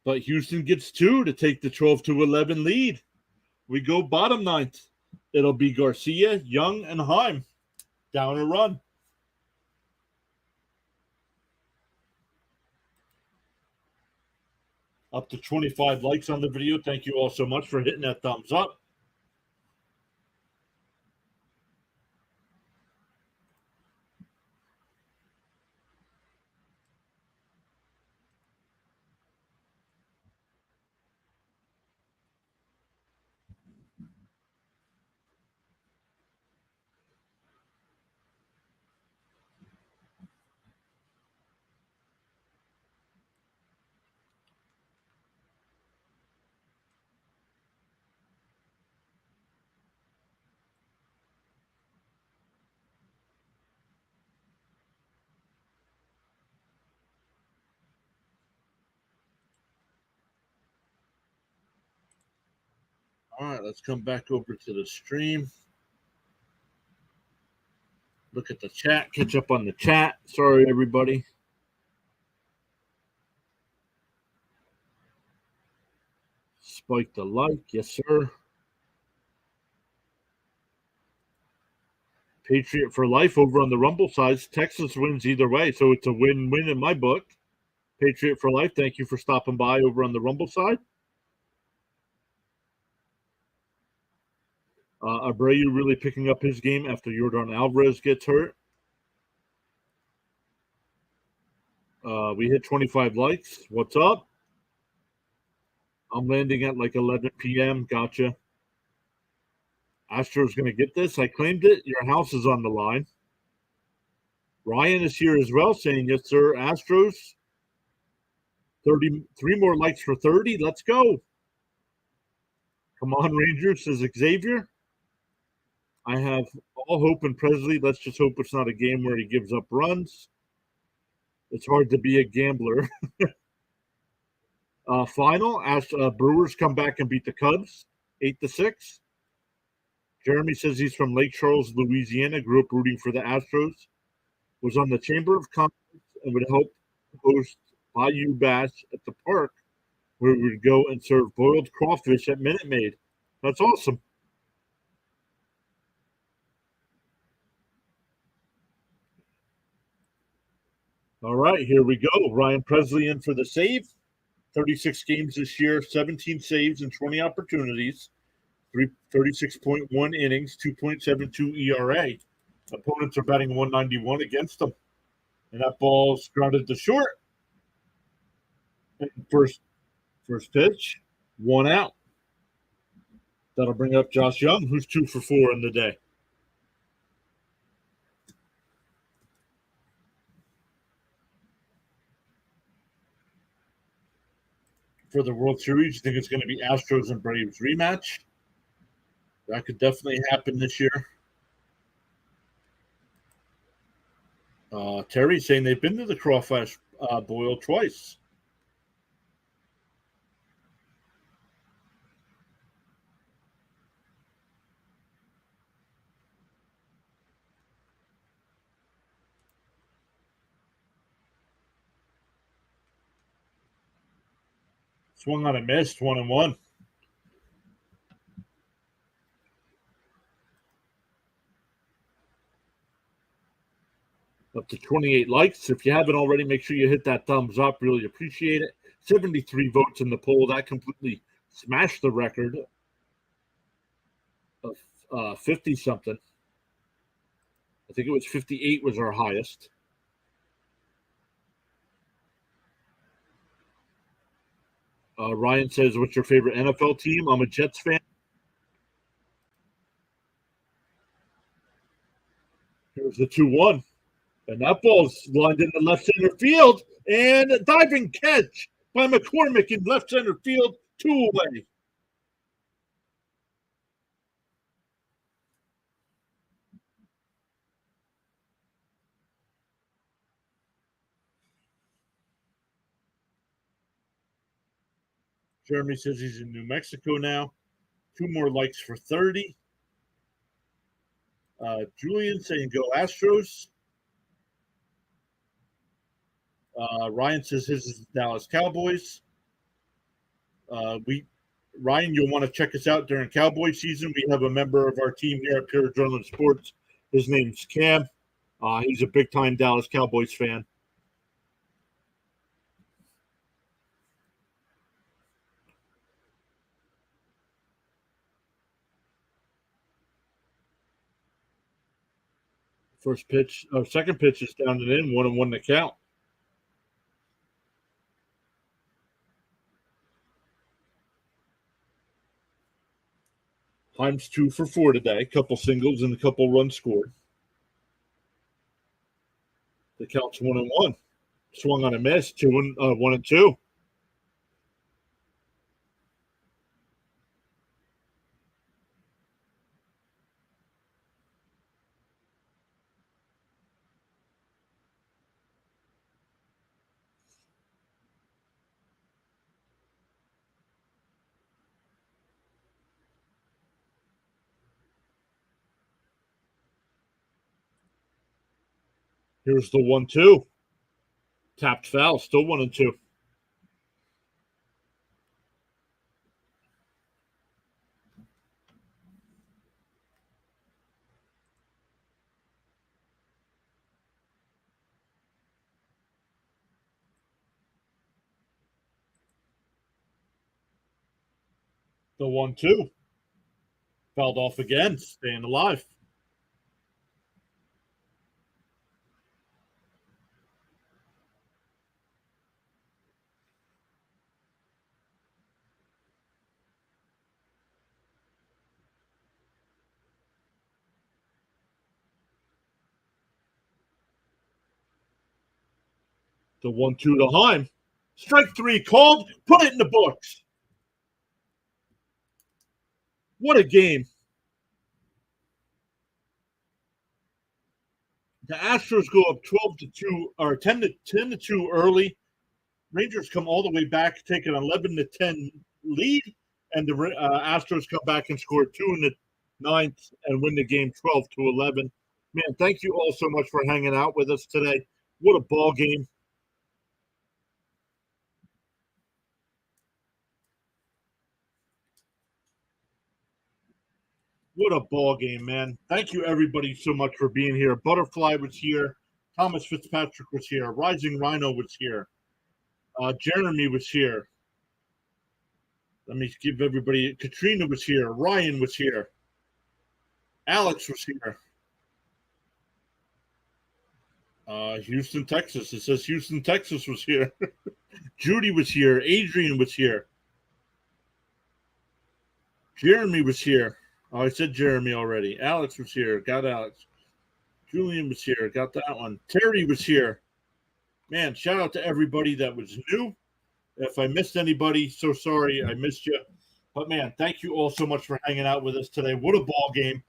But Houston gets 2 to take the 12-11 lead. We go bottom ninth. It'll be Garcia, Young, and Heim. Down a run. Up to 25 likes on the video. Thank you all so much for hitting that thumbs up. All right, let's come back over to the stream. Look at the chat. Catch up on the chat. Sorry, everybody. Spike the like. Yes, sir. Patriot for life over on the Rumble sides. Texas wins either way, so it's a win-win in my book. Patriot for life. Thank you for stopping by over on the Rumble side. Abreu really picking up his game after Yordan Alvarez gets hurt. We hit 25 likes. What's up? I'm landing at like 11 p.m. Gotcha. Astro's going to get this. I claimed it. Your house is on the line. Ryan is here as well saying, yes, sir. Astros. 33 more likes for 30. Let's go. Come on, Rangers, says Xavier. I have all hope in Presley. Let's just hope it's not a game where he gives up runs. It's hard to be a gambler. Final, Brewers come back and beat the Cubs 8-6. Jeremy says he's from Lake Charles, Louisiana. Grew up rooting for the Astros. was on the Chamber of Commerce and would help host Bayou Bash at the park, where we would go and serve boiled crawfish at Minute Maid. That's awesome. All right, here we go. Ryan Presley in for the save. 36 games this year, 17 saves and 20 opportunities, 36.1 innings, 2.72 ERA. Opponents are batting 191 against them. And that ball's grounded to short. And first pitch, 1 out. That'll bring up Josh Young, who's 2 for 4 in the day. For the World Series, you think it's going to be Astros and Braves rematch? That could definitely happen this year. Terry saying they've been to the Crawfish Boil twice. Swung on a miss, 1-1. Up to 28 likes. If you haven't already, make sure you hit that thumbs up. Really appreciate it. 73 votes in the poll. That completely smashed the record of 50-something. I think it was 58 was our highest. Ryan says, what's your favorite NFL team? I'm a Jets fan. Here's the 2-1. And that ball's lined into left center field. And a diving catch by McCormick in left center field. 2 away. Jeremy says he's in New Mexico now. 2 more likes for 30. Julian saying go Astros. Ryan says his is Dallas Cowboys. Ryan, you'll want to check us out during Cowboy season. We have a member of our team here at Pure Adrenaline Sports. His name's Cam. He's a big-time Dallas Cowboys fan. Second pitch is down and in, 1-1 to count. Heim's 2 for 4 today. A couple singles and a couple runs scored. The count's 1-1. Swung on a miss, 1-2. Here's the 1-2. Tapped foul, still 1-2. The 1-2. Fouled off again, staying alive. The 1-2 to Heim. Strike 3 called. Put it in the books. What a game. The Astros go up 12-2 or 10-2 early. Rangers come all the way back, take an 11-10 lead, and the Astros come back and score 2 in the ninth and win the game 12-11. Man, thank you all so much for hanging out with us today. What a ball game. What a ball game, man. Thank you, everybody, so much for being here. Butterfly was here. Thomas Fitzpatrick was here. Rising Rhino was here. Jeremy was here. Let me give everybody. Katrina was here. Ryan was here. Alex was here. Houston, Texas. It says Houston, Texas was here. Judy was here. Adrian was here. Jeremy was here. Oh, I said Jeremy already. Alex was here. Got Alex. Julian was here. Got that one. Terry was here. Man, shout out to everybody that was new. If I missed anybody, so sorry. I missed you. But, man, thank you all so much for hanging out with us today. What a ball game.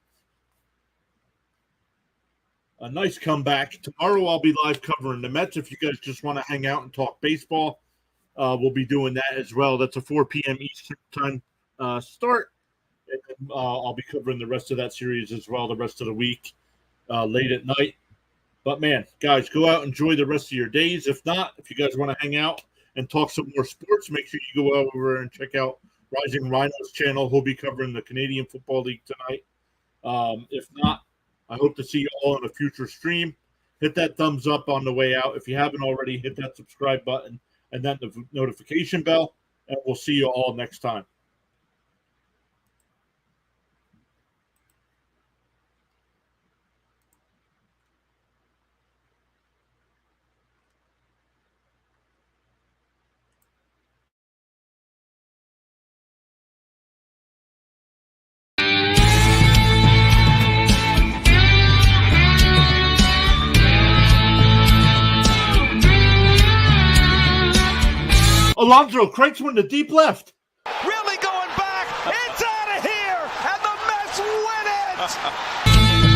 A nice comeback. Tomorrow I'll be live covering the Mets. If you guys just want to hang out and talk baseball, we'll be doing that as well. That's a 4 p.m. Eastern time start. And then, I'll be covering the rest of that series as well, the rest of the week, late at night. But, man, guys, go out and enjoy the rest of your days. If not, if you guys want to hang out and talk some more sports, make sure you go over and check out Rising Rhino's channel. He'll be covering the Canadian Football League tonight. If not, I hope to see you all on a future stream. Hit that thumbs up on the way out. If you haven't already, hit that subscribe button and then the notification bell. And we'll see you all next time. Alonzo Craigslin to deep left. Really going back. It's out of here. And the Mets win it.